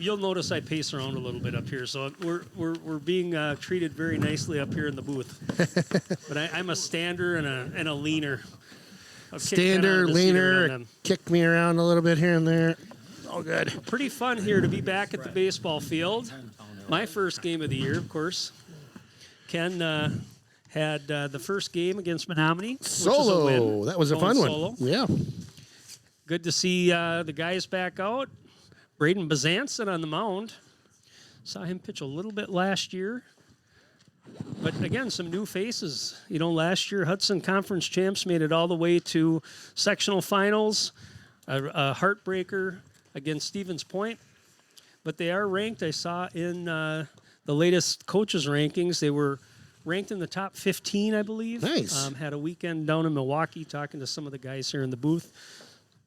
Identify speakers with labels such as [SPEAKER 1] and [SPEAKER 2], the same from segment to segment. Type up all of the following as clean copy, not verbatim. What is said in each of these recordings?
[SPEAKER 1] You'll notice I pace around a little bit up here, so we're being treated very nicely up here in the booth. But I'm a stander and a leaner.
[SPEAKER 2] Stander, leaner, kick me around a little bit here and there. All good.
[SPEAKER 1] Pretty fun here to be back at the baseball field. My first game of the year, of course. Ken had the first game against Menominee.
[SPEAKER 2] Solo.
[SPEAKER 1] Which was a win.
[SPEAKER 2] That was a fun
[SPEAKER 1] solo.
[SPEAKER 2] one. Yeah.
[SPEAKER 1] Good to see the guys back out. Braden Bazanson on the mound. Saw him pitch a little bit last year. But again, some new faces. You know, last year, Hudson Conference champs made it all the way to sectional finals. A heartbreaker against Stevens Point. But they are ranked. I saw in the latest coaches' rankings, they were ranked in the top 15, I believe.
[SPEAKER 2] Nice.
[SPEAKER 1] Had a weekend down in Milwaukee talking to some of the guys here in the booth.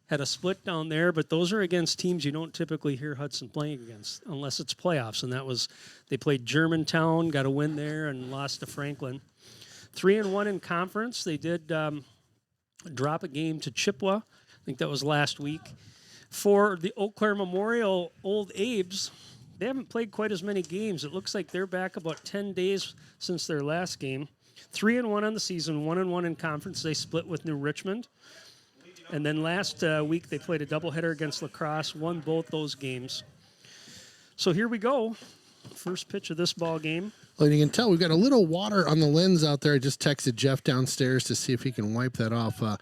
[SPEAKER 1] Had a split down there, but those are against teams you don't typically hear Hudson playing against unless it's playoffs. And that was, they played Germantown, got a win there, and lost to Franklin. 3-1 in conference. They did drop a game to Chippewa. I think that was last week. For the Eau Claire Memorial Old Abes, they haven't played quite as many games. It looks like they're back about 10 days since their last game. 3-1 on the season, 1-1 in conference. They split with New Richmond. And then last week, they played a doubleheader against La Crosse, won both those games. So here we go. First pitch of this ball game.
[SPEAKER 2] Well, you can tell we've got a little water on the lens out there. I just texted Jeff downstairs to see if he can wipe that off. A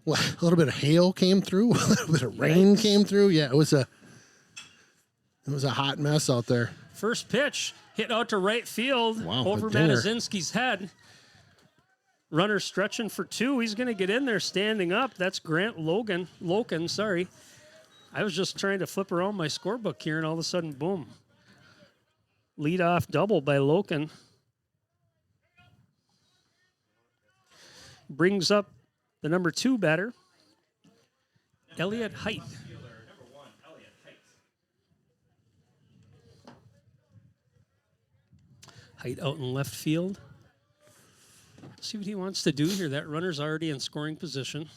[SPEAKER 2] little bit of hail came through. A little bit of rain came through. Yeah, it was a hot mess out there.
[SPEAKER 1] First pitch hit out to right field over Matazinski's head. Runner stretching for two. He's going to get in there standing up. That's Grant Loken, sorry. I was just trying to flip around my scorebook here, and all of a sudden, boom. Leadoff double by Loken. Brings up the number 2 batter, Elliot Height. Height out in left field. See what he wants to do here. That runner's already in scoring position.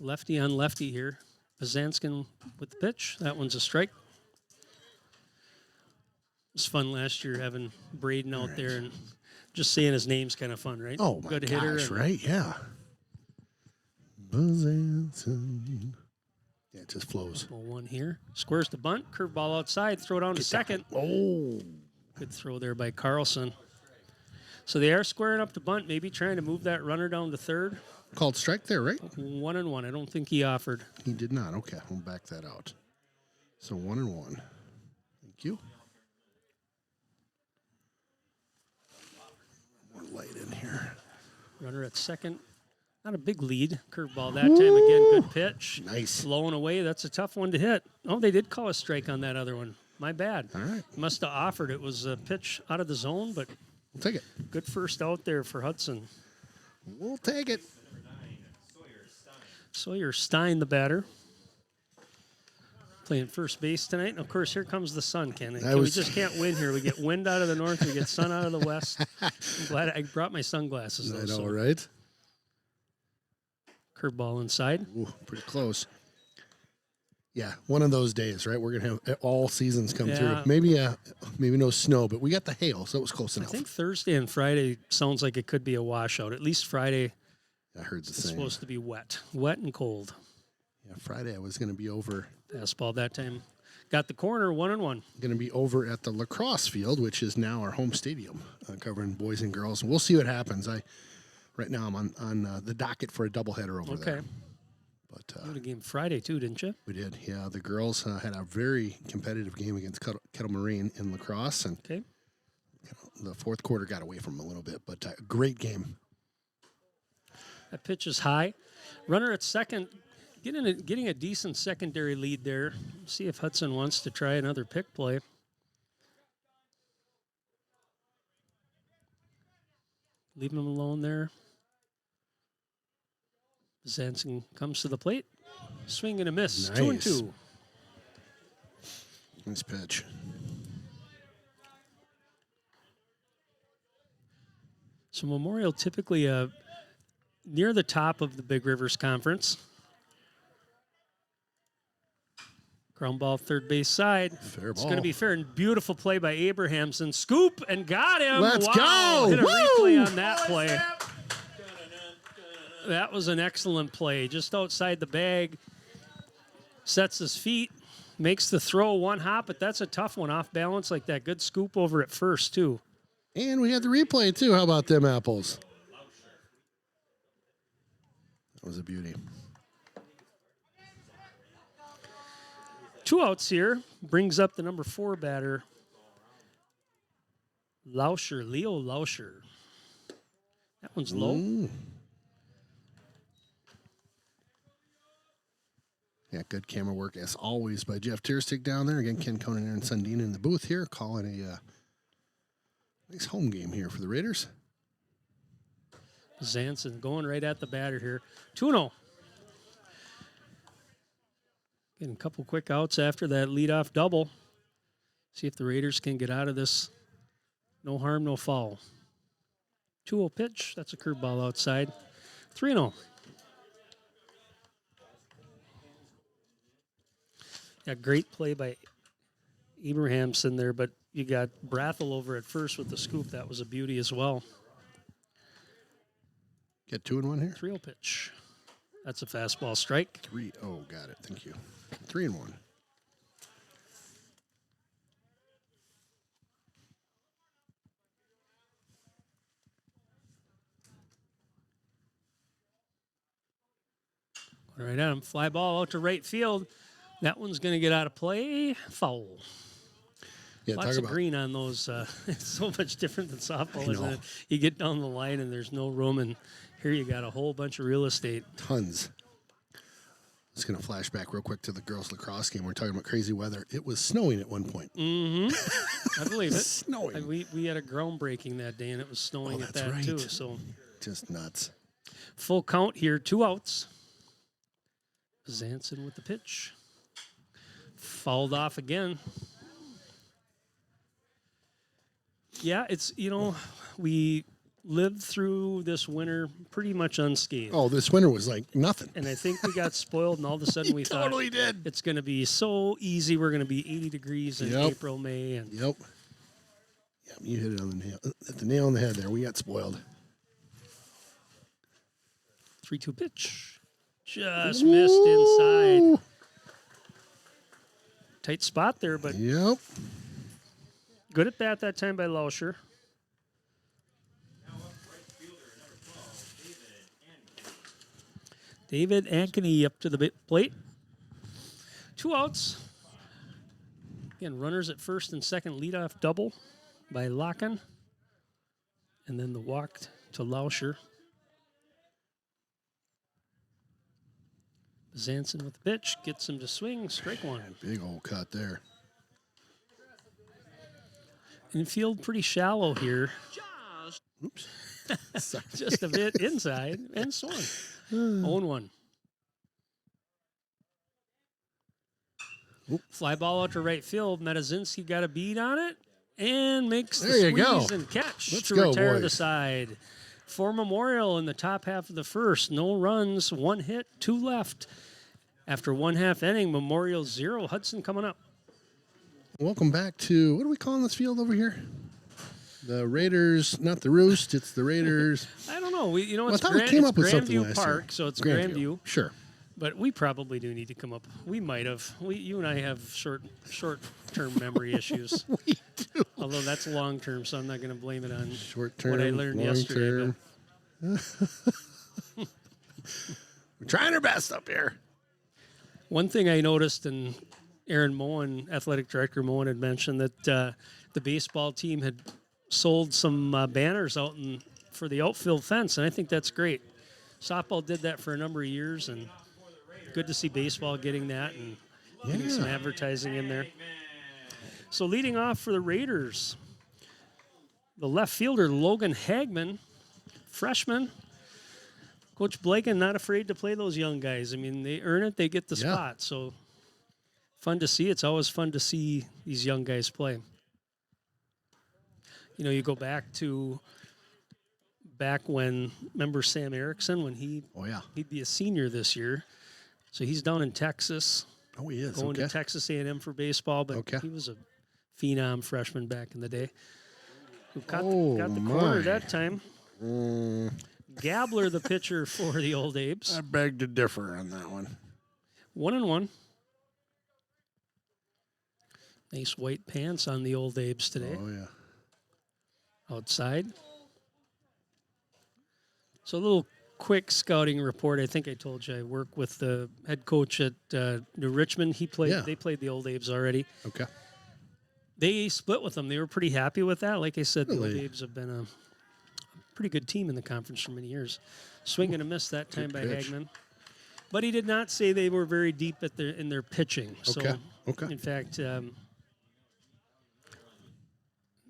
[SPEAKER 1] Lefty on lefty here. Bazanskin with the pitch. That one's a strike. It was fun last year having Braden out there and just saying his name's kind of fun, right?
[SPEAKER 2] Oh, my
[SPEAKER 1] Good
[SPEAKER 2] gosh,
[SPEAKER 1] hitter.
[SPEAKER 2] right? Yeah. Bazanson. Yeah, it just flows.
[SPEAKER 1] Ball one here. Squares the bunt. Curveball outside. Throw down to second.
[SPEAKER 2] Oh.
[SPEAKER 1] Good throw there by Carlson. So they are squaring up to bunt, maybe trying to move that runner down to third.
[SPEAKER 2] Called strike there, right?
[SPEAKER 1] 1-1. I don't think he offered.
[SPEAKER 2] He did not. Okay, we'll back that out. So 1-1. Thank you. More light in here.
[SPEAKER 1] Runner at second. Not a big lead. Curveball that time again. Good pitch.
[SPEAKER 2] Nice.
[SPEAKER 1] Blowing away. That's a tough one to hit. Oh, they did call a strike on that other one. My bad.
[SPEAKER 2] All right.
[SPEAKER 1] Must have offered. It was a pitch out of the zone, but
[SPEAKER 2] we'll take it.
[SPEAKER 1] Good first out there for Hudson.
[SPEAKER 2] We'll take it.
[SPEAKER 1] Sawyer Stein, the batter. Playing first base tonight. And, of course, here comes the sun, Ken. We just can't win here. We get wind out of the north. We get sun out of the west. I'm glad I brought my sunglasses, though.
[SPEAKER 2] I know, right?
[SPEAKER 1] Curveball inside.
[SPEAKER 2] Ooh, pretty close. Yeah, one of those days, right? We're going to have all seasons come through. Maybe no snow, but we got the hail, so it was close enough.
[SPEAKER 1] I think Thursday and Friday sounds like it could be a washout. At least Friday.
[SPEAKER 2] I heard the same.
[SPEAKER 1] It's supposed to be wet and cold.
[SPEAKER 2] Yeah, Friday I was going to be over.
[SPEAKER 1] Fastball that time. Got the corner, 1-1.
[SPEAKER 2] Going to be over at the lacrosse field, which is now our home stadium, covering boys and girls. And we'll see what happens. Right now I'm on the docket for a doubleheader over there. But
[SPEAKER 1] you had a game Friday too, didn't you?
[SPEAKER 2] We did. Yeah, the girls had a very competitive game against Kettle Marine in lacrosse, and the fourth quarter got away from them a little bit. But great game.
[SPEAKER 1] That pitch is high. Runner at second, getting a decent secondary lead there. See if Hudson wants to try another pick play. Leave him alone there. Zanson comes to the plate. Swing and a miss.
[SPEAKER 2] Nice.
[SPEAKER 1] 2-2.
[SPEAKER 2] Nice pitch.
[SPEAKER 1] So Memorial typically near the top of the Big Rivers Conference. Ground ball, third base side.
[SPEAKER 2] Fair
[SPEAKER 1] It's
[SPEAKER 2] ball.
[SPEAKER 1] going to be fair. And beautiful play by Abrahamson. Scoop and got him.
[SPEAKER 2] Let's
[SPEAKER 1] wow.
[SPEAKER 2] go.
[SPEAKER 1] Hit a
[SPEAKER 2] Woo!
[SPEAKER 1] replay on that play. That was an excellent play. Just outside the bag. Sets his feet. Makes the throw one hop, but that's a tough one off balance like that. Good scoop over at first, too.
[SPEAKER 2] And we had the replay, too. How about them apples? That was a beauty.
[SPEAKER 1] 2 outs here. Brings up the number 4 batter. Leo Lauscher. That one's low.
[SPEAKER 2] Yeah, good camera work as always by Jeff Tierstig down there. Again, Ken Conan and Sundin in the booth here, calling a nice home game here for the Raiders.
[SPEAKER 1] Zanson going right at the batter here. 2-0. Getting a couple quick outs after that leadoff double. See if the Raiders can get out of this. No harm, no foul. 2-0 pitch. That's a curveball outside. 3-0. Yeah, great play by Abrahamson there, but you got Brathel over at first with the scoop. That was a beauty as well.
[SPEAKER 2] Get 2-1 here.
[SPEAKER 1] 3-0 pitch. That's a fastball strike.
[SPEAKER 2] 3-0, got it. Thank you. 3-1.
[SPEAKER 1] Right at him. Fly ball out to right field. That one's going to get out of play. Foul.
[SPEAKER 2] Yeah,
[SPEAKER 1] Lots
[SPEAKER 2] talk
[SPEAKER 1] of
[SPEAKER 2] about
[SPEAKER 1] green on those. It's so much different than softball,
[SPEAKER 2] I
[SPEAKER 1] isn't
[SPEAKER 2] know.
[SPEAKER 1] it? You get down the line and there's no room, and here you got a whole bunch of real estate.
[SPEAKER 2] tons. Just going to flash back real quick to the girls' lacrosse game. We're talking about crazy weather. It was snowing at one point.
[SPEAKER 1] Mm-hmm. I believe it.
[SPEAKER 2] Snowing.
[SPEAKER 1] We had a groundbreaking that day, and it was snowing at
[SPEAKER 2] that's
[SPEAKER 1] that too.
[SPEAKER 2] right.
[SPEAKER 1] So
[SPEAKER 2] Just nuts.
[SPEAKER 1] full count here, 2 outs. Zanson with the pitch. Fouled off again. Yeah, it's, we lived through this winter pretty much unscathed.
[SPEAKER 2] Oh, this winter was like nothing.
[SPEAKER 1] And I think we got spoiled, and all of a sudden we thought
[SPEAKER 2] Totally did.
[SPEAKER 1] it's going to be so easy. We're going to be 80 degrees in
[SPEAKER 2] Yep.
[SPEAKER 1] April, May. And
[SPEAKER 2] Yep. Yeah, you hit it on the nail. At the nail on the head there. We got spoiled.
[SPEAKER 1] 3-2 pitch. Just missed inside. Tight spot there, but
[SPEAKER 2] Yep.
[SPEAKER 1] good at bat that time by Lauscher. David Ankeny up to the plate. 2 outs. Again, runners at first and second, leadoff double by Locken. And then the walk to Lauscher. Zanson with the pitch, gets him to swing, strike one.
[SPEAKER 2] Big old cut there.
[SPEAKER 1] Infield pretty shallow here.
[SPEAKER 2] Oops. Sorry.
[SPEAKER 1] Just a bit inside and swung. 0-1. Fly ball out to right field. Metazinski got a beat on it and makes the
[SPEAKER 2] There you
[SPEAKER 1] squeeze
[SPEAKER 2] go.
[SPEAKER 1] and catch
[SPEAKER 2] Let's
[SPEAKER 1] to
[SPEAKER 2] go,
[SPEAKER 1] retire the
[SPEAKER 2] boys.
[SPEAKER 1] side. For Memorial in the top half of the first. No runs, 1 hit, 2 left. After 1/2 inning, Memorial 0. Hudson coming up.
[SPEAKER 2] Welcome back to, what are we calling this field over here? The Raiders, not the Roost, it's the Raiders.
[SPEAKER 1] I don't know.
[SPEAKER 2] Well, I
[SPEAKER 1] It's,
[SPEAKER 2] thought we came
[SPEAKER 1] it's
[SPEAKER 2] up with something
[SPEAKER 1] Grandview
[SPEAKER 2] last
[SPEAKER 1] Park,
[SPEAKER 2] year.
[SPEAKER 1] so it's Grandview.
[SPEAKER 2] Sure.
[SPEAKER 1] But we probably do need to come up. We might have. You and I have short-term memory issues.
[SPEAKER 2] We do.
[SPEAKER 1] Although that's long-term, so I'm not going to blame it on
[SPEAKER 2] Short term,
[SPEAKER 1] what I learned
[SPEAKER 2] long
[SPEAKER 1] yesterday.
[SPEAKER 2] term. We're trying our best up here.
[SPEAKER 1] One thing I noticed, and Aaron Moen, athletic director Moen, had mentioned that the baseball team had sold some banners out for the outfield fence, and I think that's great. Softball did that for a number of years, and good to see baseball getting that and getting some advertising in there. So leading off for the Raiders, the left fielder, Logan Hagman, freshman. Coach Blaken not afraid to play those young guys. I mean, they earn it, they get the
[SPEAKER 2] Yeah.
[SPEAKER 1] spot. So fun to see. It's always fun to see these young guys play. You go back when, remember Sam Erickson, when
[SPEAKER 2] Oh, yeah.
[SPEAKER 1] he'd be a senior this year. So he's down in Texas.
[SPEAKER 2] Oh, he is.
[SPEAKER 1] Going
[SPEAKER 2] Okay.
[SPEAKER 1] to Texas A&M for baseball, but
[SPEAKER 2] Okay.
[SPEAKER 1] he was a phenom freshman back in the day. Who got the
[SPEAKER 2] my.
[SPEAKER 1] corner that time. Gabler, the pitcher for the Old Apes.
[SPEAKER 2] I beg to differ on that one.
[SPEAKER 1] 1-1. Nice white pants on the Old Apes today.
[SPEAKER 2] Oh, yeah.
[SPEAKER 1] Outside. So a little quick scouting report. I think I told you I work with the head coach at New Richmond. They played the Old Apes already.
[SPEAKER 2] Okay.
[SPEAKER 1] They split with them. They were pretty happy with that. Like I said, the Old
[SPEAKER 2] Really?
[SPEAKER 1] Apes have been a pretty good team in the conference for many years. Swing and a miss that time by
[SPEAKER 2] pitch.
[SPEAKER 1] Hagman. But he did not say they were very deep in their pitching. So,
[SPEAKER 2] Okay.
[SPEAKER 1] in fact,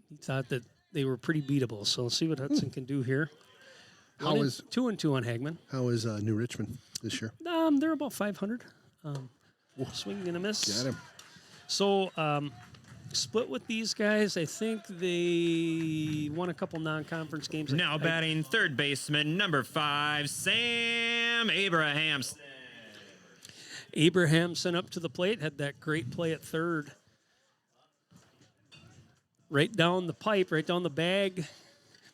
[SPEAKER 1] he thought that they were pretty beatable. So we'll see what Hudson can do here.
[SPEAKER 2] How is
[SPEAKER 1] 2-2 on Hagman.
[SPEAKER 2] How is New Richmond this year?
[SPEAKER 1] They're about 500. Swing and a miss.
[SPEAKER 2] Got him.
[SPEAKER 1] So split with these guys. I think they won a couple non-conference games.
[SPEAKER 3] Now batting third baseman, number 5, Sam Abrahamson.
[SPEAKER 1] Abrahamson up to the plate, had that great play at third. Right down the pipe, right down the bag.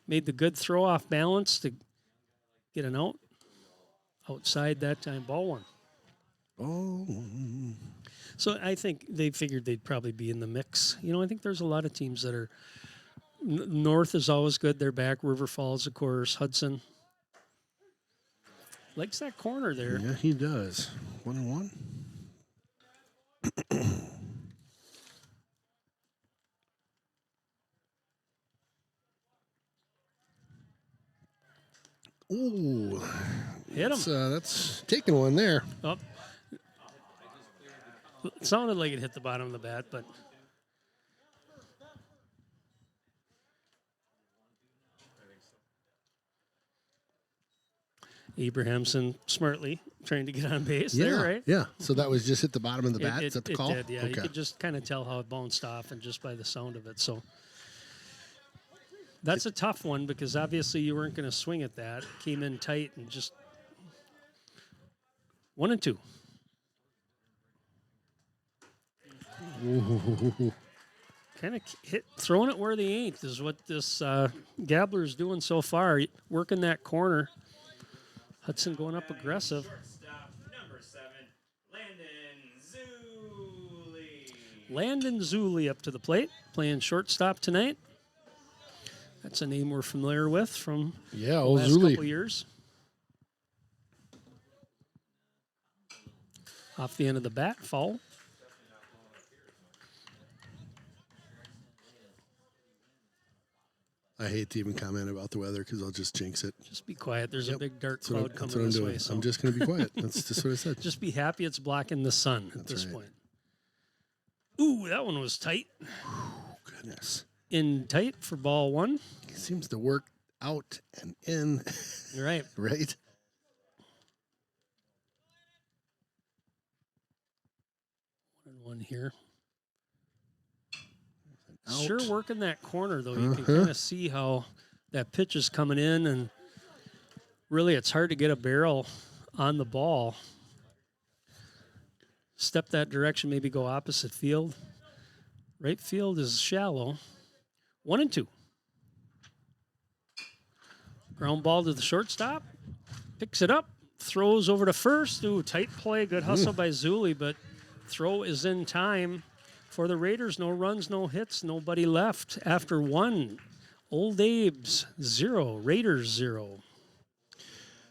[SPEAKER 1] Made the good throw off balance to get an out. Outside that time, ball one.
[SPEAKER 2] Oh.
[SPEAKER 1] So I think they figured they'd probably be in the mix. You know, I think there's a lot of teams that are. North is always good. They're back. River Falls, of course. Hudson. Likes that corner there.
[SPEAKER 2] Yeah, he does. 1-1. Ooh.
[SPEAKER 1] Hit him.
[SPEAKER 2] That's taking one there.
[SPEAKER 1] Oh. It sounded like it hit the bottom of the bat, but Abrahamson smartly trying to get on base there, right?
[SPEAKER 2] Yeah. So that was just hit the bottom of the bat. Is that the
[SPEAKER 1] it
[SPEAKER 2] call?
[SPEAKER 1] did, yeah.
[SPEAKER 2] Okay.
[SPEAKER 1] You could just kind of tell how it bounced off and just by the sound of it. So that's a tough one because obviously you weren't going to swing at that. Came in tight and just 1-2. Kind of throwing it where they ain't is what this Gabler's doing so far. Working that corner. Hudson going up aggressive.
[SPEAKER 3] Shortstop, number 7, Landon Zuley.
[SPEAKER 1] Landon Zuley up to the plate, playing shortstop tonight. That's a name we're familiar with from the
[SPEAKER 2] old
[SPEAKER 1] last
[SPEAKER 2] Zuley.
[SPEAKER 1] couple years. Off the end of the bat, foul.
[SPEAKER 2] I hate to even comment about the weather because I'll just jinx it.
[SPEAKER 1] Just be quiet. There's a big dark
[SPEAKER 2] That's what
[SPEAKER 1] cloud
[SPEAKER 2] I'm
[SPEAKER 1] coming this
[SPEAKER 2] doing.
[SPEAKER 1] way. So
[SPEAKER 2] I'm just going to be quiet. That's just what I said.
[SPEAKER 1] just be happy it's blocking the sun at
[SPEAKER 2] That's
[SPEAKER 1] this
[SPEAKER 2] right.
[SPEAKER 1] point. Ooh, that one was tight.
[SPEAKER 2] Goodness.
[SPEAKER 1] In tight for ball one.
[SPEAKER 2] It seems to work out and in.
[SPEAKER 1] You're right.
[SPEAKER 2] Right?
[SPEAKER 1] One here.
[SPEAKER 2] Out.
[SPEAKER 1] Sure working that corner, though. You can kind of see how that pitch is coming in, and really it's hard to get a barrel on the ball. Step that direction, maybe go opposite field. Right field is shallow. 1-2. Ground ball to the shortstop. Picks it up. Throws over to first. Ooh, tight play. Good hustle by Zuley, but throw is in time for the Raiders. No runs, no hits, nobody left after one. Old Abe's 0, Raiders 0.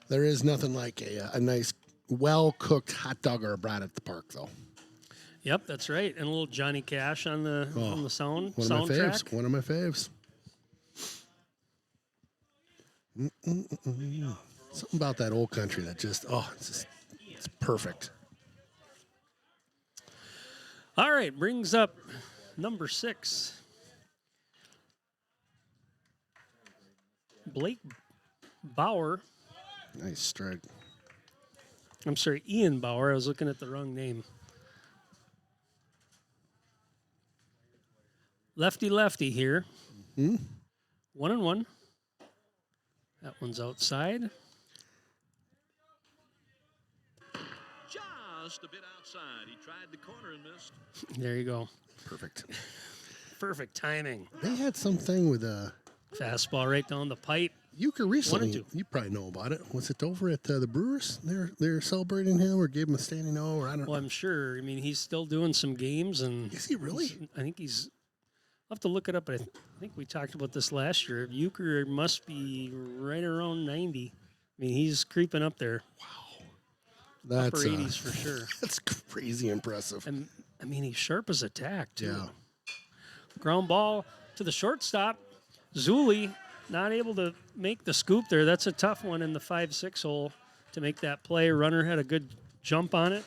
[SPEAKER 2] There is nothing like a nice, well-cooked hot dog or a brat at the park, though.
[SPEAKER 1] Yep, that's right. And a little Johnny Cash on the sound
[SPEAKER 2] One of my
[SPEAKER 1] soundtrack.
[SPEAKER 2] faves. One of my faves. Something about that old country that just, it's perfect.
[SPEAKER 1] All right, brings up number 6. Blake Bauer.
[SPEAKER 2] Nice strike.
[SPEAKER 1] I'm sorry, Ian Bauer. I was looking at the wrong name. Lefty here. 1-1. That one's outside.
[SPEAKER 3] Job
[SPEAKER 4] just a bit outside. He tried the corner and missed.
[SPEAKER 1] There you go.
[SPEAKER 2] Perfect.
[SPEAKER 1] Perfect timing.
[SPEAKER 2] They had something with a
[SPEAKER 1] Fastball right down the pipe.
[SPEAKER 2] Euchre recently.
[SPEAKER 1] 1-2.
[SPEAKER 2] You probably know about it. Was it over at the Brewers? They're celebrating him or gave him a standing O, or I don't know.
[SPEAKER 1] Well, I'm sure. I mean, he's still doing some games, and
[SPEAKER 2] Is he really?
[SPEAKER 1] I think he's. I'll have to look it up, but I think we talked about this last year. Euchre must be right around 90. I mean, he's creeping up there.
[SPEAKER 2] That's
[SPEAKER 1] Upper 80s for sure.
[SPEAKER 2] That's crazy impressive.
[SPEAKER 1] And I mean, he's sharp as a tack too.
[SPEAKER 2] Yeah.
[SPEAKER 1] Ground ball to the shortstop. Zuli not able to make the scoop there. That's a tough one in the 5-6 hole to make that play. Runner had a good jump on it.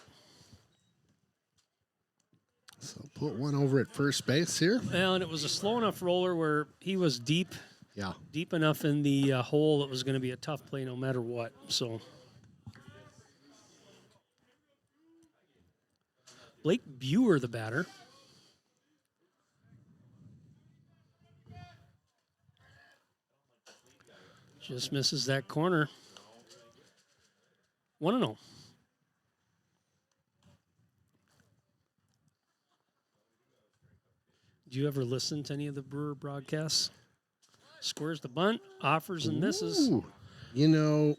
[SPEAKER 2] So put one over at first base here.
[SPEAKER 1] Well, and it was a slow enough roller where he was deep enough in the hole. It was going to be a tough play no matter what. So Blake Buer, the batter. Just misses that corner. 1-0. Do you ever listen to any of the Brewer broadcasts? Squares the bunt, offers and misses.
[SPEAKER 2] Ooh. You know,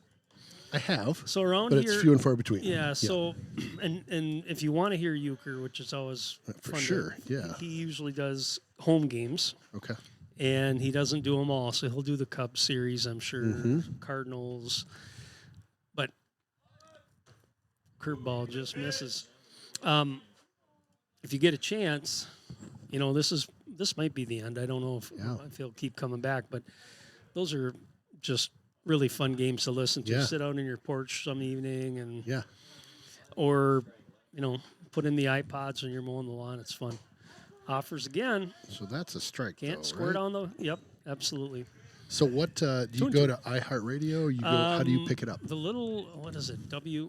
[SPEAKER 2] I have.
[SPEAKER 1] So around
[SPEAKER 2] but
[SPEAKER 1] here,
[SPEAKER 2] it's few and far between.
[SPEAKER 1] Yeah. So, and if you want to hear Euchre, which is always
[SPEAKER 2] For
[SPEAKER 1] fun
[SPEAKER 2] sure, yeah.
[SPEAKER 1] he usually does home games,
[SPEAKER 2] Okay.
[SPEAKER 1] and he doesn't do them all. So he'll do the Cubs series, I'm sure, Cardinals, but curveball just misses. If you get a chance, you know this might be the end. I don't know if he'll keep coming back, but those are just really fun games to listen to.
[SPEAKER 2] Yeah.
[SPEAKER 1] Sit out on your porch some evening and
[SPEAKER 2] Yeah.
[SPEAKER 1] or put in the iPods when you're mowing the lawn. It's fun. Offers again.
[SPEAKER 2] So that's a strike.
[SPEAKER 1] Can't
[SPEAKER 2] though,
[SPEAKER 1] square
[SPEAKER 2] right?
[SPEAKER 1] down the. Yep, absolutely.
[SPEAKER 2] So what do you go to iHeartRadio? Or you go, how do you pick it up?
[SPEAKER 1] The little what is it?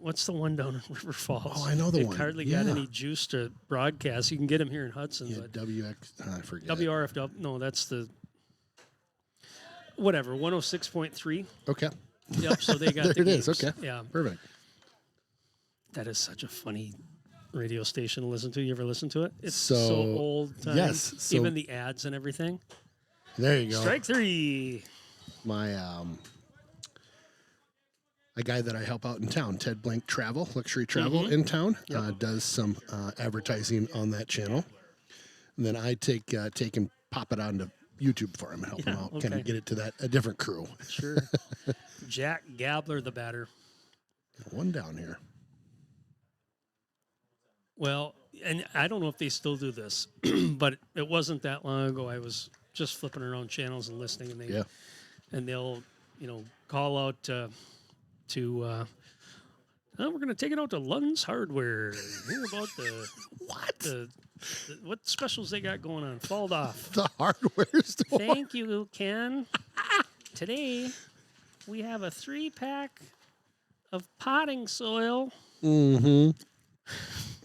[SPEAKER 1] What's the one down in River Falls?
[SPEAKER 2] Oh, I know the one.
[SPEAKER 1] Hardly got any juice to broadcast. You can get them here in Hudson,
[SPEAKER 2] Yeah,
[SPEAKER 1] but
[SPEAKER 2] WX. I forget.
[SPEAKER 1] WRFW. No, that's the whatever 106.3.
[SPEAKER 2] Okay.
[SPEAKER 1] Yep. So they got
[SPEAKER 2] There
[SPEAKER 1] the
[SPEAKER 2] it
[SPEAKER 1] games.
[SPEAKER 2] is. Okay.
[SPEAKER 1] Yeah.
[SPEAKER 2] Perfect.
[SPEAKER 1] That is such a funny radio station to listen to. You ever listen to it? It's
[SPEAKER 2] So,
[SPEAKER 1] so old time.
[SPEAKER 2] yes, so-
[SPEAKER 1] Even the ads and everything.
[SPEAKER 2] There you go.
[SPEAKER 1] Strike three.
[SPEAKER 2] My a guy that I help out in town, Ted Blank Travel, Luxury Travel in town, does some advertising on that channel. And then I take and pop it onto YouTube for him and help him out, kind
[SPEAKER 1] okay.
[SPEAKER 2] of get it to a different crew.
[SPEAKER 1] Sure. Jack Gabler, the batter.
[SPEAKER 2] One down here.
[SPEAKER 1] Well, and I don't know if they still do this, but it wasn't that long ago. I was just flipping around channels and listening, and they'll call out to we're going to take it out to Lund's Hardware. Hear about what specials they got going on. Falled off.
[SPEAKER 2] The hardware store.
[SPEAKER 1] Thank you, Ken. Today we have a 3-pack of potting soil.
[SPEAKER 2] Mm-hmm.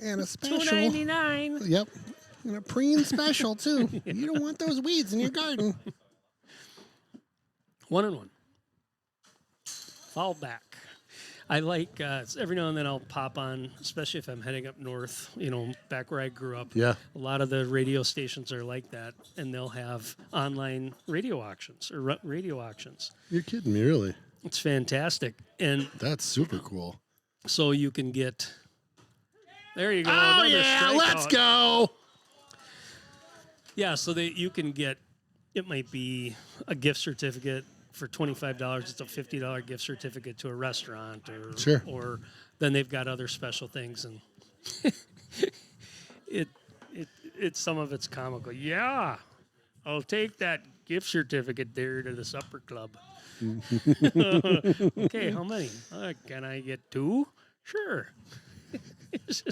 [SPEAKER 2] And a special.
[SPEAKER 1] $2.99.
[SPEAKER 2] Yep. And a preen special, too. You don't want those weeds in your garden.
[SPEAKER 1] 1-1. Fall back. I like every now and then I'll pop on, especially if I'm heading up north, back where I grew up.
[SPEAKER 2] Yeah.
[SPEAKER 1] A lot of the radio stations are like that, and they'll have online radio auctions or radio auctions.
[SPEAKER 2] You're kidding me, really?
[SPEAKER 1] It's fantastic. And
[SPEAKER 2] That's super cool.
[SPEAKER 1] so you can get, there you go.
[SPEAKER 2] Oh,
[SPEAKER 1] another
[SPEAKER 2] yeah. Let's
[SPEAKER 1] strikeout.
[SPEAKER 2] go.
[SPEAKER 1] Yeah, so that you can get, it might be a gift certificate for $25. It's a $50 gift certificate to a restaurant, or then they've got other special things, and it's some of it's comical. Yeah, I'll take that gift certificate there to the supper club. Okay, how many? Can I get 2? Sure. it's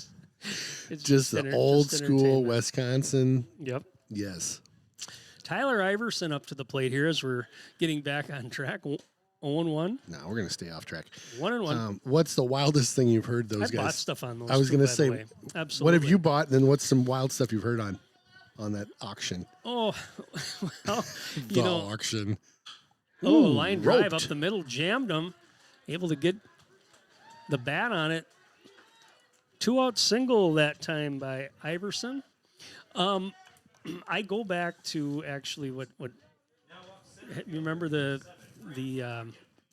[SPEAKER 2] Just the old school
[SPEAKER 1] entertainment.
[SPEAKER 2] Wisconsin.
[SPEAKER 1] Yep.
[SPEAKER 2] Yes.
[SPEAKER 1] Tyler Iverson up to the plate here as we're getting back on track. 0-1.
[SPEAKER 2] No, we're going to stay off track.
[SPEAKER 1] 1-1.
[SPEAKER 2] What's the wildest thing you've heard those
[SPEAKER 1] I
[SPEAKER 2] guys?
[SPEAKER 1] bought stuff on those.
[SPEAKER 2] I was
[SPEAKER 1] going to
[SPEAKER 2] say,
[SPEAKER 1] absolutely.
[SPEAKER 2] what have you bought? And then what's some wild stuff you've heard on that auction?
[SPEAKER 1] Oh, well,
[SPEAKER 2] The auction.
[SPEAKER 1] Line drive
[SPEAKER 2] roped.
[SPEAKER 1] up the middle, jammed him, able to get the bat on it. 2-out single that time by Iverson. I go back to actually what you remember the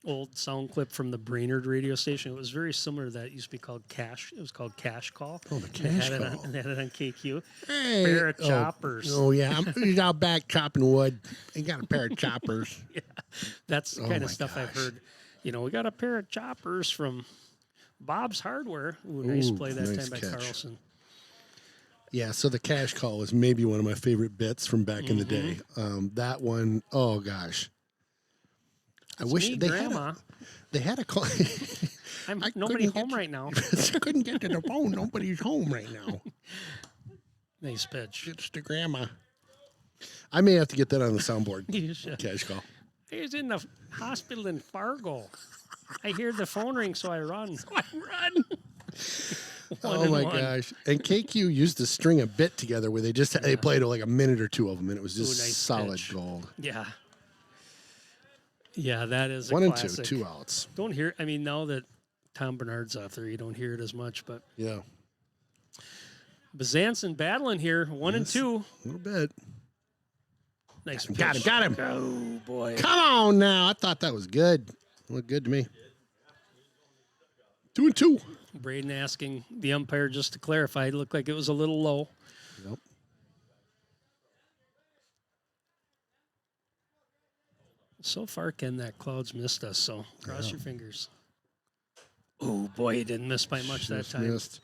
[SPEAKER 1] old sound clip from the Brainerd radio station. It was very similar to that. It used to be called Cash. It was called Cash Call.
[SPEAKER 2] Oh, the Cash
[SPEAKER 1] They
[SPEAKER 2] Call.
[SPEAKER 1] had it on KQ.
[SPEAKER 2] Hey,
[SPEAKER 1] Pair of choppers.
[SPEAKER 2] Oh, yeah. He's out back chopping wood. He got a pair of choppers.
[SPEAKER 1] That's the kind
[SPEAKER 2] my
[SPEAKER 1] of stuff I've
[SPEAKER 2] gosh.
[SPEAKER 1] heard. You know, we got a pair of choppers from Bob's Hardware. Ooh, nice play that
[SPEAKER 2] nice
[SPEAKER 1] time by
[SPEAKER 2] catch.
[SPEAKER 1] Carlson.
[SPEAKER 2] Yeah, so the Cash Call was maybe one of my favorite bits from back in the day. That one, oh gosh. I wish
[SPEAKER 1] Me,
[SPEAKER 2] they
[SPEAKER 1] Grandma.
[SPEAKER 2] they had a call.
[SPEAKER 1] I'm
[SPEAKER 2] I
[SPEAKER 1] nobody
[SPEAKER 2] couldn't get
[SPEAKER 1] home
[SPEAKER 2] you-
[SPEAKER 1] right now.
[SPEAKER 2] I couldn't get to the phone. Nobody's home right now.
[SPEAKER 1] Nice pitch.
[SPEAKER 2] It's the grandma. I may have to get that on the soundboard.
[SPEAKER 1] You should.
[SPEAKER 2] Cash Call.
[SPEAKER 1] He was in the hospital in Fargo. I hear the phone ring, so I run.
[SPEAKER 2] Run.
[SPEAKER 1] One
[SPEAKER 2] Oh
[SPEAKER 1] and
[SPEAKER 2] my
[SPEAKER 1] one.
[SPEAKER 2] gosh! And KQ used to string a bit together where they played like a minute or two of them, and it was just
[SPEAKER 1] nice
[SPEAKER 2] solid
[SPEAKER 1] pitch.
[SPEAKER 2] gold.
[SPEAKER 1] Yeah. Yeah, that is a
[SPEAKER 2] 1 and
[SPEAKER 1] classic.
[SPEAKER 2] 2, 2 outs.
[SPEAKER 1] Don't hear. I mean, now that Tom Bernard's off there, you don't hear it as much. But
[SPEAKER 2] Yeah,
[SPEAKER 1] Bazanson battling here, 1 and 2.
[SPEAKER 2] a little bit.
[SPEAKER 1] Nice.
[SPEAKER 2] Got him,
[SPEAKER 1] pitch.
[SPEAKER 2] got him.
[SPEAKER 1] Oh boy.
[SPEAKER 2] Come on now! I thought that was good. Looked good to me. 2 and 2.
[SPEAKER 1] Braden asking the umpire just to clarify. It looked like it was a little low.
[SPEAKER 2] Yep.
[SPEAKER 1] So far, Ken, that cloud's missed us. So cross your fingers. Oh boy, he didn't miss by much that
[SPEAKER 2] Just
[SPEAKER 1] time.
[SPEAKER 2] missed.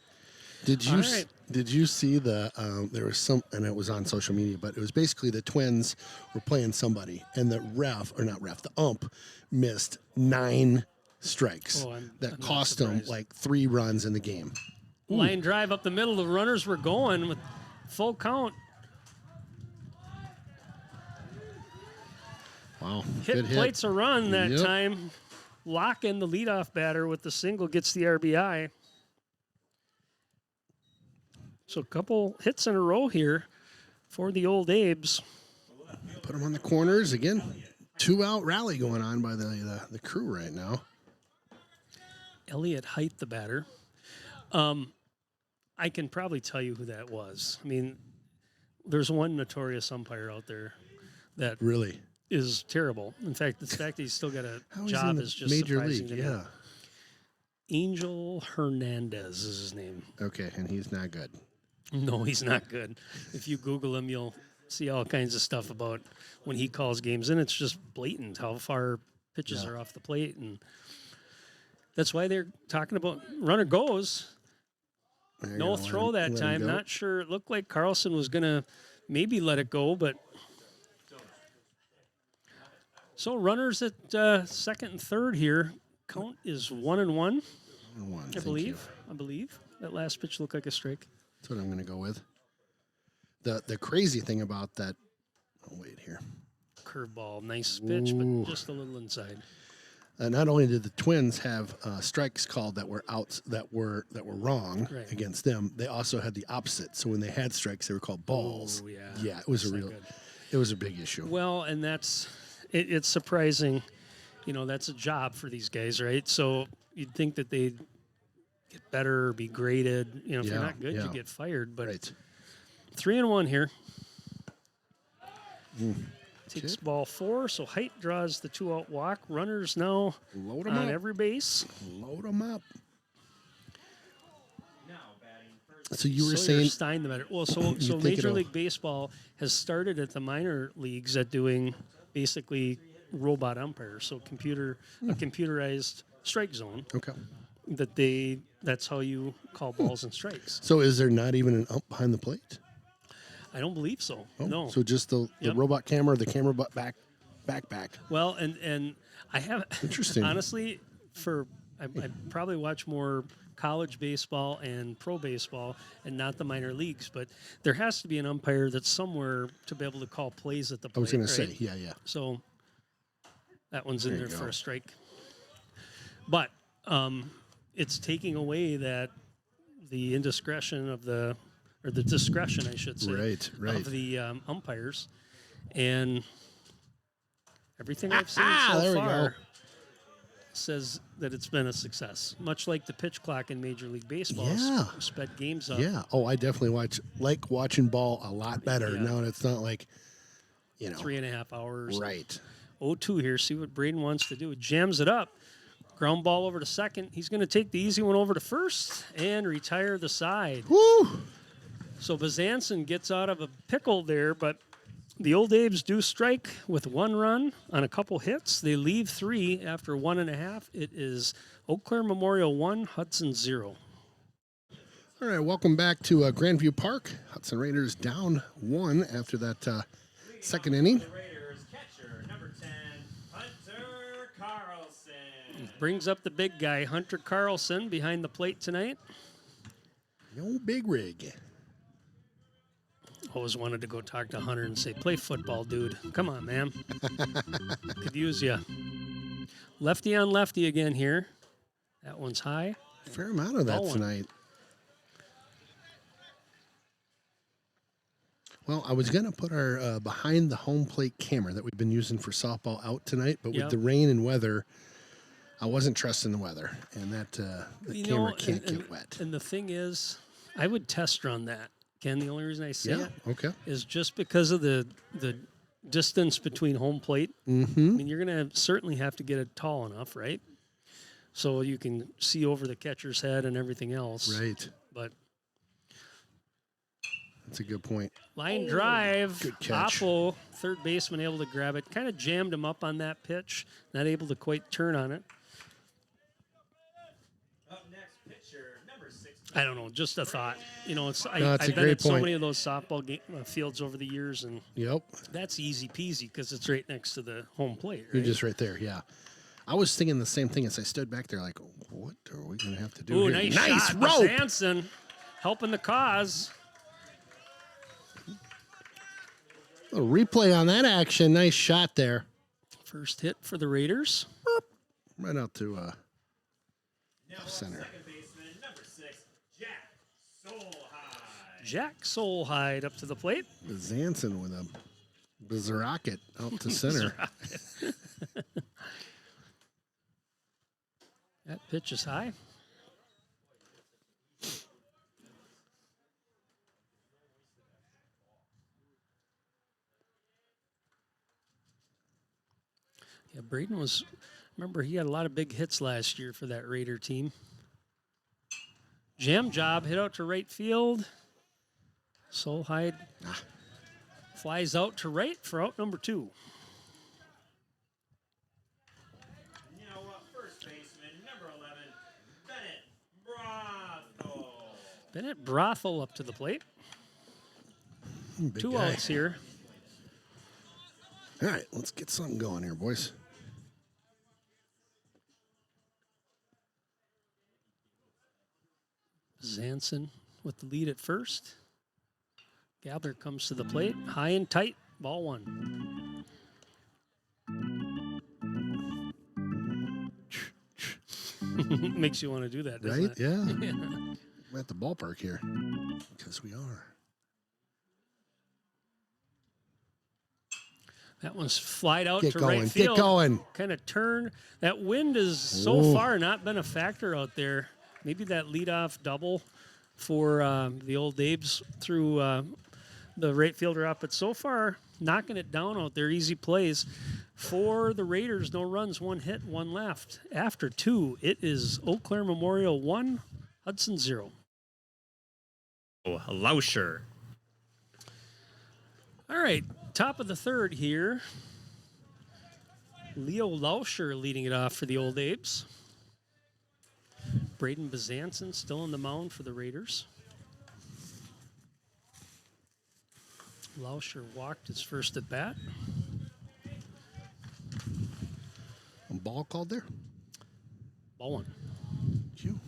[SPEAKER 2] Did you
[SPEAKER 1] All right.
[SPEAKER 2] did you see the there was some, and it was on social media, but it was basically the Twins were playing somebody, and the the ump missed 9 strikes
[SPEAKER 1] Oh, I'm
[SPEAKER 2] that
[SPEAKER 1] not
[SPEAKER 2] cost them
[SPEAKER 1] surprised.
[SPEAKER 2] like 3 runs in the game.
[SPEAKER 1] Line drive up the middle. The runners were going with full count.
[SPEAKER 2] Wow,
[SPEAKER 1] Hit
[SPEAKER 2] good hit.
[SPEAKER 1] plates a run that
[SPEAKER 2] Yep.
[SPEAKER 1] time. Lock in the leadoff batter with the single, gets the RBI. So a couple hits in a row here for the old Abes.
[SPEAKER 2] Put them on the corners again. 2-out rally going on by the crew right now.
[SPEAKER 1] Elliot Height, the batter. I can probably tell you who that was. I mean, there's one notorious umpire out there that
[SPEAKER 2] Really,
[SPEAKER 1] is terrible. In fact, the fact that he's still got a
[SPEAKER 2] how he's
[SPEAKER 1] job
[SPEAKER 2] in the
[SPEAKER 1] is just
[SPEAKER 2] major
[SPEAKER 1] surprising
[SPEAKER 2] league.
[SPEAKER 1] to me.
[SPEAKER 2] Yeah.
[SPEAKER 1] Angel Hernandez is his name.
[SPEAKER 2] Okay, and he's not good.
[SPEAKER 1] No, he's not good. If you Google him, you'll see all kinds of stuff about when he calls games, and it's just blatant how far pitches are off the plate, and that's why they're talking about runner goes.
[SPEAKER 2] They're
[SPEAKER 1] No
[SPEAKER 2] gonna
[SPEAKER 1] throw
[SPEAKER 2] let him
[SPEAKER 1] that time.
[SPEAKER 2] go.
[SPEAKER 1] Not sure. It looked like Carlson was gonna maybe let it go, but so runners at second and third here. Count is 1 and 1,
[SPEAKER 2] One,
[SPEAKER 1] I
[SPEAKER 2] thank
[SPEAKER 1] believe.
[SPEAKER 2] you.
[SPEAKER 1] I believe that last pitch looked like a strike.
[SPEAKER 2] That's what I'm going to go with. The crazy thing about that. Oh wait here.
[SPEAKER 1] Curveball, nice pitch,
[SPEAKER 2] Ooh.
[SPEAKER 1] but just a little inside.
[SPEAKER 2] Not only did the Twins have strikes called that were outs that were wrong
[SPEAKER 1] Right.
[SPEAKER 2] against them, they also had the opposite. So when they had strikes, they were called balls.
[SPEAKER 1] Oh, yeah.
[SPEAKER 2] Yeah, it was
[SPEAKER 1] That's
[SPEAKER 2] a
[SPEAKER 1] not
[SPEAKER 2] real.
[SPEAKER 1] good.
[SPEAKER 2] It was a big issue.
[SPEAKER 1] Well, and that's it's surprising. You know, that's a job for these guys, right? So you'd think that they'd get better or be graded. You know, if you're
[SPEAKER 2] Yeah,
[SPEAKER 1] not good, you
[SPEAKER 2] yeah.
[SPEAKER 1] get fired. But
[SPEAKER 2] Right.
[SPEAKER 1] 3 and 1 here.
[SPEAKER 2] Mm.
[SPEAKER 1] Takes ball 4, so Height draws the 2-out walk. Runners now
[SPEAKER 2] Load them
[SPEAKER 1] on
[SPEAKER 2] up.
[SPEAKER 1] every base.
[SPEAKER 2] Load them up. So you were
[SPEAKER 1] Sawyer
[SPEAKER 2] saying
[SPEAKER 1] Stein the better. Well, so
[SPEAKER 2] think
[SPEAKER 1] Major
[SPEAKER 2] it'll-
[SPEAKER 1] League Baseball has started at the minor leagues at doing basically robot umpires, so a computerized strike zone
[SPEAKER 2] okay.
[SPEAKER 1] that's how you call balls and strikes.
[SPEAKER 2] So is there not even an ump behind the plate?
[SPEAKER 1] I don't believe so.
[SPEAKER 2] Oh,
[SPEAKER 1] No.
[SPEAKER 2] So just the
[SPEAKER 1] Yep.
[SPEAKER 2] robot camera, the camera butt back.
[SPEAKER 1] Well, and I have
[SPEAKER 2] Interesting.
[SPEAKER 1] honestly I probably watch more college baseball and pro baseball and not the minor leagues, but there has to be an umpire that's somewhere to be able to call plays at the plate.
[SPEAKER 2] I was going to
[SPEAKER 1] right?
[SPEAKER 2] say, yeah.
[SPEAKER 1] So that one's in
[SPEAKER 2] There
[SPEAKER 1] there
[SPEAKER 2] you
[SPEAKER 1] for
[SPEAKER 2] go.
[SPEAKER 1] a strike. But it's taking away the indiscretion of the discretion, I should say,
[SPEAKER 2] Right.
[SPEAKER 1] of the umpires. And everything I've seen
[SPEAKER 2] there
[SPEAKER 1] so
[SPEAKER 2] we go.
[SPEAKER 1] far, says that it's been a success. Much like the pitch clock in Major League Baseball
[SPEAKER 2] Yeah.
[SPEAKER 1] sped games up.
[SPEAKER 2] Yeah. Oh, I definitely like watching ball a lot better
[SPEAKER 1] Yeah.
[SPEAKER 2] now. And it's not like,
[SPEAKER 1] 3.5 hours.
[SPEAKER 2] right.
[SPEAKER 1] 0-2 here. See what Braden wants to do. Jams it up. Ground ball over to second. He's going to take the easy one over to first and retire the side.
[SPEAKER 2] Woo!
[SPEAKER 1] So Bezanson gets out of a pickle there, but the Old Abe's do strike with 1 run on a couple hits. They leave 3 after 1.5. It is Eau Claire Memorial 1, Hudson 0.
[SPEAKER 2] All right, welcome back to Grandview Park. Hudson Raiders down 1 after that second inning.
[SPEAKER 3] The Raiders catcher, number 10, Hunter Carlson.
[SPEAKER 1] Brings up the big guy, Hunter Carlson, behind the plate tonight.
[SPEAKER 2] No big rig.
[SPEAKER 1] Always wanted to go talk to Hunter and say, play football, dude. Come on, man. Could use you. Lefty on lefty again here. That one's high.
[SPEAKER 2] Fair amount of that
[SPEAKER 1] Ball one.
[SPEAKER 2] tonight. Well, I was going to put our behind the home plate camera that we've been using for softball out tonight, but
[SPEAKER 1] Yep.
[SPEAKER 2] with the rain and weather, I wasn't trusting the weather, and that the camera can't get wet.
[SPEAKER 1] And the thing is, I would test run that. Ken, the only reason I say
[SPEAKER 2] Yeah,
[SPEAKER 1] it
[SPEAKER 2] okay.
[SPEAKER 1] is just because of the distance between home plate.
[SPEAKER 2] Mm-hmm.
[SPEAKER 1] I mean, you're going to certainly have to get it tall enough, right? So you can see over the catcher's head and everything else.
[SPEAKER 2] Right.
[SPEAKER 1] But
[SPEAKER 2] That's a good point.
[SPEAKER 1] line drive,
[SPEAKER 2] Good catch.
[SPEAKER 1] Oppo, third baseman able to grab it. Kind of jammed him up on that pitch. Not able to quite turn on it.
[SPEAKER 3] Up next, pitcher, number 16.
[SPEAKER 1] I don't know, just a thought.
[SPEAKER 2] No, it's a
[SPEAKER 1] I've been
[SPEAKER 2] great
[SPEAKER 1] at so
[SPEAKER 2] point.
[SPEAKER 1] many of those softball fields over the years, and
[SPEAKER 2] Yep.
[SPEAKER 1] that's easy peasy because it's right next to the home plate.
[SPEAKER 2] You're
[SPEAKER 1] Right?
[SPEAKER 2] just right there, yeah. I was thinking the same thing as I stood back there, like, what are we going to have to do
[SPEAKER 1] Ooh,
[SPEAKER 2] here?
[SPEAKER 1] nice shot.
[SPEAKER 2] rope!
[SPEAKER 1] Hansen helping the cause.
[SPEAKER 2] A replay on that action. Nice shot there.
[SPEAKER 1] First hit for the Raiders.
[SPEAKER 2] Right out to
[SPEAKER 3] Now up
[SPEAKER 2] center.
[SPEAKER 3] second baseman, number 6, Jack Solheim.
[SPEAKER 1] Jack Solheim up to the plate.
[SPEAKER 2] Zanson with a rocket out to center.
[SPEAKER 1] That pitch is high. Yeah, Braden was, remember, he had a lot of big hits last year for that Raider team. Jam job, hit out to right field. Solheim flies out to right for out number 2.
[SPEAKER 3] Now up first baseman, number 11, Bennett Brothel.
[SPEAKER 1] Bennett Brothel up to the plate.
[SPEAKER 2] Big
[SPEAKER 1] 2
[SPEAKER 2] guy.
[SPEAKER 1] outs here.
[SPEAKER 2] All right, let's get something going here, boys.
[SPEAKER 1] Zanson with the lead at first. Gabler comes to the plate. High and tight. Ball 1. Makes you want to do that, doesn't
[SPEAKER 2] Right?
[SPEAKER 1] it?
[SPEAKER 2] Yeah. We're at the ballpark here. Because we are.
[SPEAKER 1] That one's flied out
[SPEAKER 2] Get
[SPEAKER 1] to
[SPEAKER 2] going.
[SPEAKER 1] right
[SPEAKER 2] Get
[SPEAKER 1] field.
[SPEAKER 2] going.
[SPEAKER 1] Kind of turn. That wind has so
[SPEAKER 2] Ooh.
[SPEAKER 1] far not been a factor out there. Maybe that leadoff double for the Old Dabes through the right fielder up. But so far, knocking it down out there. Easy plays. For the Raiders, no runs, 1 hit, 1 left. After 2, it is Eau Claire Memorial 1, Hudson 0.
[SPEAKER 3] Oh, Lauscher.
[SPEAKER 1] All right, top of the third here. Leo Lauscher leading it off for the Old Apes. Braden Bezanson still on the mound for the Raiders. Lauscher walked his first at bat.
[SPEAKER 2] A ball called there?
[SPEAKER 1] Ball 1.
[SPEAKER 2] Cue.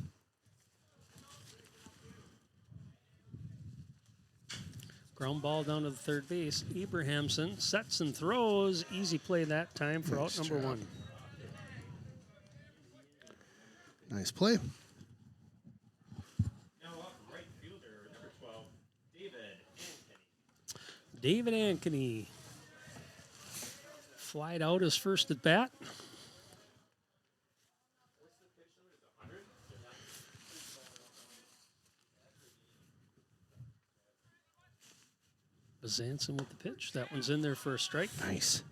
[SPEAKER 1] Ground ball down to the third base. Abrahamson sets and throws. Easy play that time for
[SPEAKER 2] Nice
[SPEAKER 1] out number
[SPEAKER 2] job.
[SPEAKER 1] 1.
[SPEAKER 2] Nice play.
[SPEAKER 3] Now up right fielder, number 12, David Ankeny.
[SPEAKER 1] David Ankeny flied out his first at bat. Bezanson with the pitch. That one's in there for a strike.
[SPEAKER 2] Nice.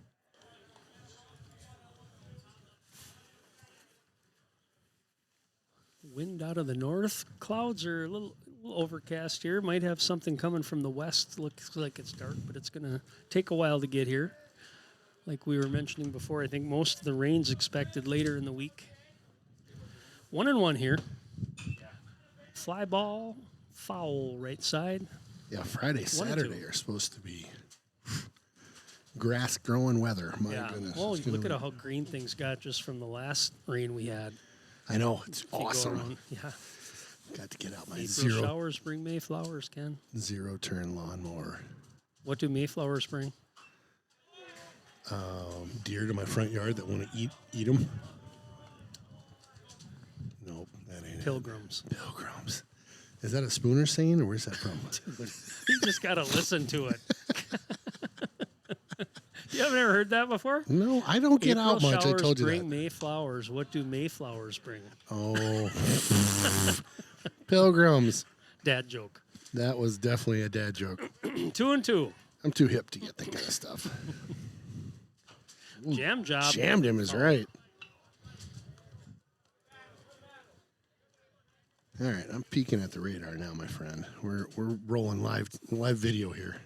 [SPEAKER 1] Wind out of the north. Clouds are a little overcast here. Might have something coming from the west. Looks like it's dark, but it's going to take a while to get here. Like we were mentioning before, I think most of the rain's expected later in the week. 1-1 here. Fly ball, foul, right side.
[SPEAKER 2] Yeah, Friday,
[SPEAKER 1] 1-2.
[SPEAKER 2] Saturday are supposed to be grass growing weather. My
[SPEAKER 1] Yeah.
[SPEAKER 2] goodness.
[SPEAKER 1] Well,
[SPEAKER 2] It's gonna
[SPEAKER 1] look at
[SPEAKER 2] be-
[SPEAKER 1] how green things got just from the last rain we had.
[SPEAKER 2] I know, it's
[SPEAKER 1] If you go
[SPEAKER 2] awesome.
[SPEAKER 1] around. Yeah.
[SPEAKER 2] Got to get out my
[SPEAKER 1] April
[SPEAKER 2] zero
[SPEAKER 1] showers bring Mayflowers, Ken.
[SPEAKER 2] turn lawnmower.
[SPEAKER 1] What do Mayflowers bring?
[SPEAKER 2] Deer to my front yard that want to eat them. Nope, that ain't
[SPEAKER 1] Pilgrims.
[SPEAKER 2] it. Pilgrims. Is that a Spooner saying, or where's that from?
[SPEAKER 1] You just got to listen to it. You haven't ever heard that before?
[SPEAKER 2] No, I don't get
[SPEAKER 1] April
[SPEAKER 2] out much. I
[SPEAKER 1] showers
[SPEAKER 2] told you
[SPEAKER 1] bring
[SPEAKER 2] that.
[SPEAKER 1] Mayflowers. What do Mayflowers bring?
[SPEAKER 2] Oh, Pilgrims.
[SPEAKER 1] Dad joke.
[SPEAKER 2] That was definitely a dad joke.
[SPEAKER 1] 2-2.
[SPEAKER 2] I'm too hip to get that kind of stuff.
[SPEAKER 1] Jam job.
[SPEAKER 2] Jammed him is right. All right, I'm peeking at the radar now, my friend. We're rolling live video here.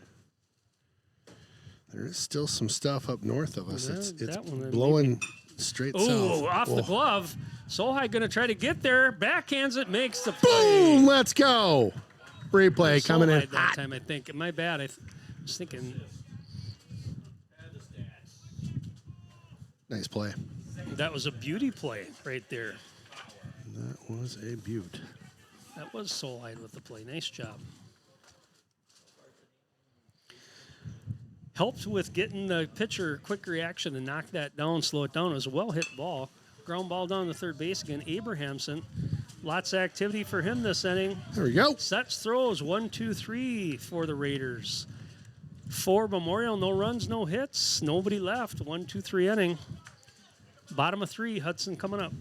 [SPEAKER 2] There is still some stuff up north of us.
[SPEAKER 1] Yeah,
[SPEAKER 2] It's
[SPEAKER 1] that one,
[SPEAKER 2] blowing straight south.
[SPEAKER 1] Oh, off the
[SPEAKER 2] Whoa.
[SPEAKER 1] glove. Solheim going to try to get there. Backhands it, makes the play.
[SPEAKER 2] Boom! Let's go. Replay coming in
[SPEAKER 1] Solheim that
[SPEAKER 2] hot.
[SPEAKER 1] time, I think. My bad. I was thinking
[SPEAKER 2] Nice play.
[SPEAKER 1] that was a beauty play right there.
[SPEAKER 2] That was a beaut.
[SPEAKER 1] That was Solheim with the play. Nice job. Helped with getting the pitcher quick reaction and knock that down, slow it down. It was a well hit ball. Ground ball down to third base again. Abrahamson. Lots of activity for him this inning.
[SPEAKER 2] There we go.
[SPEAKER 1] Sets throws 1, 2, 3 for the Raiders. 4 Memorial, no runs, no hits, nobody left. 1, 2, 3 inning. Bottom of 3, Hudson coming up.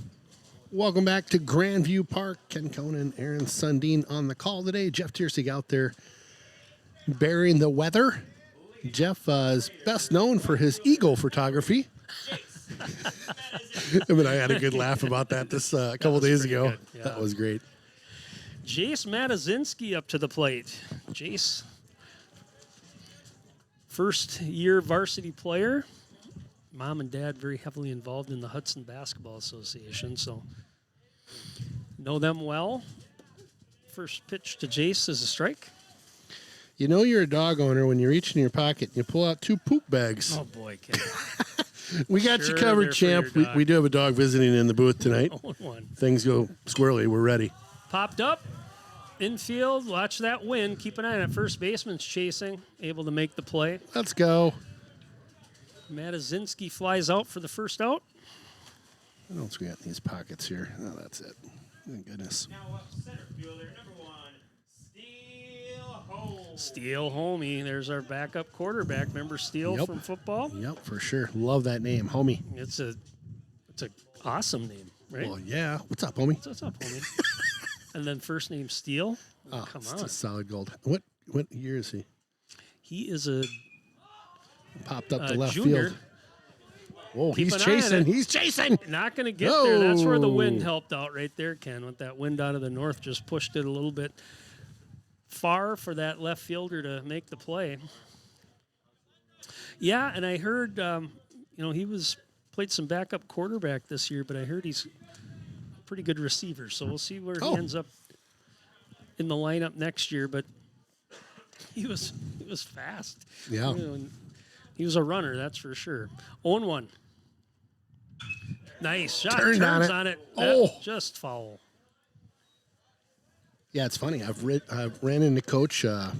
[SPEAKER 2] Welcome back to Grandview Park. Ken Conan, Aaron Sundin on the call today. Jeff Tiersig out there bearing the weather. Jeff is best known for his eagle photography. I mean, I had a good laugh about that this a couple days
[SPEAKER 1] pretty
[SPEAKER 2] ago.
[SPEAKER 1] good, yeah.
[SPEAKER 2] That was great.
[SPEAKER 1] Jace Matazinski up to the plate. Jace, first year varsity player. Mom and dad very heavily involved in the Hudson Basketball Association, so know them well. First pitch to Jace is a strike.
[SPEAKER 2] You know you're a dog owner when you reach in your pocket and you pull out 2 poop bags.
[SPEAKER 1] Oh boy, kid.
[SPEAKER 2] We got
[SPEAKER 1] Sure,
[SPEAKER 2] you covered,
[SPEAKER 1] they're for
[SPEAKER 2] champ.
[SPEAKER 1] your
[SPEAKER 2] We,
[SPEAKER 1] dog.
[SPEAKER 2] we do have a dog visiting in the booth tonight.
[SPEAKER 1] 0-1.
[SPEAKER 2] Things go squirrely. We're ready.
[SPEAKER 1] Popped up, infield, watch that wind. Keep an eye on it. First baseman's chasing, able to make the play.
[SPEAKER 2] Let's go.
[SPEAKER 1] Matazinski flies out for the first out.
[SPEAKER 2] What else we got in these pockets here? Oh, that's it. Thank goodness.
[SPEAKER 3] Now up center fielder, number 1, Steele Holmes.
[SPEAKER 1] Steele Homey, there's our backup quarterback. Remember Steele
[SPEAKER 2] Yep.
[SPEAKER 1] from football?
[SPEAKER 2] Yep, for sure. Love that name, homie.
[SPEAKER 1] It's a awesome name, right?
[SPEAKER 2] Well, yeah. What's up, homie?
[SPEAKER 1] What's up, homie? And then first name Steele.
[SPEAKER 2] Oh,
[SPEAKER 1] Come
[SPEAKER 2] it's
[SPEAKER 1] on,
[SPEAKER 2] just solid gold. What year is he?
[SPEAKER 1] he is a
[SPEAKER 2] Popped up to left
[SPEAKER 1] junior.
[SPEAKER 2] field. Oh,
[SPEAKER 1] Keep
[SPEAKER 2] he's
[SPEAKER 1] an eye on
[SPEAKER 2] chasing.
[SPEAKER 1] it.
[SPEAKER 2] He's chasing.
[SPEAKER 1] Not going to get there. That's where the wind
[SPEAKER 2] Oh.
[SPEAKER 1] helped out right there, Ken. With that wind out of the north, just pushed it a little bit far for that left fielder to make the play. Yeah, and I heard, he played some backup quarterback this year, but I heard he's a pretty good receiver. So we'll see where he
[SPEAKER 2] Oh.
[SPEAKER 1] ends up in the lineup next year. But he was fast.
[SPEAKER 2] Yeah.
[SPEAKER 1] And he was a runner, that's for sure. 0-1. Nice shot.
[SPEAKER 2] Turned
[SPEAKER 1] Turns
[SPEAKER 2] on it.
[SPEAKER 1] on it.
[SPEAKER 2] Oh.
[SPEAKER 1] Just foul.
[SPEAKER 2] Yeah, it's funny. I've ran into Coach, our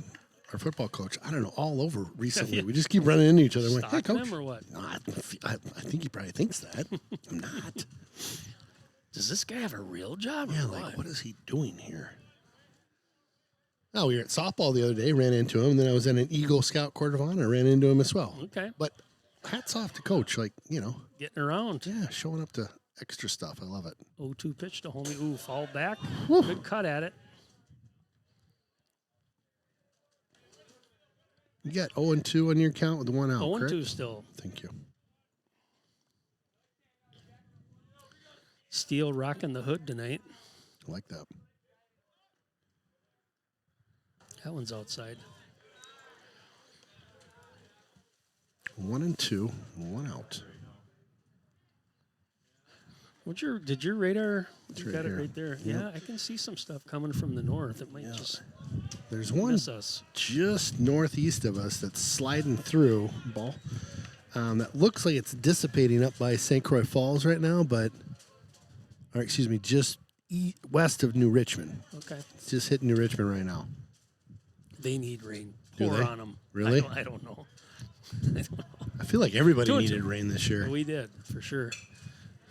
[SPEAKER 2] football coach. I don't know, all over recently.
[SPEAKER 1] Yeah.
[SPEAKER 2] We just keep running into each other. I'm like, hey,
[SPEAKER 1] Stalking
[SPEAKER 2] Coach.
[SPEAKER 1] him or what?
[SPEAKER 2] No, I think he probably thinks that. I'm not.
[SPEAKER 1] Does this guy have a real job?
[SPEAKER 2] Yeah,
[SPEAKER 1] or
[SPEAKER 2] like, what is he doing here? Oh, we were at softball the other day, ran into him, and then I was in an Eagle Scout Court of Honor, ran into him as well.
[SPEAKER 1] Okay.
[SPEAKER 2] But hats off to Coach. Like,
[SPEAKER 1] Getting around.
[SPEAKER 2] yeah, showing up to extra stuff. I love it.
[SPEAKER 1] 0-2 pitch to Homie. Ooh, fall back.
[SPEAKER 2] Whew.
[SPEAKER 1] Good cut at it.
[SPEAKER 2] You got 0-2 on your count with 1 out,
[SPEAKER 1] 0-2
[SPEAKER 2] correct?
[SPEAKER 1] still.
[SPEAKER 2] Thank you.
[SPEAKER 1] Steele rocking the hood tonight.
[SPEAKER 2] I like that.
[SPEAKER 1] That one's outside.
[SPEAKER 2] 1-2, 1 out.
[SPEAKER 1] Did your radar?
[SPEAKER 2] It's
[SPEAKER 1] You
[SPEAKER 2] right
[SPEAKER 1] got it
[SPEAKER 2] here.
[SPEAKER 1] right there.
[SPEAKER 2] Yep.
[SPEAKER 1] Yeah, I can see some stuff coming from the north. It might just
[SPEAKER 2] There's one
[SPEAKER 1] miss us.
[SPEAKER 2] just northeast of us that's sliding through, ball. That looks like it's dissipating up by St. Croix Falls right now, or excuse me, just west of New Richmond.
[SPEAKER 1] Okay.
[SPEAKER 2] It's just hitting New Richmond right now.
[SPEAKER 1] They need rain.
[SPEAKER 2] Do
[SPEAKER 1] Pour
[SPEAKER 2] they?
[SPEAKER 1] on them.
[SPEAKER 2] Really?
[SPEAKER 1] I don't know.
[SPEAKER 2] I feel like everybody
[SPEAKER 1] 2-2.
[SPEAKER 2] needed rain this year.
[SPEAKER 1] We did, for sure.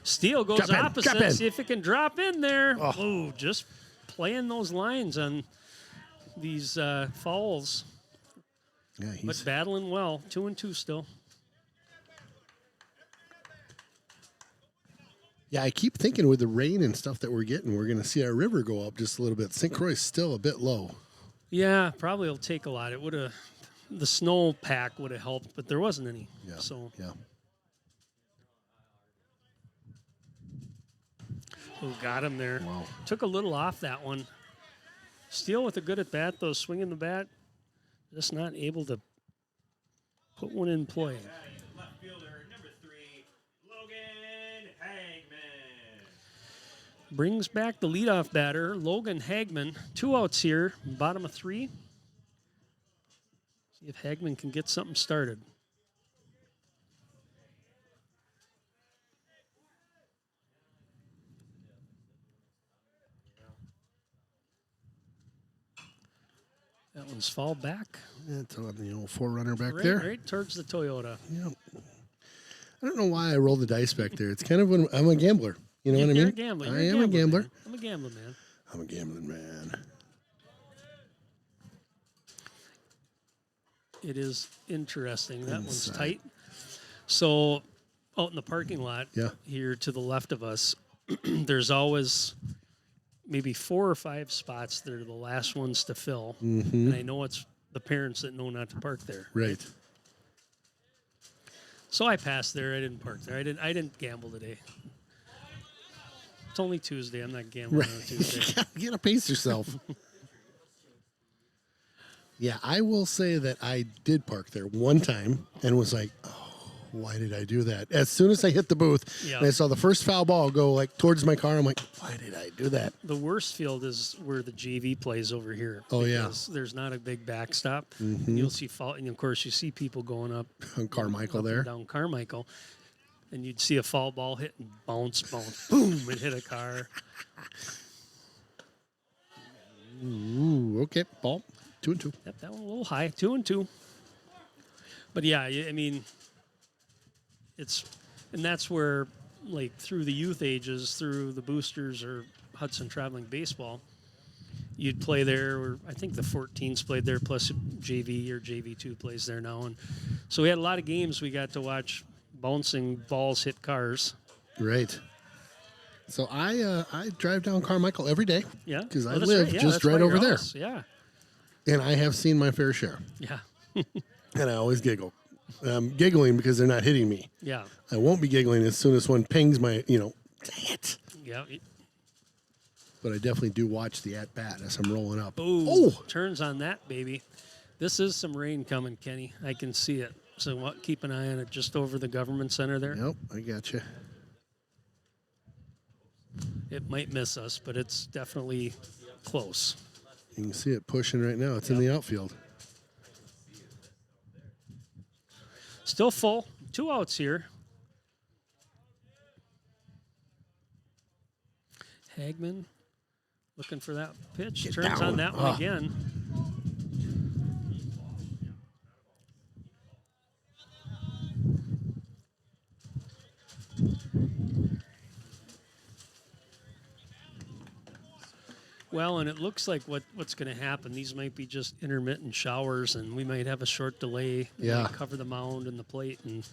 [SPEAKER 1] Steele goes
[SPEAKER 2] Drop in,
[SPEAKER 1] opposite.
[SPEAKER 2] drop in.
[SPEAKER 1] See if it can drop in there.
[SPEAKER 2] Oh.
[SPEAKER 1] Oh, just playing those lines on these fouls,
[SPEAKER 2] Yeah,
[SPEAKER 1] but
[SPEAKER 2] he's
[SPEAKER 1] battling well. 2-2 still.
[SPEAKER 2] Yeah, I keep thinking with the rain and stuff that we're getting, we're going to see our river go up just a little bit. St. Croix is still a bit low.
[SPEAKER 1] Yeah, probably will take a lot. It would have, the snow pack would have helped, but there wasn't any.
[SPEAKER 2] Yeah.
[SPEAKER 1] So,
[SPEAKER 2] Yeah.
[SPEAKER 1] oh, got him there.
[SPEAKER 2] Wow.
[SPEAKER 1] Took a little off that one. Steele with a good at bat, though, swinging the bat. Just not able to put one in play.
[SPEAKER 3] Left fielder, number 3, Logan Hagman.
[SPEAKER 1] Brings back the leadoff batter, Logan Hagman. 2 outs here, bottom of 3. See if Hagman can get something started. That one's fall back.
[SPEAKER 2] That's on the old forerunner back
[SPEAKER 1] Right,
[SPEAKER 2] there.
[SPEAKER 1] right towards the Toyota.
[SPEAKER 2] Yeah. I don't know why I roll the dice back there. It's kind of when I'm a gambler. You know what I
[SPEAKER 1] You're
[SPEAKER 2] mean?
[SPEAKER 1] a gambler.
[SPEAKER 2] I
[SPEAKER 1] You're
[SPEAKER 2] am a gambler.
[SPEAKER 1] man. I'm a gambler, man.
[SPEAKER 2] I'm a gambling man.
[SPEAKER 1] It is interesting. That one's
[SPEAKER 2] Inside.
[SPEAKER 1] tight. So, out in the parking lot
[SPEAKER 2] Yeah.
[SPEAKER 1] here to the left of us, there's always maybe 4 or 5 spots that are the last ones to fill.
[SPEAKER 2] Mm-hmm.
[SPEAKER 1] And I know it's the parents that know not to park there.
[SPEAKER 2] Right.
[SPEAKER 1] So I passed there. I didn't park there. I didn't gamble today. It's only Tuesday. I'm not gambling on a Tuesday.
[SPEAKER 2] You gotta pace yourself. Yeah, I will say that I did park there one time and was like, oh, why did I do that? As soon as I hit the booth
[SPEAKER 1] Yeah.
[SPEAKER 2] and I saw the first foul ball go like towards my car, I'm like, why did I do that?
[SPEAKER 1] The worst field is where the JV plays over here.
[SPEAKER 2] Oh, yeah.
[SPEAKER 1] because there's not a big backstop.
[SPEAKER 2] Mhm.
[SPEAKER 1] You'll see foul, and of course you see people going up
[SPEAKER 2] On Carmichael
[SPEAKER 1] up
[SPEAKER 2] there.
[SPEAKER 1] and down Carmichael, and you'd see a foul ball hit and bounce, boom, it hit a car.
[SPEAKER 2] Ooh, okay, ball. 2-2.
[SPEAKER 1] Yep, that one a little high, 2-2. But yeah, I mean, and that's where, like, through the youth ages, through the boosters or Hudson traveling baseball, you'd play there. Or I think the 14s played there, plus JV or JV2 plays there now. And so we had a lot of games we got to watch bouncing balls hit cars.
[SPEAKER 2] Right. So I drive down Carmichael every day.
[SPEAKER 1] Yeah,
[SPEAKER 2] because I
[SPEAKER 1] that's
[SPEAKER 2] live
[SPEAKER 1] right. Yeah,
[SPEAKER 2] just
[SPEAKER 1] that's
[SPEAKER 2] right
[SPEAKER 1] by your
[SPEAKER 2] over there,
[SPEAKER 1] house. Yeah,
[SPEAKER 2] and I have seen my fair share.
[SPEAKER 1] yeah,
[SPEAKER 2] And I always giggle. I'm giggling because they're not hitting me.
[SPEAKER 1] yeah,
[SPEAKER 2] I won't be giggling as soon as one pings my, dang it.
[SPEAKER 1] yeah.
[SPEAKER 2] But I definitely do watch the at bat as I'm rolling up.
[SPEAKER 1] Ooh,
[SPEAKER 2] Oh,
[SPEAKER 1] turns on that baby. This is some rain coming, Kenny. I can see it. So keep an eye on it just over the government center there.
[SPEAKER 2] yep, I got you.
[SPEAKER 1] It might miss us, but it's definitely close.
[SPEAKER 2] You can see it pushing right now. It's in the outfield.
[SPEAKER 1] Still full. 2 outs here. Hagman looking for that pitch.
[SPEAKER 2] Get
[SPEAKER 1] Turns
[SPEAKER 2] down.
[SPEAKER 1] on that one
[SPEAKER 2] Ah.
[SPEAKER 1] again. Well, and it looks like what's going to happen. These might be just intermittent showers, and we might have a short delay.
[SPEAKER 2] Yeah.
[SPEAKER 1] Cover the mound and the plate and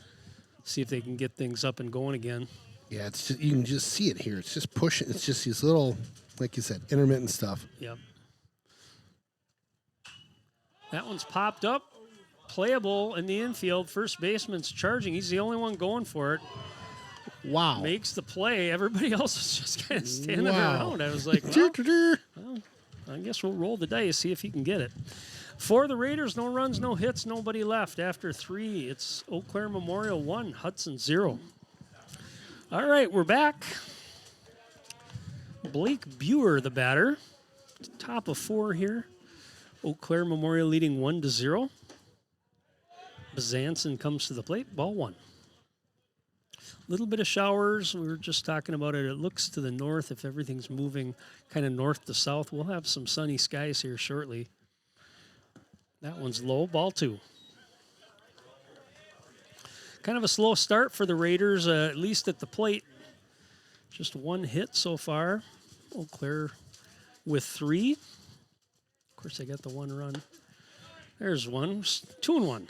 [SPEAKER 1] see if they can get things up and going again.
[SPEAKER 2] Yeah, it's just, you can just see it here. It's just pushing. It's just these little, like you said, intermittent stuff.
[SPEAKER 1] Yep. That one's popped up. playable in the infield. First baseman's charging. He's the only one going for it.
[SPEAKER 2] Wow.
[SPEAKER 1] Makes the play. Everybody else is just kind of standing
[SPEAKER 2] Wow.
[SPEAKER 1] around. I was like, well, I guess we'll roll the dice, see if he can get it. For the Raiders, no runs, no hits, nobody left. After 3, it's Eau Claire Memorial 1, Hudson 0. All right, we're back. Blake Buer, the batter. Top of 4 here. Eau Claire Memorial leading 1-0. Bezanson comes to the plate, ball 1. Little bit of showers. We were just talking about it. It looks to the north. If everything's moving kind of north to south, we'll have some sunny skies here shortly. That one's low. Ball 2. Kind of a slow start for the Raiders, at least at the plate. Just 1 hit so far. Eau Claire with 3. Of course, they got the 1 run. There's 1. 2-1.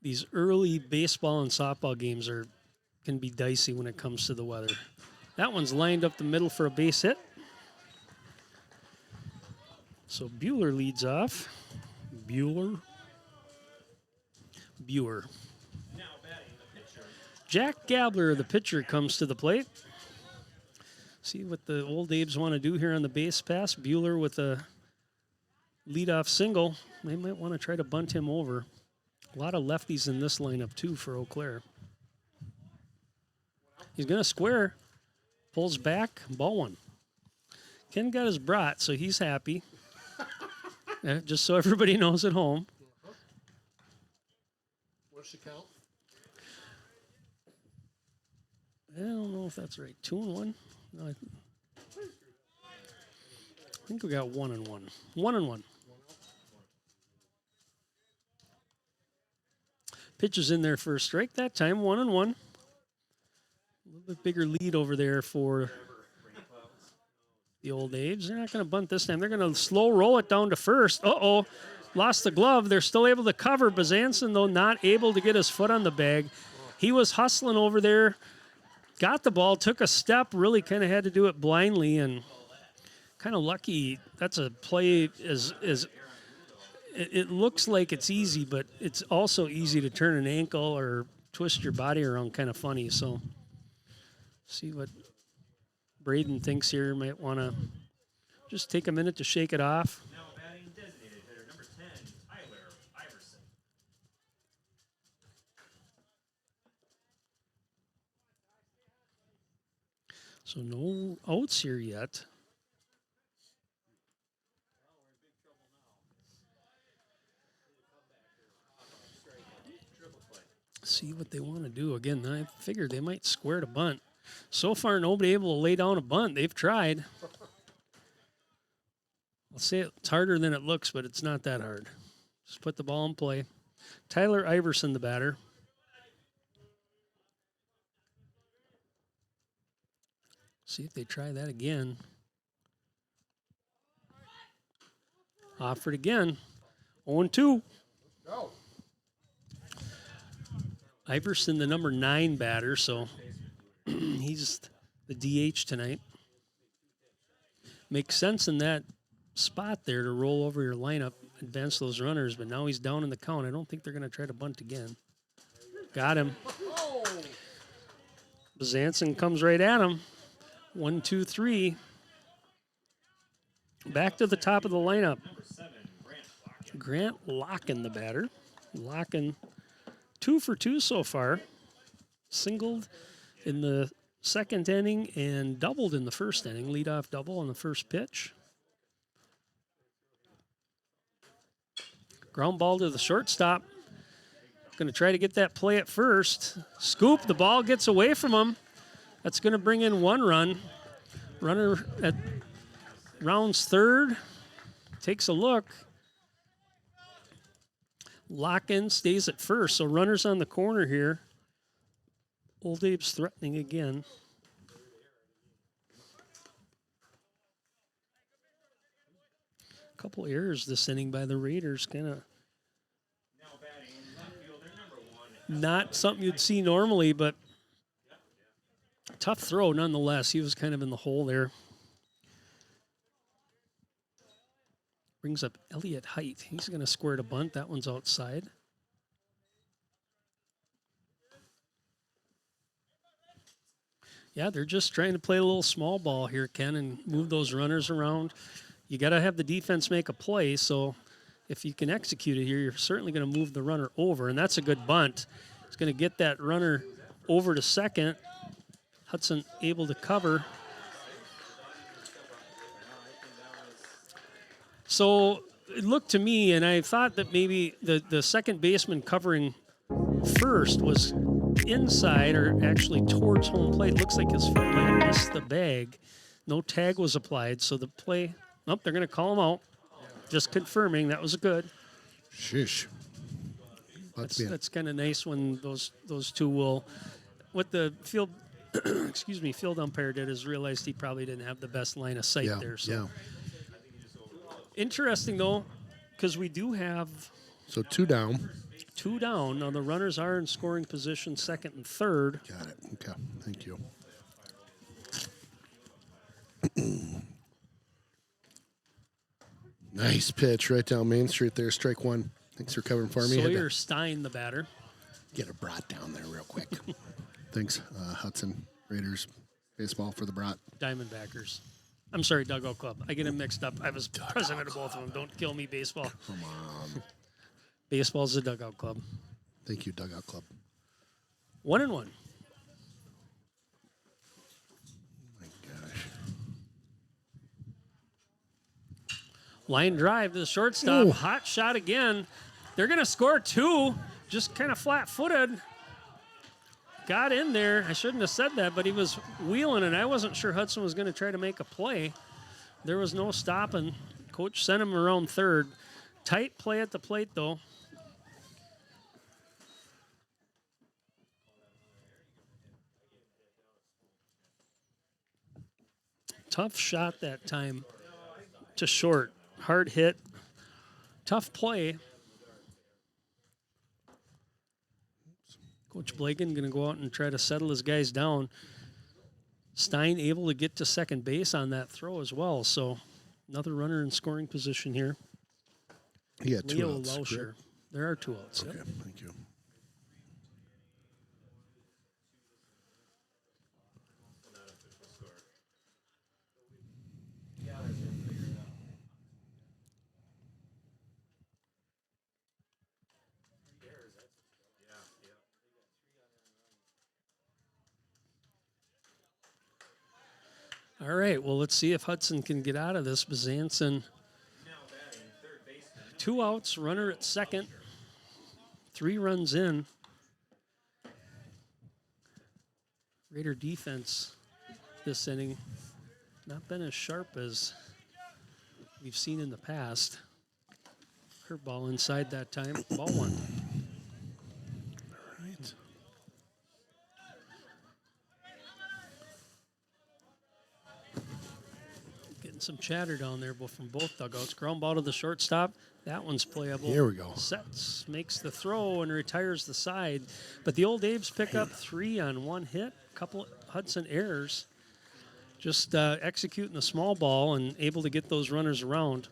[SPEAKER 1] These early baseball and softball games can be dicey when it comes to the weather. That one's lined up the middle for a base hit. So Bueller leads off. Buer. Jack Gabler, the pitcher, comes to the plate. See what the old Abes want to do here on the base pass. Bueller with a leadoff single. They might want to try to bunt him over. A lot of lefties in this lineup, too, for Eau Claire. He's going to square. Pulls back. Ball 1. Ken got his brat, so he's happy. Just so everybody knows at home.
[SPEAKER 2] What's the count?
[SPEAKER 1] I don't know if that's right. 2-1? No, I think we got 1-1. 1-1. Pitch is in there for a strike that time, 1-1. A little bit bigger lead over there for the old Abes. They're not going to bunt this time. They're going to slow roll it down to first. Uh-oh, lost the glove. They're still able to cover. Bezanson, though, not able to get his foot on the bag. He was hustling over there, got the ball, took a step, really kind of had to do it blindly, and kind of lucky. That's a play it looks like it's easy, but it's also easy to turn an ankle or twist your body around kind of funny. So see what Braden thinks here. Might want to just take a minute to shake it off.
[SPEAKER 3] Now batting designated hitter number 10, Tyler Iverson.
[SPEAKER 1] So no outs here yet. See what they want to do. Again, I figured they might square to bunt. So far, nobody able to lay down a bunt. They've tried. I'll say it's harder than it looks, but it's not that hard. Just put the ball in play. Tyler Iverson, the batter. See if they try that again. Offered again. 0-2.
[SPEAKER 2] Go.
[SPEAKER 1] Iverson, the number 9 batter, so he's the DH tonight. Makes sense in that spot there to roll over your lineup, advance those runners, but now he's down in the count. I don't think they're going to try to bunt again. Got him. Bezanson comes right at him. 1, 2, 3. Back to the top of the lineup. Grant Locken, the batter. Locken, 2 for 2 so far. Singled in the second inning and doubled in the first inning. Leadoff double on the first pitch. Ground ball to the shortstop. Going to try to get that play at first. Scoop, the ball gets away from him. That's going to bring in 1 run. Runner at rounds third. Takes a look. Lock-in stays at first. So runners on the corner here. Old Abe's threatening again. A couple errors this inning by the Raiders. Kind of not something you'd see normally, but tough throw nonetheless. He was kind of in the hole there. Brings up Elliott Height. He's going to square to bunt. That one's outside. Yeah, they're just trying to play a little small ball here, Ken, and move those runners around. You got to have the defense make a play, so if you can execute it here, you're certainly going to move the runner over, and that's a good bunt. It's going to get that runner over to second. Hudson able to cover. So it looked to me, and I thought that maybe the second baseman covering first was inside or actually towards home plate. Looks like his foot might have missed the bag. No tag was applied, so the play, nope, they're going to call him out. Just confirming that was good.
[SPEAKER 2] Shish.
[SPEAKER 1] That's kind of nice when those two will. What the field, field umpire did is realized he probably didn't have the best line of sight there. So interesting though, because we do have
[SPEAKER 2] So 2 down.
[SPEAKER 1] 2 down. Now the runners are in scoring position, second and third.
[SPEAKER 2] Got it. Okay. Thank you. Nice pitch right down Main Street there. Strike 1. Thanks for covering for me. Had
[SPEAKER 1] Sawyer
[SPEAKER 2] to
[SPEAKER 1] Stein, the batter.
[SPEAKER 2] get a brat down there real quick. Thanks, Hudson Raiders baseball for the brat.
[SPEAKER 1] Diamondbackers. I'm sorry, Dugout Club. I get them mixed up. I was president of both of them. Don't kill me, baseball.
[SPEAKER 2] Come on.
[SPEAKER 1] Baseball's the Dugout Club.
[SPEAKER 2] Thank you, Dugout Club.
[SPEAKER 1] 1-1.
[SPEAKER 2] My gosh.
[SPEAKER 1] Line drive to the shortstop.
[SPEAKER 2] Ooh.
[SPEAKER 1] Hot shot again. They're going to score 2. Just kind of flat-footed. Got in there. I shouldn't have said that, but he was wheeling, and I wasn't sure Hudson was going to try to make a play. There was no stopping. Coach sent him around third. Tight play at the plate, though. Tough shot that time to short. Hard hit. Tough play. Coach Blagan going to go out and try to settle his guys down. Stein able to get to second base on that throw as well. So another runner in scoring position here.
[SPEAKER 2] He had 2
[SPEAKER 1] Leo
[SPEAKER 2] outs.
[SPEAKER 1] Lauscher.
[SPEAKER 2] Correct?
[SPEAKER 1] There are 2 outs.
[SPEAKER 2] Okay,
[SPEAKER 1] Yep.
[SPEAKER 2] thank you.
[SPEAKER 1] All right. Well, let's see if Hudson can get out of this. Bazanson. 2 outs, runner at second. 3 runs in. Raider defense this inning not been as sharp as we've seen in the past. Curveball inside that time. Ball 1.
[SPEAKER 2] All right.
[SPEAKER 1] Getting some chatter down there from both dugouts. Ground ball to the shortstop. That one's playable.
[SPEAKER 2] Here we go.
[SPEAKER 1] Sets, makes the throw, and retires the side. But the Old Aves pick up 3 on 1 hit. Couple Hudson errors. Just executing the small ball and able to get those runners around.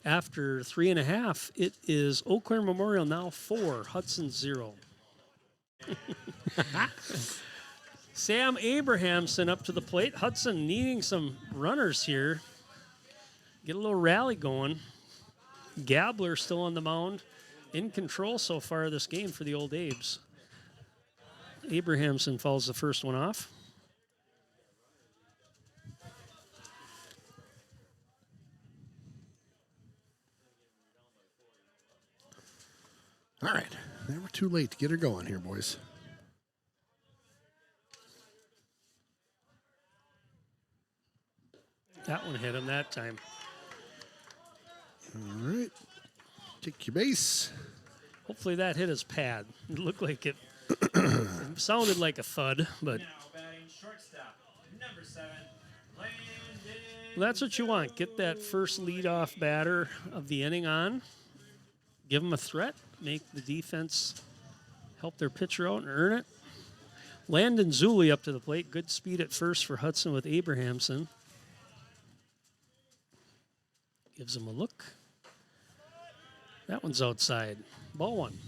[SPEAKER 1] After 3.5, it is Eau Claire Memorial now 4, Hudson 0. Sam Abrahamson up to the plate. Hudson needing some runners here. Get a little rally going. Gabler still on the mound. In control so far this game for the Old Aves. Abrahamson fouls the first one off.
[SPEAKER 2] All right. Never too late to get her going here, boys.
[SPEAKER 1] That one hit him that time.
[SPEAKER 2] All right. Take your base.
[SPEAKER 1] Hopefully that hit his pad. It looked like it, it sounded like a thud, but
[SPEAKER 3] Now batting shortstop, number 7, Landon.
[SPEAKER 1] well, that's what you want. Get that first leadoff batter of the inning on. Give them a threat. Make the defense help their pitcher out and earn it. Landon Zuli up to the plate. Good speed at first for Hudson with Abrahamson. Gives him a look. That one's outside. Ball one.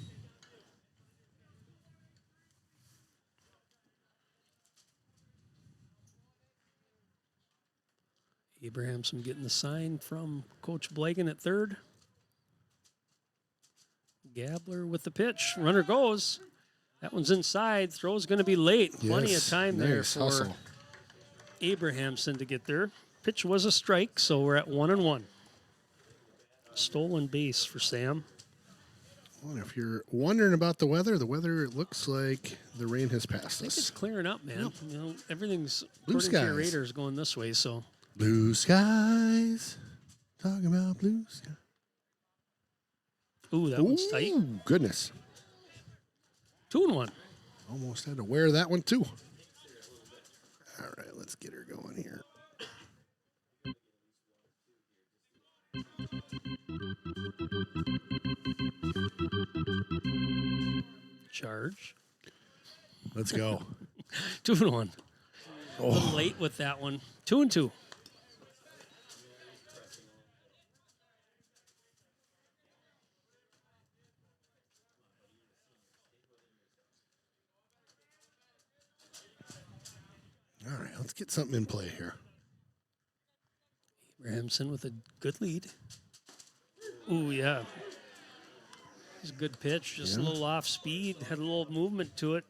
[SPEAKER 1] Abrahamson getting the sign from Coach Blagan at third. Gabler with the pitch. Runner goes. That one's inside. Throw's going to be late. Plenty of time there
[SPEAKER 2] nice
[SPEAKER 1] for
[SPEAKER 2] hustle.
[SPEAKER 1] Abrahamson to get there. Pitch was a strike, so we're at 1-1. Stolen base for Sam.
[SPEAKER 2] Well, if you're wondering about the weather, it looks like the rain has passed
[SPEAKER 1] I think it's
[SPEAKER 2] us.
[SPEAKER 1] clearing up, man. You know, everything's
[SPEAKER 2] Blue
[SPEAKER 1] according to your
[SPEAKER 2] skies.
[SPEAKER 1] radars going this way, so
[SPEAKER 2] Blue skies. Talking about blue skies.
[SPEAKER 1] ooh, that one's tight.
[SPEAKER 2] Ooh, goodness.
[SPEAKER 1] 2-1.
[SPEAKER 2] Almost had to wear that one too. All right, let's get her going here.
[SPEAKER 1] Charge.
[SPEAKER 2] Let's go.
[SPEAKER 1] 2-1. A little
[SPEAKER 2] Oh,
[SPEAKER 1] late with that one. 2-2.
[SPEAKER 2] all right, let's get something in play here.
[SPEAKER 1] Abrahamson with a good lead. Ooh, yeah. It's a good pitch, just a
[SPEAKER 2] Yeah.
[SPEAKER 1] little off speed, had a little movement to it.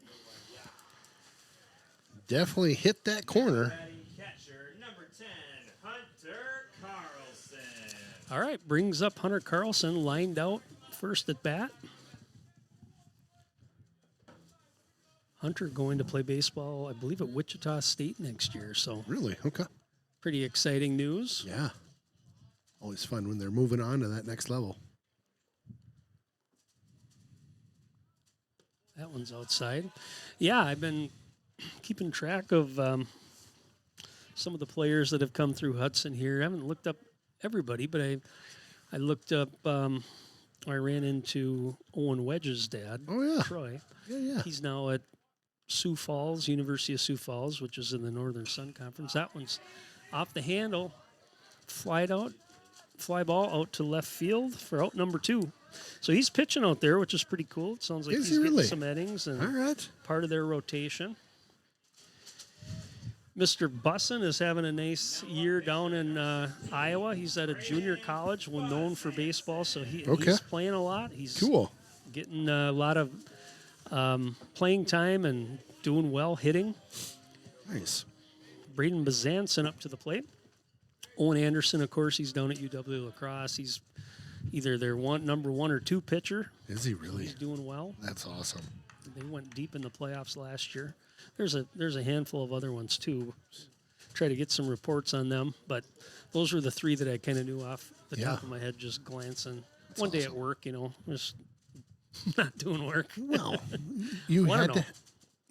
[SPEAKER 2] Definitely hit that corner.
[SPEAKER 3] Batting catcher, number 10, Hunter Carlson.
[SPEAKER 1] All right, brings up Hunter Carlson, lined out first at bat. Hunter going to play baseball, I believe, at Wichita State next year, so
[SPEAKER 2] Really? Okay.
[SPEAKER 1] pretty exciting news.
[SPEAKER 2] Yeah. Always fun when they're moving on to that next level.
[SPEAKER 1] That one's outside. Yeah, I've been keeping track of some of the players that have come through Hudson here. I haven't looked up everybody, but I looked up. I ran into Owen Wedge's dad,
[SPEAKER 2] Oh, yeah.
[SPEAKER 1] Troy.
[SPEAKER 2] Yeah.
[SPEAKER 1] He's now at Sioux Falls, University of Sioux Falls, which is in the Northern Sun Conference. That one's off the handle, fly ball out to left field for out number 2. So he's pitching out there, which is pretty cool. It sounds like
[SPEAKER 2] Is
[SPEAKER 1] he's
[SPEAKER 2] he
[SPEAKER 1] getting
[SPEAKER 2] really?
[SPEAKER 1] some innings and
[SPEAKER 2] All right.
[SPEAKER 1] part of their rotation. Mr. Bussin is having a nice year down in Iowa. He's at a junior college, well known for baseball, so
[SPEAKER 2] Okay.
[SPEAKER 1] he's playing a lot. He's
[SPEAKER 2] Cool.
[SPEAKER 1] getting a lot of playing time and doing well hitting.
[SPEAKER 2] Nice.
[SPEAKER 1] Braden Bazanson up to the plate. Owen Anderson, of course, he's down at UW La Crosse. He's either their number 1 or 2 pitcher.
[SPEAKER 2] Is he really?
[SPEAKER 1] He's doing well.
[SPEAKER 2] That's awesome.
[SPEAKER 1] They went deep in the playoffs last year. There's a handful of other ones too. Try to get some reports on them, but those were the 3 that I kind of knew off the
[SPEAKER 2] Yeah.
[SPEAKER 1] top of my head, just glancing. One day at work, just not doing work.
[SPEAKER 2] Well, you
[SPEAKER 1] Well, I
[SPEAKER 2] had
[SPEAKER 1] don't
[SPEAKER 2] to.
[SPEAKER 1] know.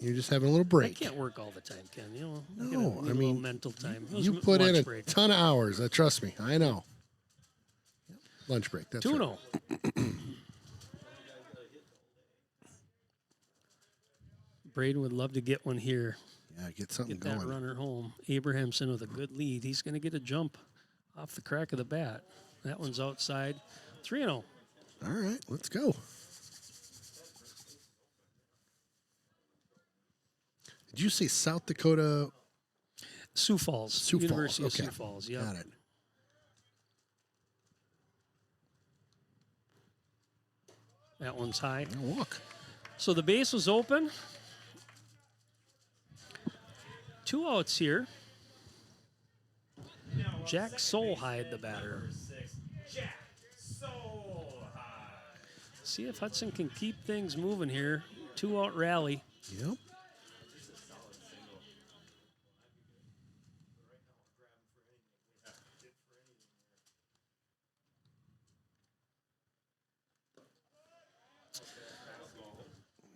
[SPEAKER 2] You're just having a little
[SPEAKER 1] I
[SPEAKER 2] break.
[SPEAKER 1] can't work all the time, Ken. I
[SPEAKER 2] No,
[SPEAKER 1] need
[SPEAKER 2] I
[SPEAKER 1] a little
[SPEAKER 2] mean,
[SPEAKER 1] mental time. It was
[SPEAKER 2] You put in
[SPEAKER 1] lunch
[SPEAKER 2] a
[SPEAKER 1] break.
[SPEAKER 2] ton of hours. Trust me. I know. Lunch break. That's right.
[SPEAKER 1] 2-0. Braden would love to get one here.
[SPEAKER 2] Yeah, get something
[SPEAKER 1] Get that
[SPEAKER 2] going.
[SPEAKER 1] runner home. Abrahamson with a good lead. He's going to get a jump off the crack of the bat. That one's outside. 3-0.
[SPEAKER 2] All right, let's go. Did you say South Dakota?
[SPEAKER 1] Sioux Falls.
[SPEAKER 2] Sioux Falls,
[SPEAKER 1] University
[SPEAKER 2] okay.
[SPEAKER 1] of Sioux Falls. Yeah.
[SPEAKER 2] Got it.
[SPEAKER 1] That one's high.
[SPEAKER 2] Now walk.
[SPEAKER 1] So the base was open. 2 outs here. Jack Solheide, the batter.
[SPEAKER 3] 6, Jack Solheim.
[SPEAKER 1] See if Hudson can keep things moving here. 2-out rally.
[SPEAKER 2] Yep.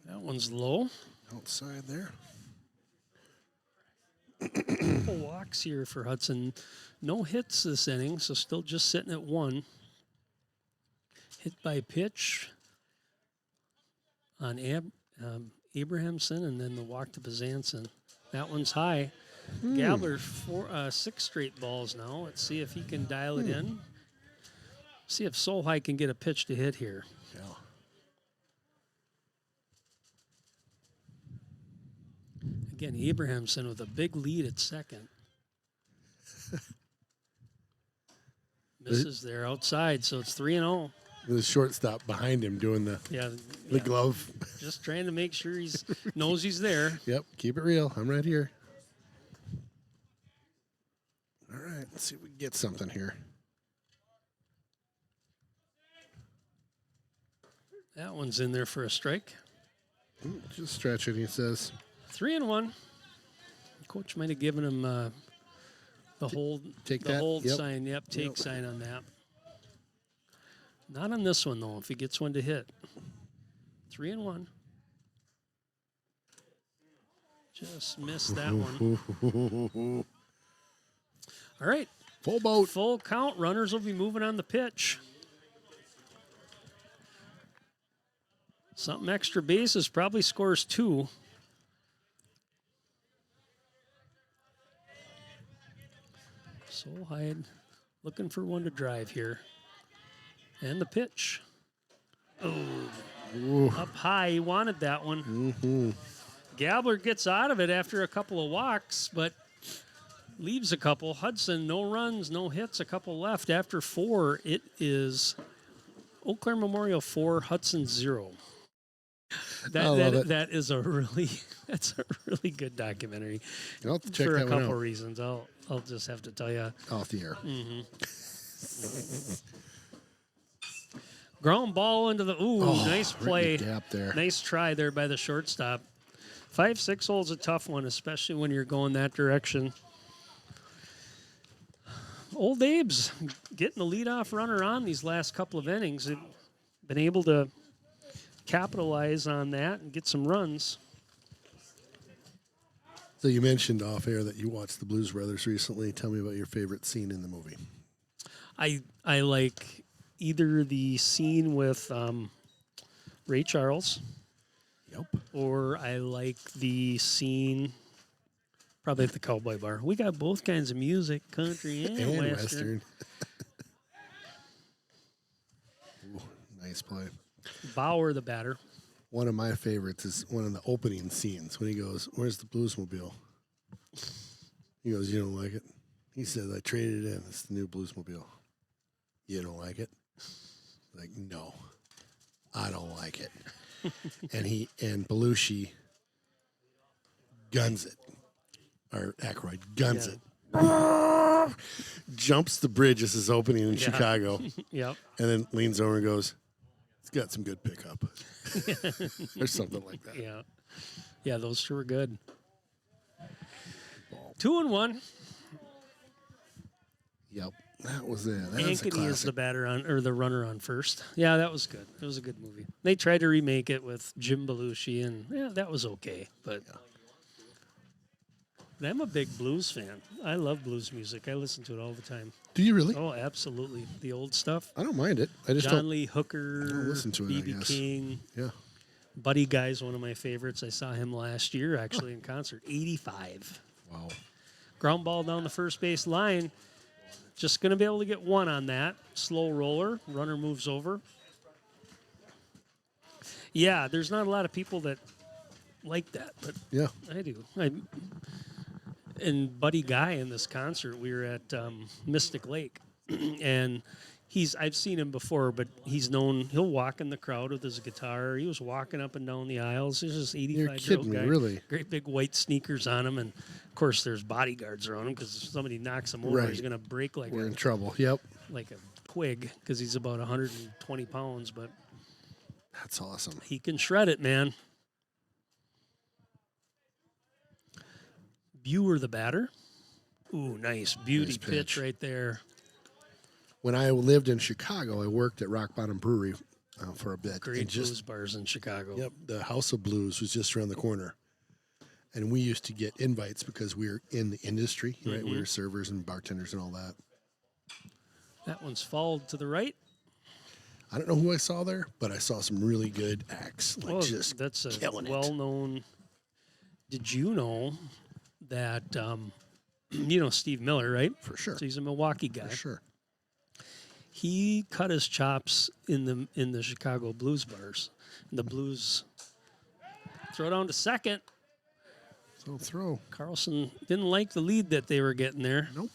[SPEAKER 1] That one's low.
[SPEAKER 2] Outside there.
[SPEAKER 1] Couple walks here for Hudson. No hits this inning, so still just sitting at 1. Hit by pitch on Abrahamson, and then the walk to Bazanson. That one's high. Gabler 6 straight balls now. Let's see if he can dial it in. See if Solheim can get a pitch to hit here.
[SPEAKER 2] Yeah.
[SPEAKER 1] Again, Abrahamson with a big lead at second. Misses there outside, so it's 3-0.
[SPEAKER 2] The shortstop behind him doing the
[SPEAKER 1] Yeah,
[SPEAKER 2] glove.
[SPEAKER 1] just trying to make sure knows he's there.
[SPEAKER 2] Yep, keep it real. I'm right here. All right, let's see if we can get something here.
[SPEAKER 1] That one's in there for a strike.
[SPEAKER 2] Ooh, just stretch it, he says.
[SPEAKER 1] 3-1. Coach might have given him the hold,
[SPEAKER 2] take
[SPEAKER 1] the
[SPEAKER 2] that.
[SPEAKER 1] hold
[SPEAKER 2] Yep.
[SPEAKER 1] sign. Yep, take
[SPEAKER 2] Yep.
[SPEAKER 1] sign on that. Not on this one though. If he gets one to hit, 3-1. Just missed that one. All right,
[SPEAKER 2] Full boat.
[SPEAKER 1] full count. Runners will be moving on the pitch. Something extra bases probably scores 2. Solheim looking for one to drive here. And the pitch. Oh, up high. He wanted that one. Gabler gets out of it after a couple of walks, but leaves a couple. Hudson, no runs, no hits, a couple left. After 4, it is Eau Claire Memorial 4, Hudson 0.
[SPEAKER 2] I love it.
[SPEAKER 1] That is that's a really good documentary.
[SPEAKER 2] I'll have to check
[SPEAKER 1] for a
[SPEAKER 2] that one
[SPEAKER 1] couple
[SPEAKER 2] out.
[SPEAKER 1] reasons. I'll just have to tell you.
[SPEAKER 2] Off the air.
[SPEAKER 1] Ground ball into the nice
[SPEAKER 2] right in the
[SPEAKER 1] play.
[SPEAKER 2] gap there.
[SPEAKER 1] Nice try there by the shortstop. 5-6 hole's a tough one, especially when you're going that direction. Old Abe's getting the leadoff runner on these last couple of innings. They've been able to capitalize on that and get some runs.
[SPEAKER 2] So you mentioned off air that you watched the Blues Brothers recently. Tell me about your favorite scene in the movie.
[SPEAKER 1] I like either the scene with Ray Charles,
[SPEAKER 2] Yep.
[SPEAKER 1] or I like the scene probably at the Cowboy Bar. We got both kinds of music, country and,
[SPEAKER 2] And
[SPEAKER 1] western.
[SPEAKER 2] Western. Ooh, nice play.
[SPEAKER 1] Bauer, the batter.
[SPEAKER 2] One of my favorites is one of the opening scenes when he goes, "Where's the Bluesmobile?" He goes, "You don't like it?" He says, "I traded it in. It's the new Bluesmobile." "You don't like it?" Like, "No, I don't like it." and Belushi guns it, or Aykroyd guns
[SPEAKER 1] Yeah.
[SPEAKER 2] it, jumps the bridge as his opening in
[SPEAKER 1] Yeah.
[SPEAKER 2] Chicago,
[SPEAKER 1] Yep.
[SPEAKER 2] and then leans over and goes, "It's got some good pickup," or something like that.
[SPEAKER 1] Yeah. Yeah, those two were good. 2-1.
[SPEAKER 2] Yep, that was it. That was a
[SPEAKER 1] Ankeny is
[SPEAKER 2] classic.
[SPEAKER 1] the batter on, or the runner on first. Yeah, that was good. It was a good movie. They tried to remake it with Jim Belushi, and yeah, that was okay. But I'm a big blues fan. I love blues music. I listen to it all the time.
[SPEAKER 2] Do you really?
[SPEAKER 1] Oh, absolutely. The old stuff.
[SPEAKER 2] I don't mind it. I just
[SPEAKER 1] John
[SPEAKER 2] don't.
[SPEAKER 1] Lee Hooker,
[SPEAKER 2] don't listen to it, I
[SPEAKER 1] B.B.
[SPEAKER 2] guess.
[SPEAKER 1] King.
[SPEAKER 2] Yeah.
[SPEAKER 1] Buddy Guy's one of my favorites. I saw him last year, actually, in concert. 85.
[SPEAKER 2] Wow.
[SPEAKER 1] Ground ball down the first base line. Just going to be able to get one on that. Slow roller. Runner moves over. Yeah, there's not a lot of people that like that, but
[SPEAKER 2] Yeah.
[SPEAKER 1] I do. And Buddy Guy in this concert, we were at Mystic Lake, and I've seen him before, but he'll walk in the crowd with his guitar. He was walking up and down the aisles. He's just 85-year-old
[SPEAKER 2] kidding me,
[SPEAKER 1] guy.
[SPEAKER 2] really?
[SPEAKER 1] Great big white sneakers on him, and of course there's bodyguards around him because if somebody knocks him over,
[SPEAKER 2] Right.
[SPEAKER 1] he's gonna break like
[SPEAKER 2] We're in
[SPEAKER 1] a
[SPEAKER 2] trouble. Yep.
[SPEAKER 1] twig because he's about 120 pounds, but
[SPEAKER 2] That's awesome.
[SPEAKER 1] he can shred it, man. Buer, the batter. Ooh, nice beauty
[SPEAKER 2] Nice
[SPEAKER 1] pitch
[SPEAKER 2] pitch.
[SPEAKER 1] right there.
[SPEAKER 2] When I lived in Chicago, I worked at Rock Bottom Brewery for a bit.
[SPEAKER 1] Great
[SPEAKER 2] and
[SPEAKER 1] blues bars in Chicago.
[SPEAKER 2] Yep, the House of Blues was just around the corner. And we used to get invites because we were in the industry, right? We were servers and bartenders and all that.
[SPEAKER 1] That one's fouled to the right.
[SPEAKER 2] I don't know who I saw there, but I saw some really good acts. Like
[SPEAKER 1] Oh,
[SPEAKER 2] just
[SPEAKER 1] that's a
[SPEAKER 2] killing it.
[SPEAKER 1] well-known. Did you know that Steve Miller, right?
[SPEAKER 2] For sure.
[SPEAKER 1] So he's a Milwaukee guy.
[SPEAKER 2] For sure.
[SPEAKER 1] he cut his chops in the Chicago Blues bars. The Blues throw down to second.
[SPEAKER 2] So throw.
[SPEAKER 1] Carlson didn't like the lead that they were getting there.
[SPEAKER 2] Nope.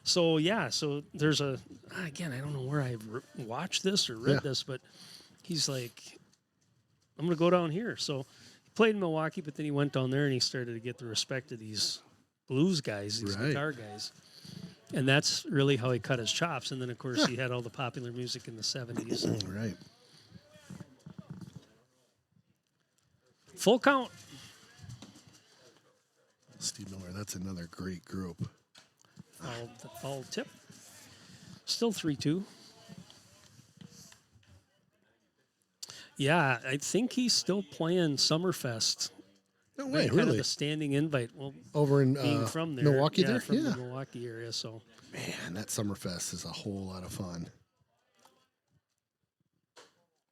[SPEAKER 1] So yeah, so there's again, I don't know where I watched this or read this, but he's like, I'm gonna go down here. So he played in Milwaukee, but then he went down there and he started to get the respect of these blues guys, these guitar guys. And that's really how he cut his chops. And then of course he had all the popular music in the 70s.
[SPEAKER 2] Right.
[SPEAKER 1] Full count.
[SPEAKER 2] Steve Miller, that's another great group.
[SPEAKER 1] Foul tip. Still 3-2. Yeah, I think he's still playing Summerfest.
[SPEAKER 2] No way,
[SPEAKER 1] Kind of
[SPEAKER 2] really?
[SPEAKER 1] a standing invite. Well,
[SPEAKER 2] Over in
[SPEAKER 1] being from there,
[SPEAKER 2] Milwaukee
[SPEAKER 1] yeah,
[SPEAKER 2] there?
[SPEAKER 1] from
[SPEAKER 2] Yeah.
[SPEAKER 1] the Milwaukee area. So
[SPEAKER 2] Man, that Summerfest is a whole lot of fun.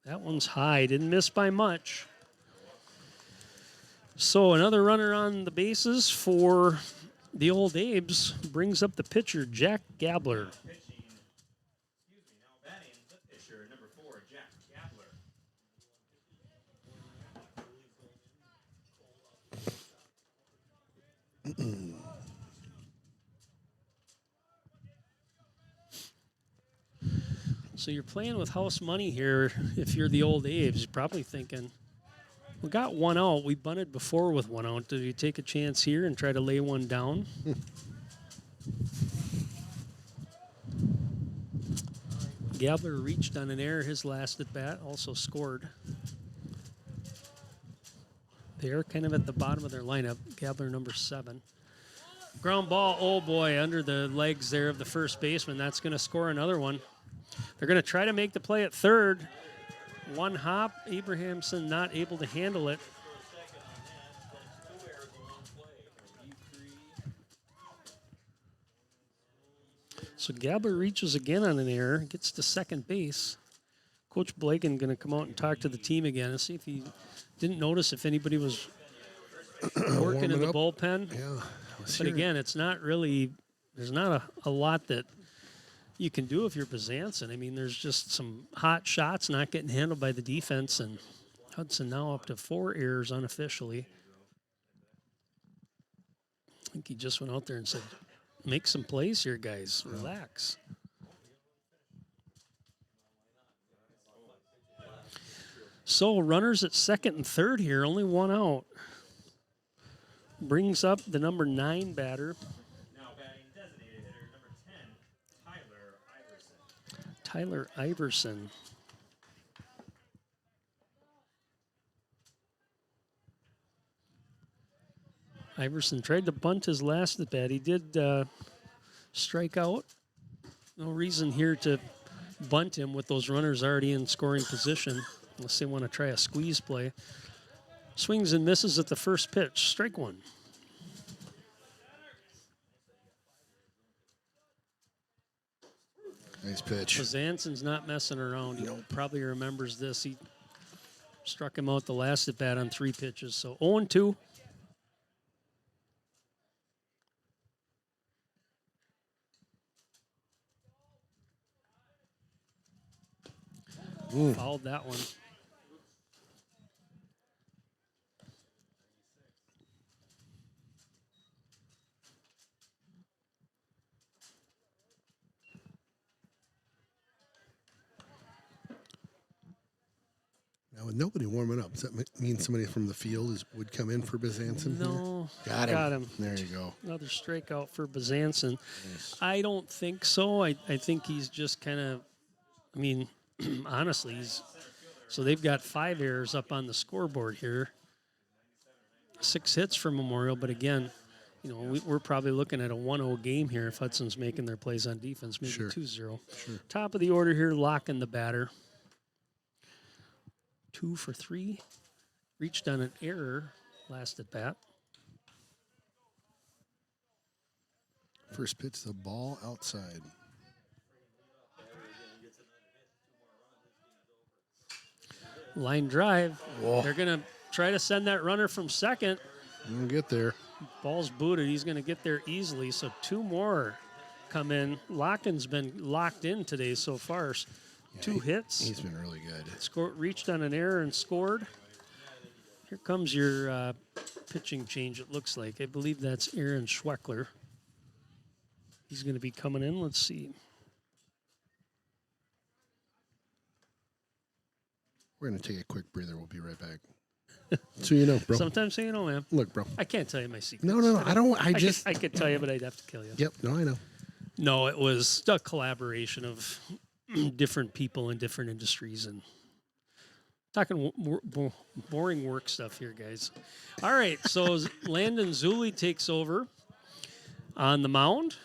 [SPEAKER 1] that one's high. Didn't miss by much. So another runner on the bases for the old Abes brings up the pitcher, Jack Gabler.
[SPEAKER 3] Now batting the pitcher, number 4, Jack Gabler.
[SPEAKER 1] So you're playing with house money here. If you're the old Aves, you're probably thinking, we got one out. We bunted before with one out. Do you take a chance here and try to lay one down? Gabler reached on an error his last at bat, also scored. They're kind of at the bottom of their lineup. Gabler number 7. Ground ball, oh boy, under the legs there of the first baseman. That's going to score another one. They're going to try to make the play at third. One hop, Abrahamson not able to handle it. So Gabler reaches again on an error, gets to second base. Coach Blaken going to come out and talk to the team again and see if he didn't notice if anybody was working in the bullpen.
[SPEAKER 2] Yeah.
[SPEAKER 1] But again, it's not really, there's not a lot that you can do if you're Besançon. I mean, there's just some hot shots not getting handled by the defense, and Hudson now up to 4 errors unofficially. I think he just went out there and said, make some plays here, guys. Relax. So runners at second and third here, only one out. Brings up the number 9 batter,
[SPEAKER 3] Now batting designated hitter, number 10, Tyler Iverson.
[SPEAKER 1] Tyler Iverson. Iverson tried to bunt his last at bat. He did strike out. No reason here to bunt him with those runners already in scoring position, unless they want to try a squeeze play. Swings and misses at the first pitch. Strike 1.
[SPEAKER 2] Nice pitch.
[SPEAKER 1] Besançon's not messing around. He probably remembers this. He struck him out the last at bat on 3 pitches. So 0-2. Fouled that one.
[SPEAKER 2] Now, with nobody warming up, does that mean somebody from the field would come in for Besançon?
[SPEAKER 1] No.
[SPEAKER 2] Here? Got him.
[SPEAKER 1] him.
[SPEAKER 2] There you go.
[SPEAKER 1] Another strikeout for Besançon.
[SPEAKER 2] Nice.
[SPEAKER 1] I don't think so. I think he's just kind of, I mean, honestly, so they've got 5 errors up on the scoreboard here. 6 hits for Memorial, but again, you know, we're probably looking at a 1-0 game here if Hudson's making their plays on defense, maybe
[SPEAKER 2] Sure.
[SPEAKER 1] 2-0.
[SPEAKER 2] Sure.
[SPEAKER 1] Top of the order here, locking the batter. 2 for 3. Reached on an error last at bat.
[SPEAKER 2] First pitch, the ball outside.
[SPEAKER 1] Line drive.
[SPEAKER 2] Whoa.
[SPEAKER 1] They're going to try to send that runner from second.
[SPEAKER 2] We'll get there.
[SPEAKER 1] Ball's booted. He's going to get there easily. So 2 more come in. Larkin's been locked in today so far. Two hits.
[SPEAKER 2] He's been really good.
[SPEAKER 1] Reached on an error and scored. Here comes your pitching change, it looks like. I believe that's Aaron Schweckler. He's going to be coming in. Let's see.
[SPEAKER 2] We're going to take a quick breather. We'll be right back. So you know, bro.
[SPEAKER 1] Sometimes you know, man.
[SPEAKER 2] Look, bro.
[SPEAKER 1] I can't tell you my secrets.
[SPEAKER 2] No. I don't.
[SPEAKER 1] I could tell you, but I'd have to kill you.
[SPEAKER 2] Yep. No, I know.
[SPEAKER 1] No, it was a collaboration of different people in different industries and talking boring work stuff here, guys. All right, so Landon Zulli takes over on the mound.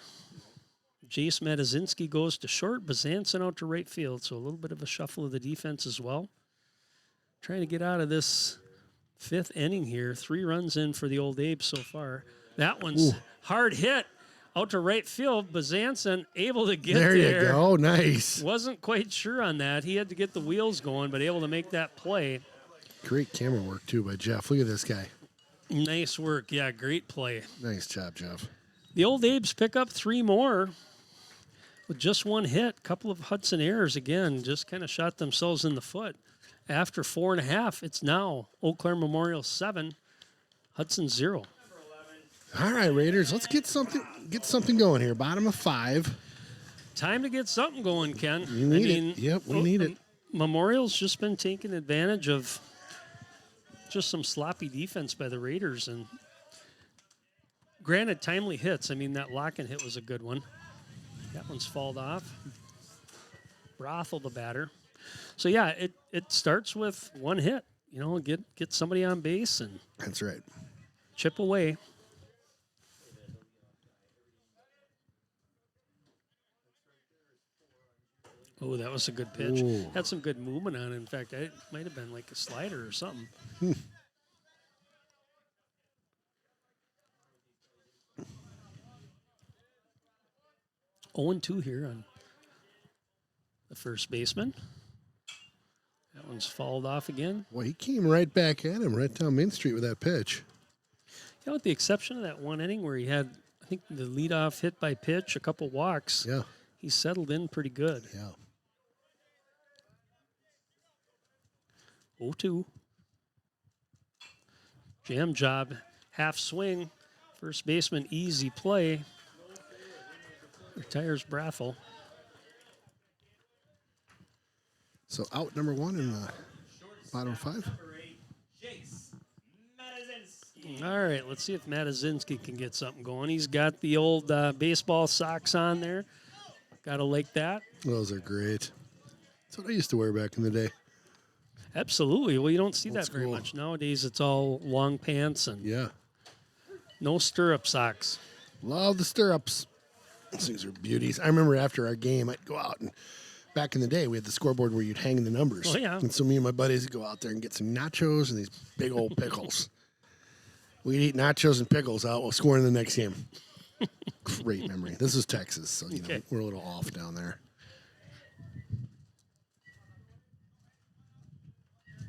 [SPEAKER 1] Jace Matazinski goes to short, Bazanson out to right field, so a little bit of a shuffle of the defense as well. Trying to get out of this fifth inning here. 3 runs in for the old Abe so far. That one's hard hit out to right field. Bazanson able to get there.
[SPEAKER 2] There you go. Nice.
[SPEAKER 1] Wasn't quite sure on that. He had to get the wheels going, but able to make that play.
[SPEAKER 2] Great camera work, too, by Jeff. Look at this guy.
[SPEAKER 1] Nice work. Yeah, great play.
[SPEAKER 2] Nice job, Jeff.
[SPEAKER 1] The old Abes pick up 3 more with just 1 hit. Couple of Hudson errors again. Just kind of shot themselves in the foot. After 4.5, it's now Eau Claire Memorial 7, Hudson 0.
[SPEAKER 2] All right, Raiders, let's get something going here. Bottom of 5.
[SPEAKER 1] Time to get something going, Ken.
[SPEAKER 2] You need it. Yep, we need it.
[SPEAKER 1] Memorial's just been taking advantage of just some sloppy defense by the Raiders. And granted, timely hits. I mean, that Locken hit was a good one. That one's fouled off. Brothel, the batter. So, yeah, it starts with 1 hit. You know, get somebody on base and
[SPEAKER 2] That's right.
[SPEAKER 1] chip away. Oh, that was a good pitch.
[SPEAKER 2] Ooh.
[SPEAKER 1] Had some good movement on it. In fact, it might have been like a slider or something. 0-2 here on the first baseman. That one's fouled off again.
[SPEAKER 2] Well, he came right back at him, right down Main Street with that pitch.
[SPEAKER 1] You know, with the exception of that one inning where he had, I think, the leadoff hit by pitch, a couple walks,
[SPEAKER 2] Yeah.
[SPEAKER 1] he settled in pretty good.
[SPEAKER 2] Yeah.
[SPEAKER 1] 0-2. Jam job, half swing. First baseman, easy play. Retires Brathel.
[SPEAKER 2] So out number 1 in the bottom 5.
[SPEAKER 1] All right, let's see if Matazinski can get something going. He's got the old baseball socks on there. Gotta like that.
[SPEAKER 2] Those are great. That's what I used to wear back in the day.
[SPEAKER 1] Absolutely. Well, you don't see
[SPEAKER 2] Old
[SPEAKER 1] that very
[SPEAKER 2] school.
[SPEAKER 1] much nowadays. It's all long pants and
[SPEAKER 2] Yeah.
[SPEAKER 1] no stirrup socks.
[SPEAKER 2] Love the stirrups. These things are beauties. I remember after our game, I'd go out and back in the day, we had the scoreboard where you'd hang the numbers.
[SPEAKER 1] Oh, yeah.
[SPEAKER 2] And so me and my buddies would go out there and get some nachos and these big old pickles. We'd eat nachos and pickles out while scoring the next game. Great memory. This is Texas, so you know
[SPEAKER 1] Okay.
[SPEAKER 2] we're a little off down there.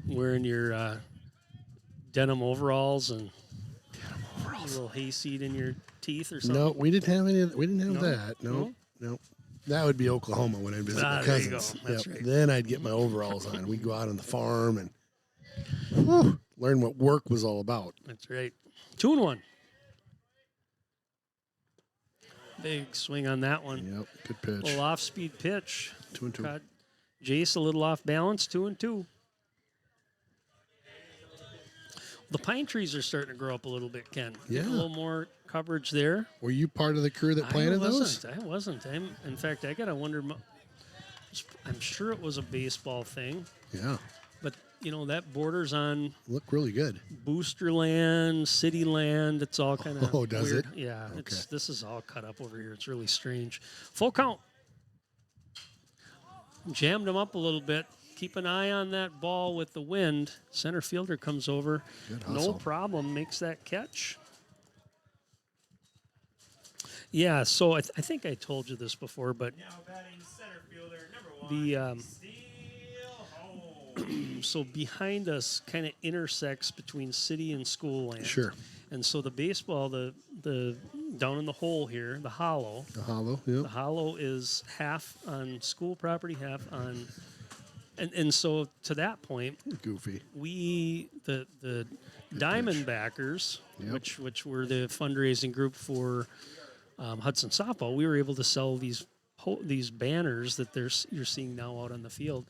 [SPEAKER 1] Wearing your denim overalls and a little hayseed in your teeth or something.
[SPEAKER 2] No, we didn't have any. We didn't have
[SPEAKER 1] No?
[SPEAKER 2] that. No. That would be Oklahoma when I visit my
[SPEAKER 1] There you
[SPEAKER 2] cousins.
[SPEAKER 1] go. That's right.
[SPEAKER 2] Then I'd get my overalls on. We'd go out on the farm and whew, learn what work was all about.
[SPEAKER 1] That's right. 2-1. Big swing on that one.
[SPEAKER 2] Yep, good
[SPEAKER 1] A
[SPEAKER 2] pitch.
[SPEAKER 1] little off-speed pitch.
[SPEAKER 2] 2-2.
[SPEAKER 1] Caught Jace a little off balance. 2-2. The pine trees are starting to grow up a little bit, Ken. Getting
[SPEAKER 2] Yeah.
[SPEAKER 1] a little more coverage there.
[SPEAKER 2] Were you part of the crew that planted those?
[SPEAKER 1] I wasn't. In fact, I gotta wonder. I'm sure it was a baseball thing,
[SPEAKER 2] Yeah,
[SPEAKER 1] but you know that borders on
[SPEAKER 2] look really good.
[SPEAKER 1] booster land, city land. It's all kind of
[SPEAKER 2] Oh, does
[SPEAKER 1] weird.
[SPEAKER 2] it?
[SPEAKER 1] Yeah.
[SPEAKER 2] Okay.
[SPEAKER 1] This is all cut up over here. It's really strange. Full count. Jammed him up a little bit. Keep an eye on that ball with the wind. Center fielder comes over.
[SPEAKER 2] Good
[SPEAKER 1] No
[SPEAKER 2] hustle.
[SPEAKER 1] problem. Makes that catch. Yeah, so I think I told you this before, but
[SPEAKER 3] Now batting center fielder number 1.
[SPEAKER 1] the
[SPEAKER 3] Steele Home.
[SPEAKER 1] so behind us kind of intersects between city and school land.
[SPEAKER 2] Sure.
[SPEAKER 1] And so the baseball, the down in the hole here, the hollow.
[SPEAKER 2] The hollow. Yep.
[SPEAKER 1] The hollow is half on school property, half on, and so to that point,
[SPEAKER 2] Goofy.
[SPEAKER 1] we the Diamondbackers,
[SPEAKER 2] Yep.
[SPEAKER 1] which were the fundraising group for Hudson softball, we were able to sell these banners that you're seeing now out on the field,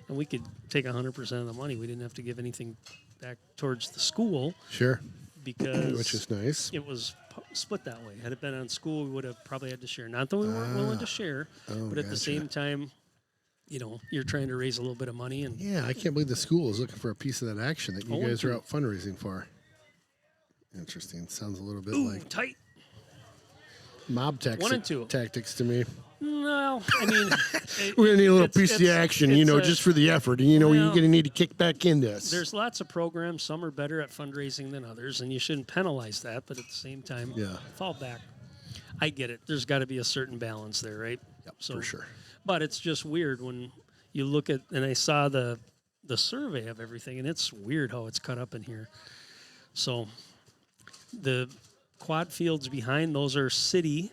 [SPEAKER 1] and we could take 100% of the money. We didn't have to give anything back towards the school
[SPEAKER 2] Sure.
[SPEAKER 1] because
[SPEAKER 2] Which is nice.
[SPEAKER 1] it was split that way. Had it been on school, we would have probably had to share. Not that we weren't willing to share, but at the
[SPEAKER 2] gotcha.
[SPEAKER 1] same time, you're trying to raise a little bit of money. And
[SPEAKER 2] Yeah, I can't believe the school is looking for a piece of that action that you guys are out fundraising for. Interesting. Sounds a little bit like
[SPEAKER 1] tight.
[SPEAKER 2] mob
[SPEAKER 1] One and two.
[SPEAKER 2] tactics to me.
[SPEAKER 1] No, I mean,
[SPEAKER 2] We're gonna need a little
[SPEAKER 1] it's-
[SPEAKER 2] piece of the
[SPEAKER 1] it's-
[SPEAKER 2] action,
[SPEAKER 1] it's
[SPEAKER 2] just for the effort. And you're
[SPEAKER 1] well,
[SPEAKER 2] gonna need to kick back in this.
[SPEAKER 1] there's lots of programs. Some are better at fundraising than others, and you shouldn't penalize that. But at the same time,
[SPEAKER 2] Yeah.
[SPEAKER 1] fall back. I get it. There's got to be a certain balance there, right?
[SPEAKER 2] Yep,
[SPEAKER 1] So,
[SPEAKER 2] for sure.
[SPEAKER 1] But it's just weird when you look at, and I saw the survey of everything, and it's weird how it's cut up in here. So the quad fields behind those are city.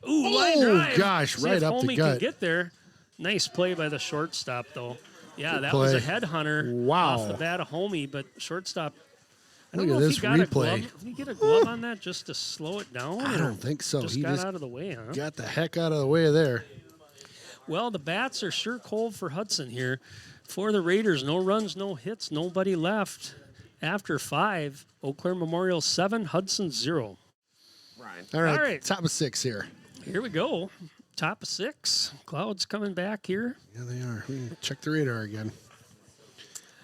[SPEAKER 1] Ooh, line drive.
[SPEAKER 2] Gosh,
[SPEAKER 1] See
[SPEAKER 2] right
[SPEAKER 1] if
[SPEAKER 2] up the
[SPEAKER 1] Homie
[SPEAKER 2] gut.
[SPEAKER 1] can get there. Nice play by the shortstop, though. Yeah,
[SPEAKER 2] Good
[SPEAKER 1] that was a
[SPEAKER 2] play.
[SPEAKER 1] headhunter
[SPEAKER 2] Wow.
[SPEAKER 1] off the bat of Homie, but shortstop. I don't
[SPEAKER 2] Look at
[SPEAKER 1] know if
[SPEAKER 2] this
[SPEAKER 1] he got a
[SPEAKER 2] replay.
[SPEAKER 1] glove. Did he get a glove on that just to slow it down?
[SPEAKER 2] I
[SPEAKER 1] or
[SPEAKER 2] don't think so.
[SPEAKER 1] Just
[SPEAKER 2] He
[SPEAKER 1] got
[SPEAKER 2] just
[SPEAKER 1] out of the way, huh?
[SPEAKER 2] got the heck out of the way of there.
[SPEAKER 1] Well, the bats are sure cold for Hudson here. For the Raiders, no runs, no hits, nobody left. After 5, Eau Claire Memorial 7, Hudson 0.
[SPEAKER 2] All right,
[SPEAKER 1] All right.
[SPEAKER 2] top of 6 here.
[SPEAKER 1] Here we go. Top of 6. Clouds coming back here.
[SPEAKER 2] Yeah, they are. We can check the radar again.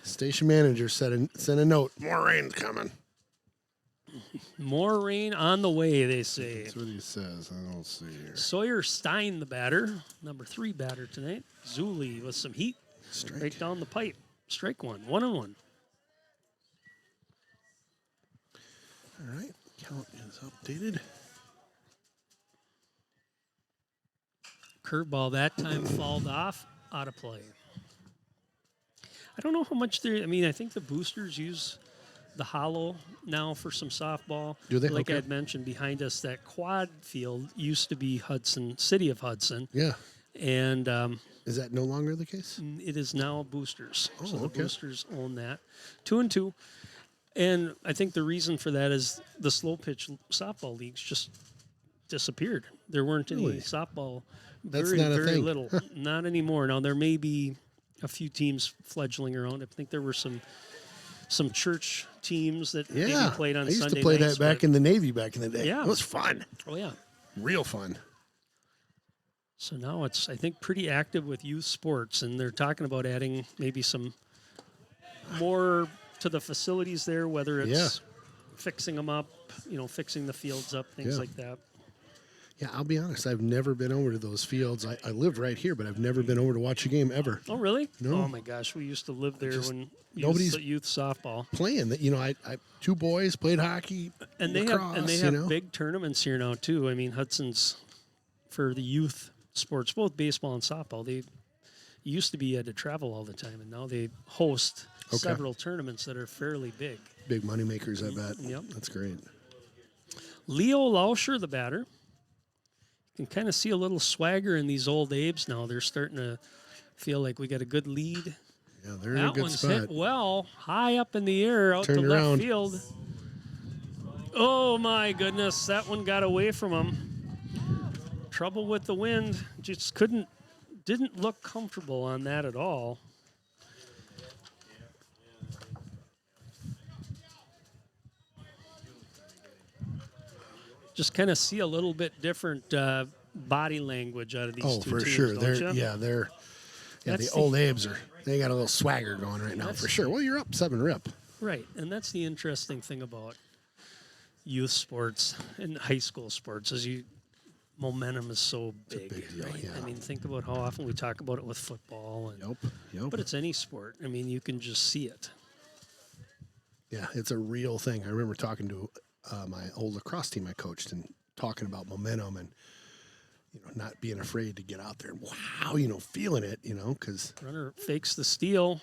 [SPEAKER 2] Station manager sent a note. More rain's coming.
[SPEAKER 1] More rain on the way, they say.
[SPEAKER 2] That's what he says. I don't see here.
[SPEAKER 1] Sawyer Stein, the batter, number 3 batter tonight. Zuli with some heat.
[SPEAKER 2] Strike.
[SPEAKER 1] Right down the pipe. Strike 1. 1-1.
[SPEAKER 2] All right. Count is updated.
[SPEAKER 1] Curveball that time fouled off, out of play. I don't know how much I think the boosters use the hollow now for some softball.
[SPEAKER 2] Do they?
[SPEAKER 1] Like
[SPEAKER 2] Okay.
[SPEAKER 1] I had mentioned, behind us, that quad field used to be Hudson, City of Hudson.
[SPEAKER 2] Yeah.
[SPEAKER 1] And
[SPEAKER 2] Is that no longer the case?
[SPEAKER 1] it is now boosters. So the
[SPEAKER 2] okay.
[SPEAKER 1] boosters own that. 2-2. And I think the reason for that is the slow pitch softball leagues just disappeared. There weren't any
[SPEAKER 2] Really?
[SPEAKER 1] softball.
[SPEAKER 2] That's
[SPEAKER 1] very,
[SPEAKER 2] not a
[SPEAKER 1] very
[SPEAKER 2] thing.
[SPEAKER 1] little. Not anymore. Now there may be a few teams fledgling around. I think there were some church teams that maybe
[SPEAKER 2] Yeah.
[SPEAKER 1] played on
[SPEAKER 2] I used
[SPEAKER 1] Sunday
[SPEAKER 2] to play
[SPEAKER 1] nights,
[SPEAKER 2] that back
[SPEAKER 1] but-
[SPEAKER 2] in the Navy back in the day.
[SPEAKER 1] Yeah.
[SPEAKER 2] It was fun.
[SPEAKER 1] Oh yeah.
[SPEAKER 2] Real fun.
[SPEAKER 1] So now it's, I think, pretty active with youth sports, and they're talking about adding maybe some more to the facilities there, whether it's fixing them up, fixing the fields up, things
[SPEAKER 2] Yeah.
[SPEAKER 1] like that.
[SPEAKER 2] Yeah, I'll be honest. I've never been over to those fields. I live right here, but I've never been over to watch a game ever.
[SPEAKER 1] Oh, really?
[SPEAKER 2] No.
[SPEAKER 1] Oh, my gosh. We used to live there when
[SPEAKER 2] nobody's-
[SPEAKER 1] youth softball.
[SPEAKER 2] Playing that, I 2 boys played hockey,
[SPEAKER 1] And they
[SPEAKER 2] lacrosse,
[SPEAKER 1] have big tournaments here now, too. I mean, Hudson's, for the youth sports, both baseball and softball, they used to be had to travel all the time, and now they host several tournaments that are fairly big.
[SPEAKER 2] big money makers. I bet.
[SPEAKER 1] Yep.
[SPEAKER 2] That's great.
[SPEAKER 1] Leo Lauscher, the batter. You can kind of see a little swagger in these old Abes now. They're starting to feel like we got a good lead.
[SPEAKER 2] Yeah, they're in a
[SPEAKER 1] That
[SPEAKER 2] good
[SPEAKER 1] one's
[SPEAKER 2] spot.
[SPEAKER 1] hit well, high up in the air, out
[SPEAKER 2] Turned
[SPEAKER 1] to left
[SPEAKER 2] around.
[SPEAKER 1] field. Oh my goodness, that one got away from him. Trouble with the wind. Just didn't look comfortable on that at all. Just kind of see a little bit different body language out of these
[SPEAKER 2] Oh,
[SPEAKER 1] two
[SPEAKER 2] for
[SPEAKER 1] teams,
[SPEAKER 2] sure.
[SPEAKER 1] don't ya?
[SPEAKER 2] They're
[SPEAKER 1] That's
[SPEAKER 2] the
[SPEAKER 1] the-
[SPEAKER 2] old Abes they got a little swagger going right now
[SPEAKER 1] That's-
[SPEAKER 2] for sure. Well, you're up 7 rip.
[SPEAKER 1] Right, and that's the interesting thing about youth sports and high school sports is momentum is so big.
[SPEAKER 2] big deal,
[SPEAKER 1] right?
[SPEAKER 2] yeah.
[SPEAKER 1] I mean, think about how often we talk about it with football, and,
[SPEAKER 2] Yep.
[SPEAKER 1] but it's any sport. I mean, you can just see it.
[SPEAKER 2] Yeah, it's a real thing. I remember talking to my old lacrosse team I coached and talking about momentum and not being afraid to get out there and wow, feeling it, because
[SPEAKER 1] Runner fakes the steal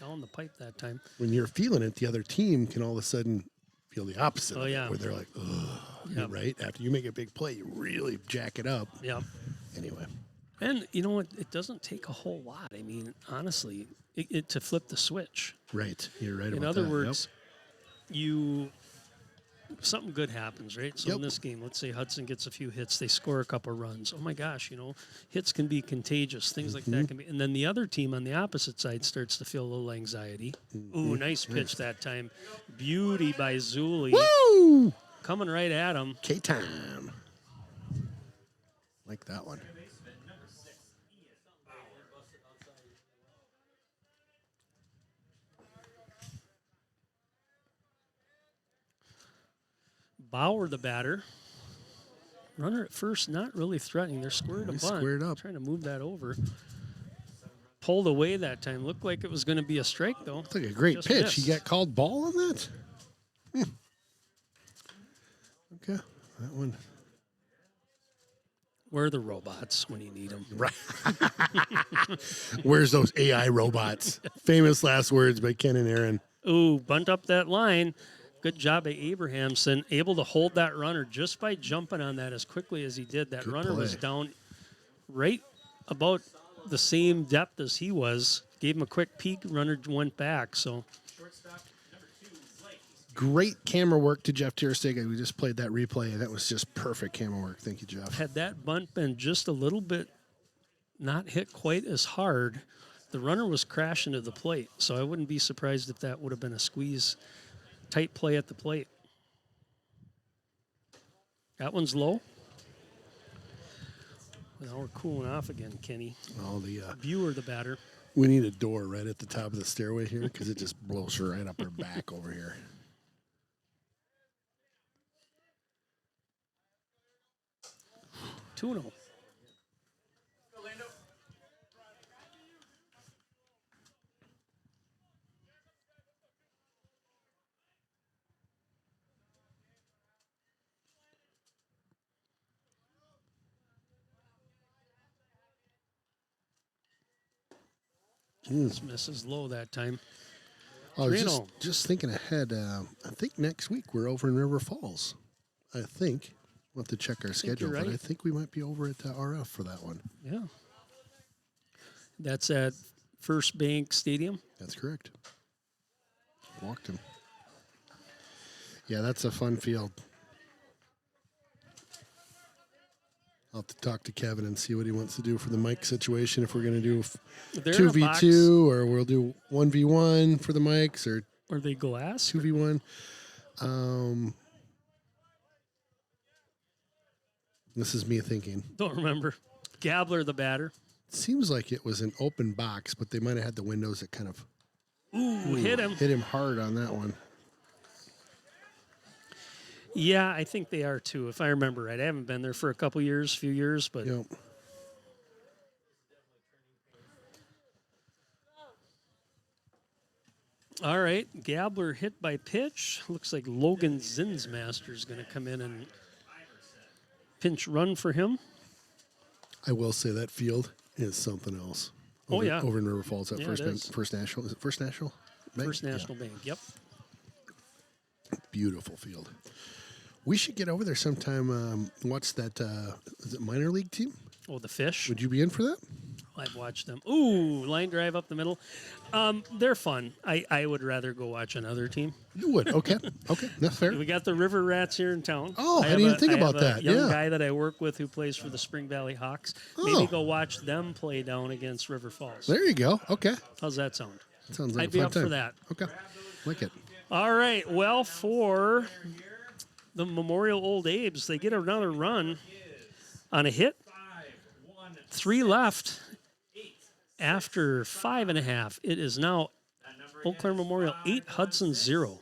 [SPEAKER 1] down the pipe that time.
[SPEAKER 2] when you're feeling it, the other team can all of a sudden feel the opposite.
[SPEAKER 1] Oh,
[SPEAKER 2] of it,
[SPEAKER 1] yeah.
[SPEAKER 2] where they're like, ugh.
[SPEAKER 1] Yep.
[SPEAKER 2] right? After you make a big play, you really jack it up.
[SPEAKER 1] Yep.
[SPEAKER 2] Anyway,
[SPEAKER 1] And you know what? It doesn't take a whole lot. I mean, honestly, to flip the switch.
[SPEAKER 2] right. You're right
[SPEAKER 1] In
[SPEAKER 2] about
[SPEAKER 1] other
[SPEAKER 2] that.
[SPEAKER 1] words, something good happens, right? So in
[SPEAKER 2] Yep.
[SPEAKER 1] this game, let's say Hudson gets a few hits, they score a couple runs. Oh my gosh, hits can be contagious. Things like that can be. And then the other team on the opposite side starts to feel a little anxiety. Ooh, nice pitch that time. Beauty by Zuli.
[SPEAKER 2] Woo!
[SPEAKER 1] Coming right at him.
[SPEAKER 2] K-time. Like that one.
[SPEAKER 1] Bauer, the batter. Runner at first, not really threatening. They're squared a
[SPEAKER 2] Nice
[SPEAKER 1] bunt.
[SPEAKER 2] squared up.
[SPEAKER 1] Trying to move that over. Pulled away that time. Looked like it was going to be a strike, though.
[SPEAKER 2] It's like a great
[SPEAKER 1] Just
[SPEAKER 2] pitch.
[SPEAKER 1] missed.
[SPEAKER 2] You got called ball on that? Okay. That one.
[SPEAKER 1] Where are the robots when you need them?
[SPEAKER 2] Right. Where's those AI robots? Famous last words by Ken and Aaron.
[SPEAKER 1] Ooh, bunt up that line. Good job by Abrahamson. Able to hold that runner just by jumping on that as quickly as he did. That
[SPEAKER 2] Good
[SPEAKER 1] runner was
[SPEAKER 2] play.
[SPEAKER 1] down right about the same depth as he was. Gave him a quick peek. Runner went back. So
[SPEAKER 2] Great camera work to Jeff Tierstega. We just played that replay, and that was just perfect camera work. Thank you, Jeff.
[SPEAKER 1] had that bunt been just a little bit not hit quite as hard, the runner was crashing to the plate. So I wouldn't be surprised if that would have been a squeeze, tight play at the plate. That one's low. Now we're cooling off again, Kenny.
[SPEAKER 2] All the
[SPEAKER 1] Viewer, the batter.
[SPEAKER 2] we need a door right at the top of the stairway here because it just blows her right up her back over here.
[SPEAKER 1] Tuno. This misses low that time.
[SPEAKER 2] I was
[SPEAKER 1] Trino.
[SPEAKER 2] just thinking ahead. I think next week we're over in River Falls. I think. We'll have to check our schedule,
[SPEAKER 1] you're
[SPEAKER 2] but I
[SPEAKER 1] right.
[SPEAKER 2] think we might be over at RF for that one.
[SPEAKER 1] Yeah. That's at First Bank Stadium.
[SPEAKER 2] That's correct. Walked him. Yeah, that's a fun field. I'll have to talk to Kevin and see what he wants to do for the mic situation. If we're going to do
[SPEAKER 1] They're in a box.
[SPEAKER 2] 2v2 or we'll do 1v1 for the mics or
[SPEAKER 1] Are they glass?
[SPEAKER 2] 2v1. This is me thinking.
[SPEAKER 1] Don't remember. Gabler, the batter.
[SPEAKER 2] Seems like it was an open box, but they might have had the windows that kind of
[SPEAKER 1] Ooh, hit him.
[SPEAKER 2] hit him hard on that one.
[SPEAKER 1] Yeah, I think they are too, if I remember right. I haven't been there for a few years, but
[SPEAKER 2] Yep.
[SPEAKER 1] all right. Gabler hit by pitch. Looks like Logan Zinsmaster is going to come in and pinch run for him.
[SPEAKER 2] I will say that field is something else.
[SPEAKER 1] Oh,
[SPEAKER 2] Over,
[SPEAKER 1] yeah.
[SPEAKER 2] over in River Falls at
[SPEAKER 1] Yeah,
[SPEAKER 2] First
[SPEAKER 1] it
[SPEAKER 2] Bank,
[SPEAKER 1] is.
[SPEAKER 2] First National. Is it First National? Bank?
[SPEAKER 1] First
[SPEAKER 2] Yeah.
[SPEAKER 1] National Bank. Yep.
[SPEAKER 2] Beautiful field. We should get over there sometime. Watch that. Is it minor league team?
[SPEAKER 1] Oh, the Fish.
[SPEAKER 2] Would you be in for that?
[SPEAKER 1] I've watched them. Ooh, line drive up the middle. They're fun. I would rather go watch another team.
[SPEAKER 2] You would. Okay. Okay. That's fair.
[SPEAKER 1] We got the River Rats here in town.
[SPEAKER 2] Oh, I
[SPEAKER 1] have
[SPEAKER 2] didn't even think
[SPEAKER 1] I
[SPEAKER 2] about
[SPEAKER 1] have a
[SPEAKER 2] that.
[SPEAKER 1] young
[SPEAKER 2] Yeah.
[SPEAKER 1] guy that I work with who plays for the Spring Valley Hawks.
[SPEAKER 2] Oh.
[SPEAKER 1] Maybe go watch them play down against River Falls.
[SPEAKER 2] There you go. Okay.
[SPEAKER 1] How's that sound?
[SPEAKER 2] Sounds like
[SPEAKER 1] I'd
[SPEAKER 2] a
[SPEAKER 1] be
[SPEAKER 2] fun
[SPEAKER 1] up
[SPEAKER 2] time.
[SPEAKER 1] for that.
[SPEAKER 2] Okay. Like it.
[SPEAKER 1] All right. Well, for the Memorial Old Abes, they get another run on a hit. 3 left after 5.5. It is now Eau Claire Memorial 8, Hudson 0.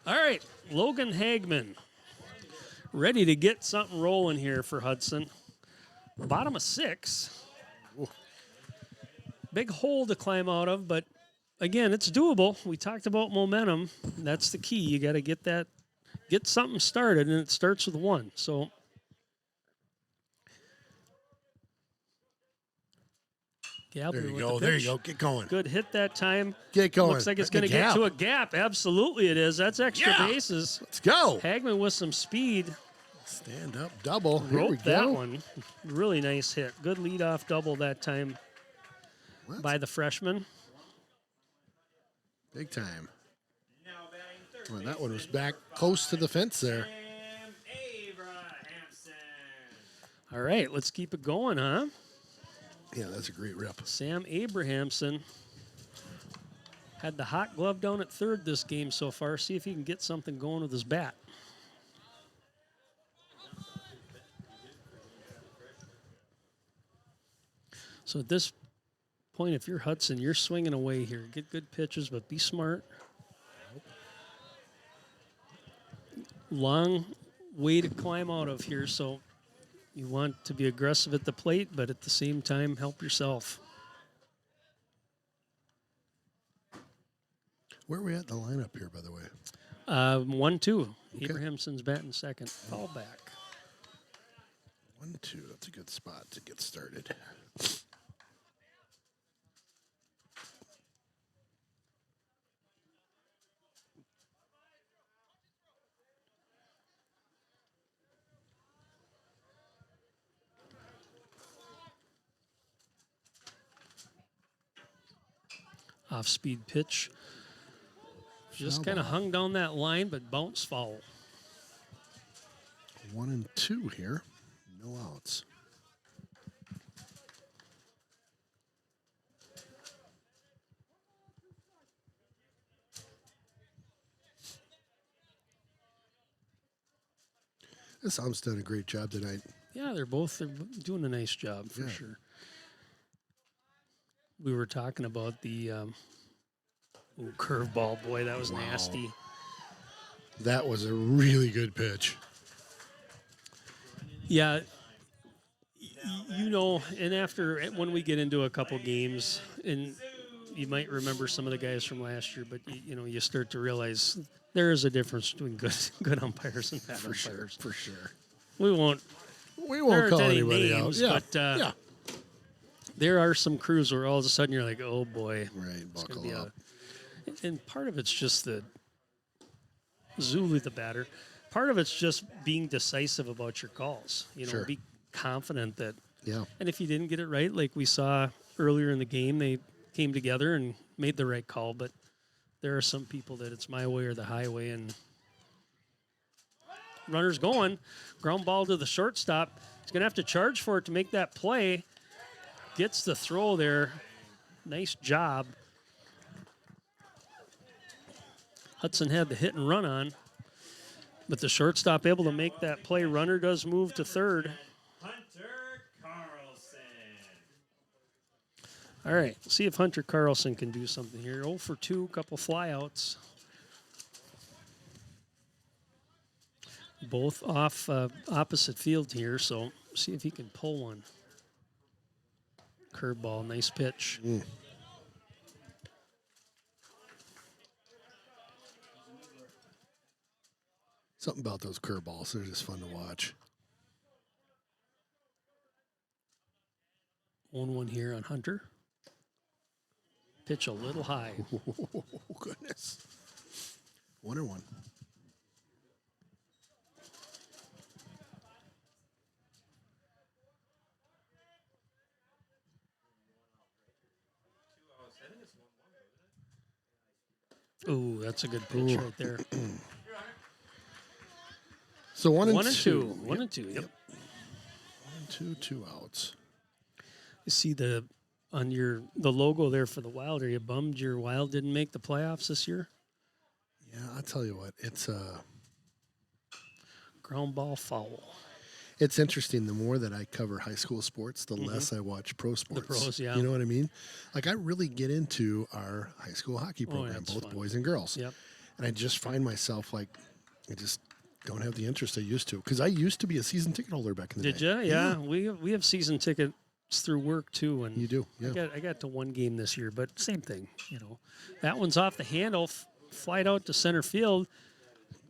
[SPEAKER 1] All right. Logan Hagman ready to get something rolling here for Hudson. Bottom of 6. Big hole to climb out of, but again, it's doable. We talked about momentum. That's the key. You got to get something started, and it starts with 1. So Gabler
[SPEAKER 2] There you
[SPEAKER 1] with
[SPEAKER 2] go.
[SPEAKER 1] the
[SPEAKER 2] There
[SPEAKER 1] pitch.
[SPEAKER 2] you go. Get going.
[SPEAKER 1] Good hit that time.
[SPEAKER 2] Get going.
[SPEAKER 1] Looks like it's
[SPEAKER 2] At the
[SPEAKER 1] going to get
[SPEAKER 2] gap.
[SPEAKER 1] to a gap. Absolutely it is. That's extra
[SPEAKER 2] Yeah.
[SPEAKER 1] bases.
[SPEAKER 2] Let's go.
[SPEAKER 1] Hagman with some speed.
[SPEAKER 2] Stand up double. Here we
[SPEAKER 1] Roped that
[SPEAKER 2] go.
[SPEAKER 1] one. Really nice hit. Good leadoff double that time
[SPEAKER 2] What?
[SPEAKER 1] by the freshman.
[SPEAKER 2] Big time. Well, that one was back close to the fence there.
[SPEAKER 3] Sam Abrahamson.
[SPEAKER 1] All right, let's keep it going, huh?
[SPEAKER 2] Yeah, that's a great rip.
[SPEAKER 1] Sam Abrahamson had the hot glove down at third this game so far. See if he can get something going with his bat. So at this point, if you're Hudson, you're swinging away here. Get good pitches, but be smart. Long way to climb out of here, so you want to be aggressive at the plate, but at the same time, help yourself.
[SPEAKER 2] Where are we at in the lineup here, by the way?
[SPEAKER 1] 1-2.
[SPEAKER 2] Okay.
[SPEAKER 1] Abrahamson's batting second. Fall back.
[SPEAKER 2] 1-2. That's a good spot to get started.
[SPEAKER 1] Off-speed pitch. Just
[SPEAKER 2] Foul
[SPEAKER 1] kind of
[SPEAKER 2] ball.
[SPEAKER 1] hung down that line, but bounce foul.
[SPEAKER 2] 1-2 here. No outs. This Om's done a great job tonight.
[SPEAKER 1] Yeah, they're doing a nice job for
[SPEAKER 2] Yeah.
[SPEAKER 1] sure. We were talking about the curveball. Boy, that was
[SPEAKER 2] Wow.
[SPEAKER 1] nasty.
[SPEAKER 2] That was a really good pitch.
[SPEAKER 1] Yeah, you know, and when we get into a couple games, and you might remember some of the guys from last year, but you know, you start to realize there is a difference between good umpires and bad
[SPEAKER 2] For sure.
[SPEAKER 1] umpires.
[SPEAKER 2] For sure.
[SPEAKER 1] We won't.
[SPEAKER 2] We
[SPEAKER 1] There
[SPEAKER 2] won't
[SPEAKER 1] aren't
[SPEAKER 2] call
[SPEAKER 1] any
[SPEAKER 2] anybody
[SPEAKER 1] names,
[SPEAKER 2] out.
[SPEAKER 1] but,
[SPEAKER 2] yeah.
[SPEAKER 1] There are some crews where all of a sudden you're like, oh boy,
[SPEAKER 2] Right.
[SPEAKER 1] it's gonna
[SPEAKER 2] Buckle
[SPEAKER 1] be
[SPEAKER 2] up.
[SPEAKER 1] and part of it's just the Zulu, the batter. Part of it's just being decisive about your calls. You know,
[SPEAKER 2] Sure.
[SPEAKER 1] be confident that.
[SPEAKER 2] Yeah.
[SPEAKER 1] And if you didn't get it right, like we saw earlier in the game, they came together and made the right call. But there are some people that it's my way or the highway, and runner's going, ground ball to the shortstop. He's gonna have to charge for it to make that play. Gets the throw there. Nice job. Hudson had the hit and run on, but the shortstop able to make that play. Runner does move to third.
[SPEAKER 3] Hunter Carlson.
[SPEAKER 1] All right, see if Hunter Carlson can do something here. 0 for 2, couple flyouts. Both off opposite field here, so see if he can pull one. Curveball, nice pitch.
[SPEAKER 2] Something about those curveballs. They're just fun to watch.
[SPEAKER 1] 1-1 here on Hunter. Pitch a little high.
[SPEAKER 2] Oh, goodness. 1-1.
[SPEAKER 1] Ooh, that's a good pitch right there.
[SPEAKER 2] So 1 and 2.
[SPEAKER 1] 1 and 2. 1 and 2. Yep.
[SPEAKER 2] 1 and 2, 2 outs.
[SPEAKER 1] You see the logo there for the Wild. Are you bummed your Wild didn't make the playoffs this year?
[SPEAKER 2] Yeah, I'll tell you what.
[SPEAKER 1] Ground ball foul.
[SPEAKER 2] It's interesting. The more that I cover high school sports, the less I watch pro sports.
[SPEAKER 1] pros, yeah.
[SPEAKER 2] You know what I mean? Like, I really get into our high school hockey
[SPEAKER 1] Oh, yeah,
[SPEAKER 2] program,
[SPEAKER 1] it's
[SPEAKER 2] both
[SPEAKER 1] fun.
[SPEAKER 2] boys and girls.
[SPEAKER 1] Yep.
[SPEAKER 2] And I just find myself like, I just don't have the interest I used to. Because I used to be a season ticket holder back in the
[SPEAKER 1] Did
[SPEAKER 2] day.
[SPEAKER 1] you? Yeah. We have season tickets through work too, and
[SPEAKER 2] You do, yeah.
[SPEAKER 1] I got to one game this year, but same thing. You know, that one's off the handle, flight out to center field,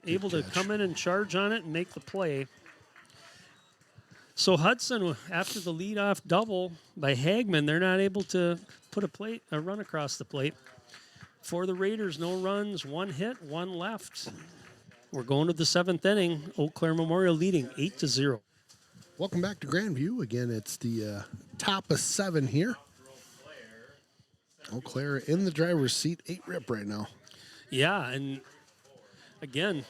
[SPEAKER 1] able to
[SPEAKER 2] catch.
[SPEAKER 1] come in and charge on it and make the play. So Hudson, after the leadoff double by Hagman, they're not able to put a run across the plate. For the Raiders, no runs, 1 hit, 1 left. We're going to the 7th inning. Eau Claire Memorial leading 8-0.
[SPEAKER 2] Welcome back to Grandview. Again, it's the top of 7 here. Eau Claire in the driver's seat, 8 rip right now.
[SPEAKER 1] Yeah, and again,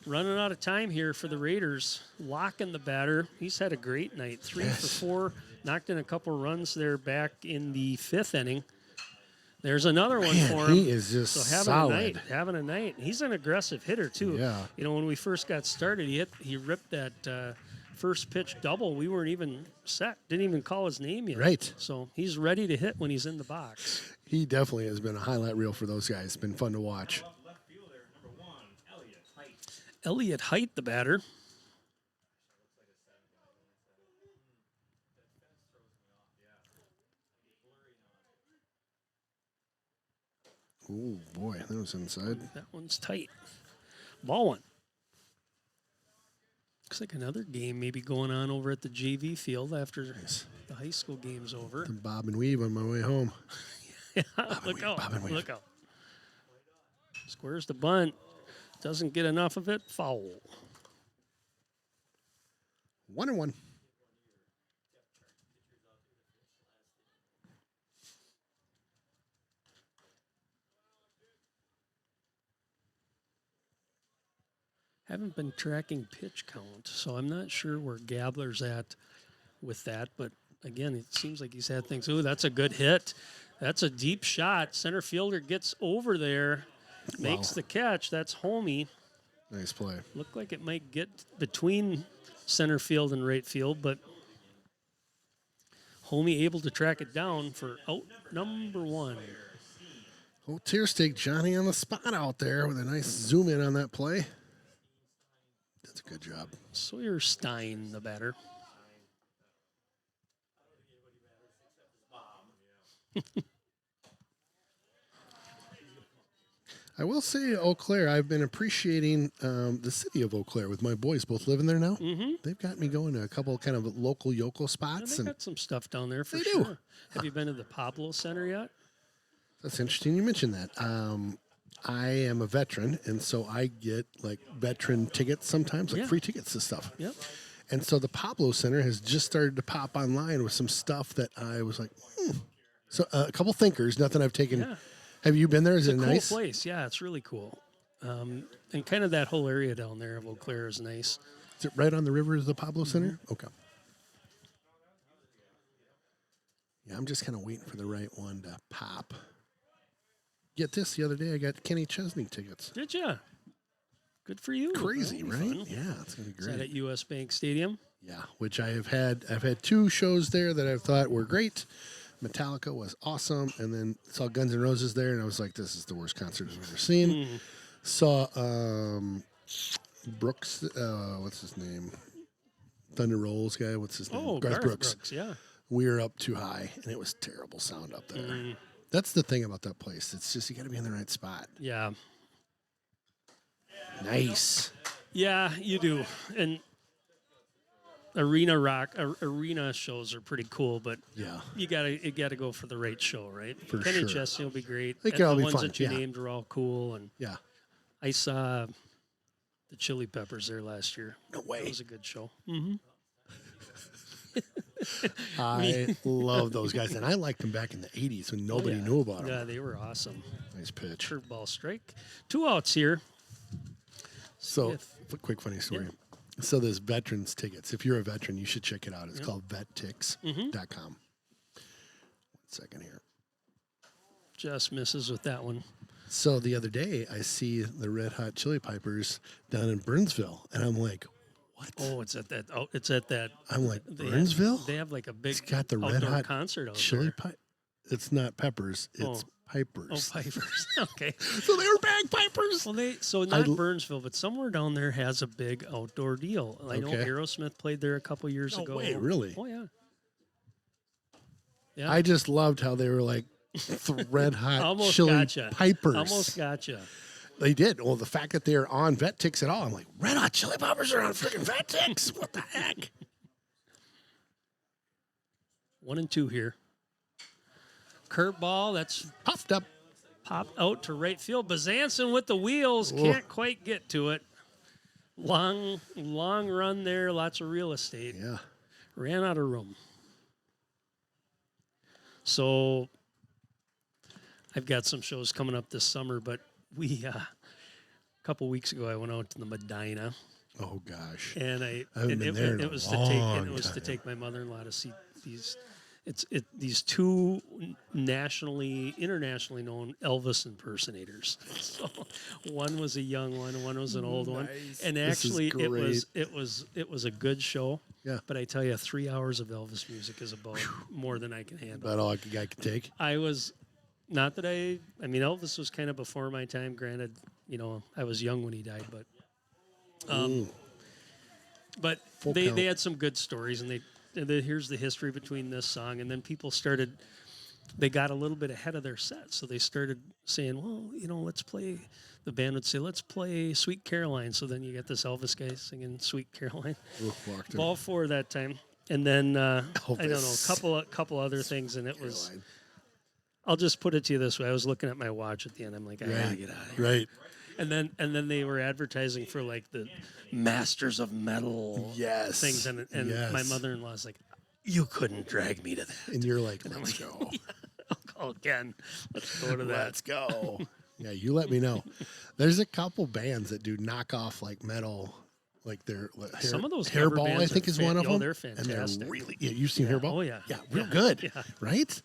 [SPEAKER 1] running out of time here for the Raiders. Locking the batter. He's had a great night. 3 for 4. Knocked in a couple runs there back in the 5th inning. There's another one for him.
[SPEAKER 2] He is just solid.
[SPEAKER 1] Having a night. He's an aggressive hitter too.
[SPEAKER 2] Yeah.
[SPEAKER 1] You know, when we first got started, he ripped that first pitch double. We weren't even set. Didn't even call his name yet.
[SPEAKER 2] Right.
[SPEAKER 1] So he's ready to hit when he's in the box.
[SPEAKER 2] He definitely has been a highlight reel for those guys. It's been fun to watch.
[SPEAKER 1] Elliot Height, the batter.
[SPEAKER 2] Oh, boy, that was inside.
[SPEAKER 1] That one's tight. Ball one. Looks like another game maybe going on over at the JV field after the high school game's over.
[SPEAKER 2] The bob and weave on my way home.
[SPEAKER 1] Look out.
[SPEAKER 2] bob and weave.
[SPEAKER 1] Look out. Squares the bunt. Doesn't get enough of it. Foul.
[SPEAKER 2] 1-1.
[SPEAKER 1] Haven't been tracking pitch count, so I'm not sure where Gabler's at with that. But again, it seems like he's had things. Ooh, that's a good hit. That's a deep shot. Center fielder gets over there, makes the catch. That's Homey.
[SPEAKER 2] Nice play.
[SPEAKER 1] Looked like it might get between center field and right field, but Homey able to track it down for out number 1.
[SPEAKER 2] Oh, tear stake Johnny on the spot out there with a nice zoom in on that play. That's a good job.
[SPEAKER 1] Sawyer Stein, the batter.
[SPEAKER 2] I will say, Eau Claire, I've been appreciating the city of Eau Claire with my boys both living there now.
[SPEAKER 1] Mm-hmm.
[SPEAKER 2] They've got me going to a couple kind of local yokel
[SPEAKER 1] Yeah,
[SPEAKER 2] spots.
[SPEAKER 1] they
[SPEAKER 2] And
[SPEAKER 1] got some stuff down there for
[SPEAKER 2] They
[SPEAKER 1] sure.
[SPEAKER 2] do.
[SPEAKER 1] Have you been to the Pablo Center yet?
[SPEAKER 2] that's interesting you mentioned that. I am a veteran, and so I get like veteran tickets sometimes, like
[SPEAKER 1] Yeah.
[SPEAKER 2] free tickets to stuff.
[SPEAKER 1] Yep.
[SPEAKER 2] And so the Pablo Center has just started to pop online with some stuff that I was like, So a couple thinkers, nothing I've taken.
[SPEAKER 1] Yeah.
[SPEAKER 2] Have you been there? Is it
[SPEAKER 1] Cool
[SPEAKER 2] nice?
[SPEAKER 1] place. Yeah, it's really cool. And kind of that whole area down there of Eau Claire is nice.
[SPEAKER 2] Is it right on the river is the Pablo Center?
[SPEAKER 1] Mm-hmm.
[SPEAKER 2] Okay. Yeah, I'm just kind of waiting for the right one to pop. Get this, the other day I got Kenny Chesney tickets.
[SPEAKER 1] Did ya? Good for you.
[SPEAKER 2] Crazy,
[SPEAKER 1] That'll be
[SPEAKER 2] right?
[SPEAKER 1] fun.
[SPEAKER 2] Yeah, it's gonna be
[SPEAKER 1] Is that
[SPEAKER 2] great.
[SPEAKER 1] at US Bank Stadium?
[SPEAKER 2] Yeah, which I've had 2 shows there that I've thought were great. Metallica was awesome, and then saw Guns N' Roses there, and I was like, this is the worst concert I've ever seen. Saw Brooks, what's his name? Thunder Rolls guy, what's his name?
[SPEAKER 1] Oh, Garth Brooks. Yeah.
[SPEAKER 2] We were up too high, and it was terrible sound up there. That's the thing about that place. It's just you got to be in the right spot.
[SPEAKER 1] Yeah.
[SPEAKER 2] Nice.
[SPEAKER 1] Yeah, you do. And arena shows are pretty cool, but
[SPEAKER 2] Yeah.
[SPEAKER 1] you gotta go for the right show, right?
[SPEAKER 2] For
[SPEAKER 1] Kenny
[SPEAKER 2] sure.
[SPEAKER 1] Chesney will be great.
[SPEAKER 2] They
[SPEAKER 1] And
[SPEAKER 2] can all
[SPEAKER 1] the
[SPEAKER 2] be
[SPEAKER 1] ones
[SPEAKER 2] fun,
[SPEAKER 1] that you
[SPEAKER 2] yeah.
[SPEAKER 1] named are all cool, and
[SPEAKER 2] Yeah.
[SPEAKER 1] I saw the Chili Peppers there last year.
[SPEAKER 2] No way.
[SPEAKER 1] That was a good show. Mm-hmm.
[SPEAKER 2] I love those guys, and I liked them back in the '80s when nobody knew about them.
[SPEAKER 1] Yeah, they were awesome.
[SPEAKER 2] Nice pitch.
[SPEAKER 1] Curveball strike. 2 outs here.
[SPEAKER 2] So,
[SPEAKER 1] If-
[SPEAKER 2] quick funny story. So there's veterans tickets. If you're a veteran, you should check it out. It's called vettix.com. 1 second here.
[SPEAKER 1] Just misses with that one.
[SPEAKER 2] So the other day, I see the Red Hot Chili Peppers down in Burnsville, and I'm like, what?
[SPEAKER 1] Oh, it's at that. Oh, it's at that.
[SPEAKER 2] I'm like,
[SPEAKER 1] they
[SPEAKER 2] Burnsville?
[SPEAKER 1] They have like a big
[SPEAKER 2] It's got the Red
[SPEAKER 1] outdoor
[SPEAKER 2] Hot
[SPEAKER 1] concert out
[SPEAKER 2] Chili
[SPEAKER 1] there.
[SPEAKER 2] Pipe. It's not Peppers. It's
[SPEAKER 1] Oh,
[SPEAKER 2] Pipers.
[SPEAKER 1] Pipers. Okay.
[SPEAKER 2] So they were bagpipers.
[SPEAKER 1] Well, so not Burnsville, but somewhere down there has a big outdoor deal. I know
[SPEAKER 2] Okay.
[SPEAKER 1] Aerosmith played there a couple years
[SPEAKER 2] No
[SPEAKER 1] ago.
[SPEAKER 2] way, really?
[SPEAKER 1] Oh yeah. Yeah.
[SPEAKER 2] I just loved how they were like Red Hot
[SPEAKER 1] Almost
[SPEAKER 2] Chili
[SPEAKER 1] gotcha.
[SPEAKER 2] Pipers.
[SPEAKER 1] Almost gotcha.
[SPEAKER 2] They did. Well, the fact that they're on Vettix at all, I'm like, Red Hot Chili Peppers are on freaking Vettix. What the heck?
[SPEAKER 1] 1 and 2 here. Curveball. That's
[SPEAKER 2] Puffed up.
[SPEAKER 1] popped out to right field. Bazanson with the wheels. Can't quite get to it. long run there, lots of real estate.
[SPEAKER 2] Yeah.
[SPEAKER 1] Ran out of room. So I've got some shows coming up this summer, but we a couple weeks ago I went out to the Medina,
[SPEAKER 2] Oh gosh.
[SPEAKER 1] and
[SPEAKER 2] haven't been there in a long
[SPEAKER 1] to
[SPEAKER 2] time.
[SPEAKER 1] take my mother-in-law to see these two internationally known Elvis impersonators. So one was a young one, and one was an old one. And
[SPEAKER 2] This is
[SPEAKER 1] actually,
[SPEAKER 2] great.
[SPEAKER 1] it was a good show.
[SPEAKER 2] Yeah.
[SPEAKER 1] But I tell you, 3 hours of Elvis music is about more than I can handle.
[SPEAKER 2] About all a guy can take.
[SPEAKER 1] I was not that I mean Elvis was kind of before my time. Granted, I was young when he died, but
[SPEAKER 2] Full
[SPEAKER 1] they
[SPEAKER 2] count.
[SPEAKER 1] had some good stories, and here's the history between this song, and then people started. They got a little bit ahead of their set, so they started saying, "Well, let's play." The band would say, "Let's play Sweet Caroline." So then you get this Elvis guy singing Sweet Caroline.
[SPEAKER 2] Walked in.
[SPEAKER 1] All four that time, and then I don't know,
[SPEAKER 2] Elvis.
[SPEAKER 1] a couple other things, and it was.
[SPEAKER 2] Caroline.
[SPEAKER 1] I'll just put it to you this way: I was looking at my watch at the end. I'm like, I gotta
[SPEAKER 2] Right.
[SPEAKER 1] get out of here.
[SPEAKER 2] Right.
[SPEAKER 1] And then they were advertising for like the Masters of Metal
[SPEAKER 2] Yes.
[SPEAKER 1] things, and
[SPEAKER 2] Yes.
[SPEAKER 1] my mother-in-law's like, "You couldn't drag me to that."
[SPEAKER 2] And you're like, let's go.
[SPEAKER 1] I'll call Ken. Let's go to that.
[SPEAKER 2] Let's go. Yeah, you let me know. There's a couple bands that do knockoff like metal, like their
[SPEAKER 1] Some of those cover
[SPEAKER 2] Hairball. I
[SPEAKER 1] bands
[SPEAKER 2] think
[SPEAKER 1] are
[SPEAKER 2] is one of them.
[SPEAKER 1] they're
[SPEAKER 2] And
[SPEAKER 1] fantastic.
[SPEAKER 2] they're really. Yeah, you've seen Hairball?
[SPEAKER 1] Oh, yeah.
[SPEAKER 2] Yeah, real
[SPEAKER 1] Yeah.
[SPEAKER 2] good.
[SPEAKER 1] Yeah.
[SPEAKER 2] Right.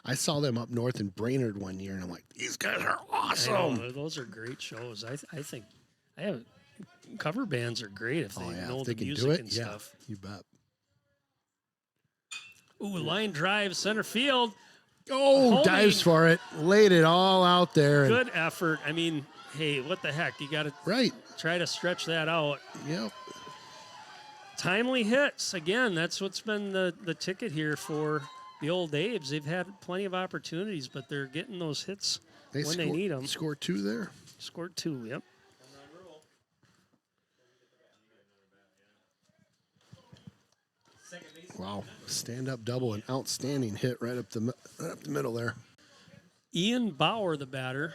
[SPEAKER 2] I saw them up north in Brainerd one year, and I'm like, these guys are
[SPEAKER 1] I
[SPEAKER 2] awesome.
[SPEAKER 1] know, those are great shows. I think cover bands are great if they
[SPEAKER 2] Oh yeah,
[SPEAKER 1] know
[SPEAKER 2] if they
[SPEAKER 1] the
[SPEAKER 2] can
[SPEAKER 1] music
[SPEAKER 2] do it,
[SPEAKER 1] and
[SPEAKER 2] yeah,
[SPEAKER 1] stuff.
[SPEAKER 2] you bet.
[SPEAKER 1] Ooh, line drive, center field.
[SPEAKER 2] Oh,
[SPEAKER 1] Holding.
[SPEAKER 2] dives for it, laid it all out there. And,
[SPEAKER 1] Good effort. I mean, hey, what the heck? You got to
[SPEAKER 2] right.
[SPEAKER 1] try to stretch that out.
[SPEAKER 2] Yep.
[SPEAKER 1] Timely hits. Again, that's what's been the ticket here for the old Abe's. They've had plenty of opportunities, but they're getting those hits when they need them.
[SPEAKER 2] Score 2 there.
[SPEAKER 1] Scored 2, yep.
[SPEAKER 2] Wow, stand up double, an outstanding hit right up the middle there.
[SPEAKER 1] Ian Bauer, the batter.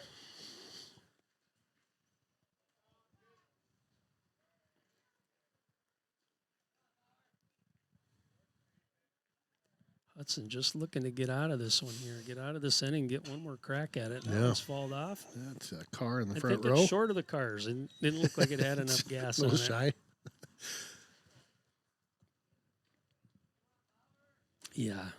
[SPEAKER 1] Hudson just looking to get out of this one here. Get out of this inning, get one more crack at it. Now
[SPEAKER 2] Yeah.
[SPEAKER 1] it's falled off.
[SPEAKER 2] That's a car in the
[SPEAKER 1] I
[SPEAKER 2] front
[SPEAKER 1] think
[SPEAKER 2] row.
[SPEAKER 1] it's short of the cars. It didn't look like it had enough gas
[SPEAKER 2] a
[SPEAKER 1] on
[SPEAKER 2] little
[SPEAKER 1] it.
[SPEAKER 2] shy.
[SPEAKER 1] Yeah.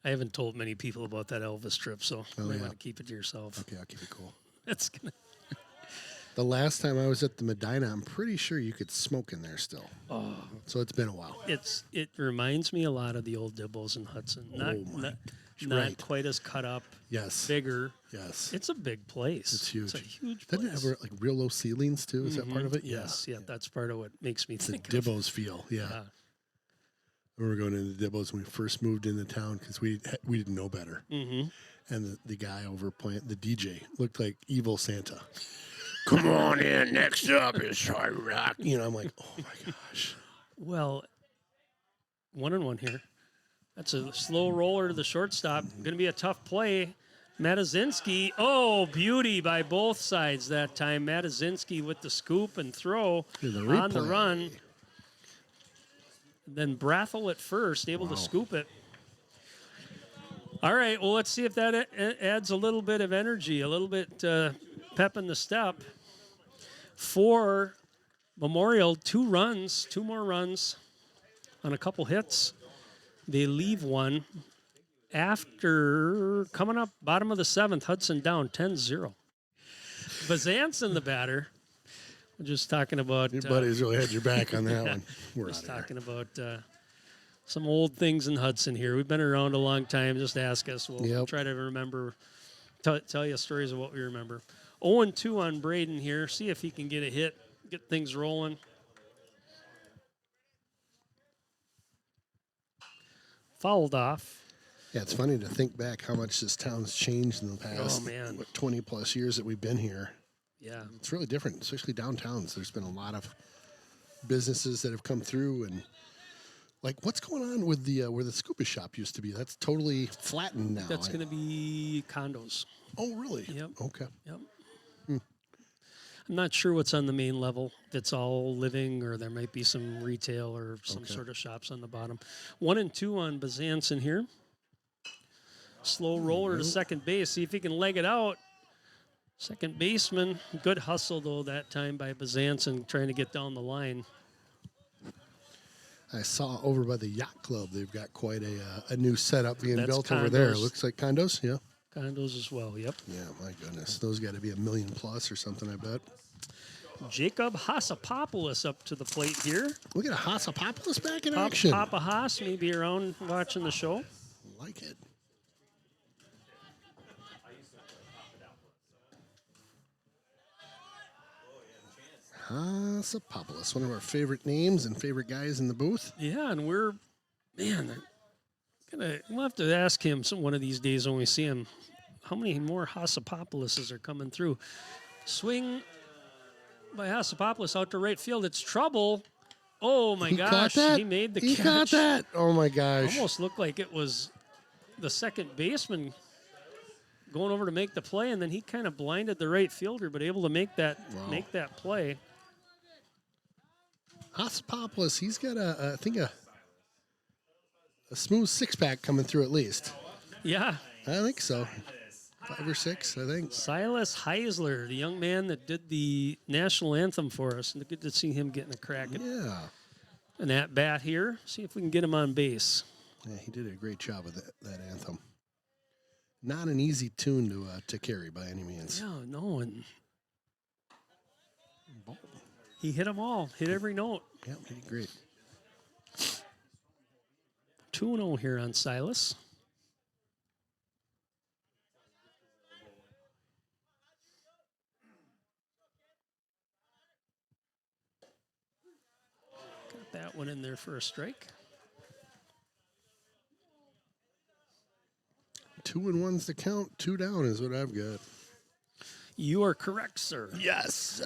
[SPEAKER 1] I haven't told many people about that Elvis trip, so you might
[SPEAKER 2] yeah.
[SPEAKER 1] want to keep it to yourself.
[SPEAKER 2] Okay, I'll keep it cool.
[SPEAKER 1] That's gonna.
[SPEAKER 2] The last time I was at the Medina, I'm pretty sure you could smoke in there still.
[SPEAKER 1] Oh,
[SPEAKER 2] So it's been a while.
[SPEAKER 1] it reminds me a lot of the old Dibbos in Hudson. Not
[SPEAKER 2] right.
[SPEAKER 1] quite as cut up,
[SPEAKER 2] Yes.
[SPEAKER 1] bigger.
[SPEAKER 2] Yes.
[SPEAKER 1] It's a big place.
[SPEAKER 2] It's huge.
[SPEAKER 1] It's a huge
[SPEAKER 2] Doesn't it
[SPEAKER 1] place.
[SPEAKER 2] have like real low ceilings too? Is that part of it?
[SPEAKER 1] Yes, yeah, that's part of what makes me
[SPEAKER 2] It's a
[SPEAKER 1] think of.
[SPEAKER 2] Dibbo's feel. Yeah.
[SPEAKER 1] Yeah.
[SPEAKER 2] We were going into Dibbo's when we first moved into town because we didn't know better.
[SPEAKER 1] Mm-hmm.
[SPEAKER 2] And the guy over playing, the DJ, looked like evil Santa. Come on in. Next up is hard rock. I'm like, oh my gosh.
[SPEAKER 1] Well, 1-1 here. That's a slow roller to the shortstop. Going to be a tough play. Matazinski. Oh, beauty by both sides that time. Matazinski with the scoop and throw
[SPEAKER 2] Here's the
[SPEAKER 1] on the
[SPEAKER 2] replay.
[SPEAKER 1] run. Then Brathel at first, able to scoop it. All right, well, let's see if that adds a little bit of energy, a little bit pep in the step. For Memorial, 2 more runs on a couple hits. They leave one after coming up bottom of the 7th. Hudson down 10-0. Bazanson, the batter. We're just talking about
[SPEAKER 2] Your buddies really had your back on that one. We're
[SPEAKER 1] just
[SPEAKER 2] out of here.
[SPEAKER 1] talking about some old things in Hudson here. We've been around a long time. Just ask us. We'll
[SPEAKER 2] Yep.
[SPEAKER 1] try to remember, tell you stories of what we remember. 0-2 on Braden here. See if he can get a hit, get things rolling. Fouled off.
[SPEAKER 2] Yeah, it's funny to think back how much this town's changed in the past 20 plus years that we've been here.
[SPEAKER 1] Yeah.
[SPEAKER 2] It's really different, especially downtowns. There's been a lot of businesses that have come through, and like, what's going on with the where the scuba shop used to be? That's totally flattened now.
[SPEAKER 1] That's going to be condos.
[SPEAKER 2] Oh, really?
[SPEAKER 1] Yep.
[SPEAKER 2] Okay.
[SPEAKER 1] Yep. I'm not sure what's on the main level. If it's all living, or there might be some retail or some sort of shops on the bottom. 1 and 2 on Bazanson here. Slow roller to second base. See if he can leg it out. Second baseman. Good hustle, though, that time by Bazanson trying to get down the line.
[SPEAKER 2] I saw over by the yacht club, they've got quite a new setup being
[SPEAKER 1] That's
[SPEAKER 2] built over there.
[SPEAKER 1] condos.
[SPEAKER 2] Looks like condos, yeah.
[SPEAKER 1] Condos as well, yep.
[SPEAKER 2] Yeah, my goodness. Those got to be $1 million plus or something, I bet.
[SPEAKER 1] Jacob Hassapopoulos up to the plate here.
[SPEAKER 2] Look at Hassapopoulos back in action.
[SPEAKER 1] Papa Haas may be around watching the show.
[SPEAKER 2] Like it. Hassapopoulos, one of our favorite names and favorite guys in the booth.
[SPEAKER 1] Yeah, and we'll have to ask him one of these days when we see him, how many more Hassapopoulos are coming through. Swing by Hassapopoulos out to right field. It's trouble. Oh my gosh, he made the catch.
[SPEAKER 2] He caught that. Oh my gosh.
[SPEAKER 1] Almost looked like it was the second baseman going over to make the play, and then he kind of blinded the right fielder, but able to make that play.
[SPEAKER 2] Hassapopoulos, he's got I think a smooth six-pack coming through at least.
[SPEAKER 1] Yeah.
[SPEAKER 2] I think so. 5 or 6, I think.
[SPEAKER 1] Silas Heisler, the young man that did the national anthem for us. And good to see him getting a crack at an at-bat here. See if we can get him on base.
[SPEAKER 2] Yeah, he did a great job with that anthem. Not an easy tune to carry by any means.
[SPEAKER 1] Yeah, no, and he hit them all. Hit every note.
[SPEAKER 2] Yeah, he did great.
[SPEAKER 1] 2-0 here on Silas. Got that one in there for a strike.
[SPEAKER 2] 2 and 1's the count. 2 down is what I've got.
[SPEAKER 1] You are correct, sir.
[SPEAKER 2] Yes.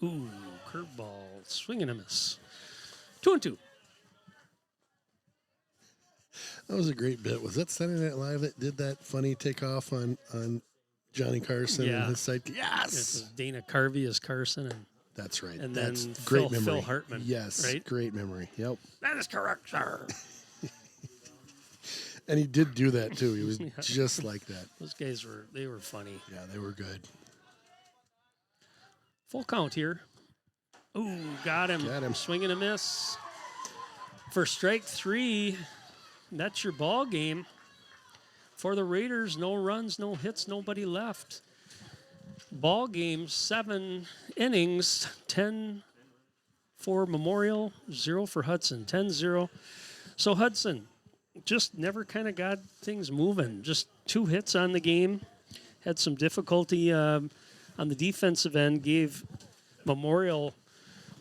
[SPEAKER 1] Ooh, curveball. Swing and a miss. 2 and 2.
[SPEAKER 2] That was a great bit. Was that Saturday Night Live that did that funny takeoff on Johnny Carson and his side? Yes.
[SPEAKER 1] This is Dana Carvey as Carson, and
[SPEAKER 2] that's right.
[SPEAKER 1] And
[SPEAKER 2] that's
[SPEAKER 1] then
[SPEAKER 2] great
[SPEAKER 1] Phil
[SPEAKER 2] memory.
[SPEAKER 1] Hartman.
[SPEAKER 2] Yes,
[SPEAKER 1] right?
[SPEAKER 2] Great memory. Yep.
[SPEAKER 1] That is correct, sir.
[SPEAKER 2] And he did do that too. He was just like that.
[SPEAKER 1] Those guys were funny.
[SPEAKER 2] Yeah, they were good.
[SPEAKER 1] Full count here. Ooh, got him. Swing and a miss. For strike 3, that's your ball game. For the Raiders, no runs, no hits, nobody left. Ball game, 7 innings, 10 for Memorial, 0 for Hudson, 10-0. So Hudson just never kind of got things moving. Just 2 hits on the game. Had some difficulty on the defensive end, gave Memorial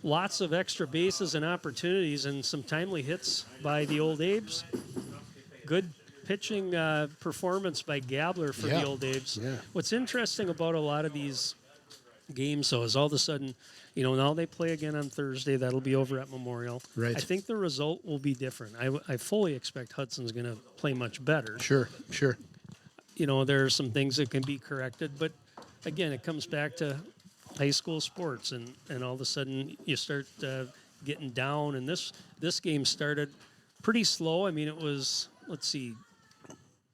[SPEAKER 1] lots of extra bases and opportunities, and some timely hits by the Old Abes. Good pitching performance by Gabler for the Old Abes.
[SPEAKER 2] Yeah.
[SPEAKER 1] What's interesting about a lot of these games, though, is all of a sudden, now they play again on Thursday. That'll be over at Memorial.
[SPEAKER 2] Right.
[SPEAKER 1] I think the result will be different. I fully expect Hudson's going to play much better.
[SPEAKER 2] Sure.
[SPEAKER 1] There are some things that can be corrected, but again, it comes back to high school sports, and all of a sudden you start getting down. And this game started pretty slow. I mean, it was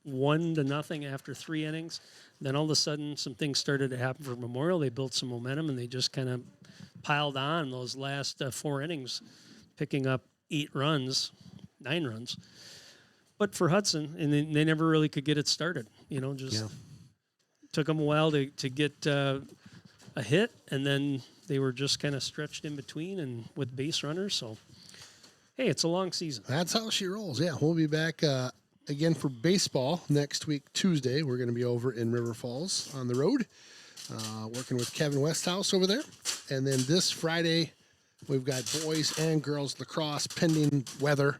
[SPEAKER 1] 1-0 after 3 innings. Then all of a sudden, some things started to happen for Memorial. They built some momentum, and they just kind of piled on those last 4 innings, picking up 9 runs. But for Hudson, and they never really could get it started. Took them a while to get a hit, and then they were just kind of stretched in between and with base runners. So, hey, it's a long season.
[SPEAKER 2] That's how she rolls. Yeah, we'll be back again for baseball next week, Tuesday. We're going to be over in River Falls on the road, working with Kevin Westhouse over there. And then this Friday, we've got boys and girls lacrosse pending weather.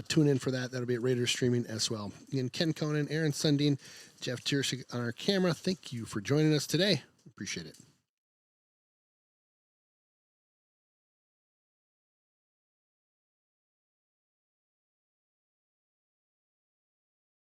[SPEAKER 2] Tune in for that. That'll be at Raiders Streaming as well. Again, Ken Conan, Aaron Sundin, Jeff Tierschik on our camera. Thank you for joining us today. Appreciate it.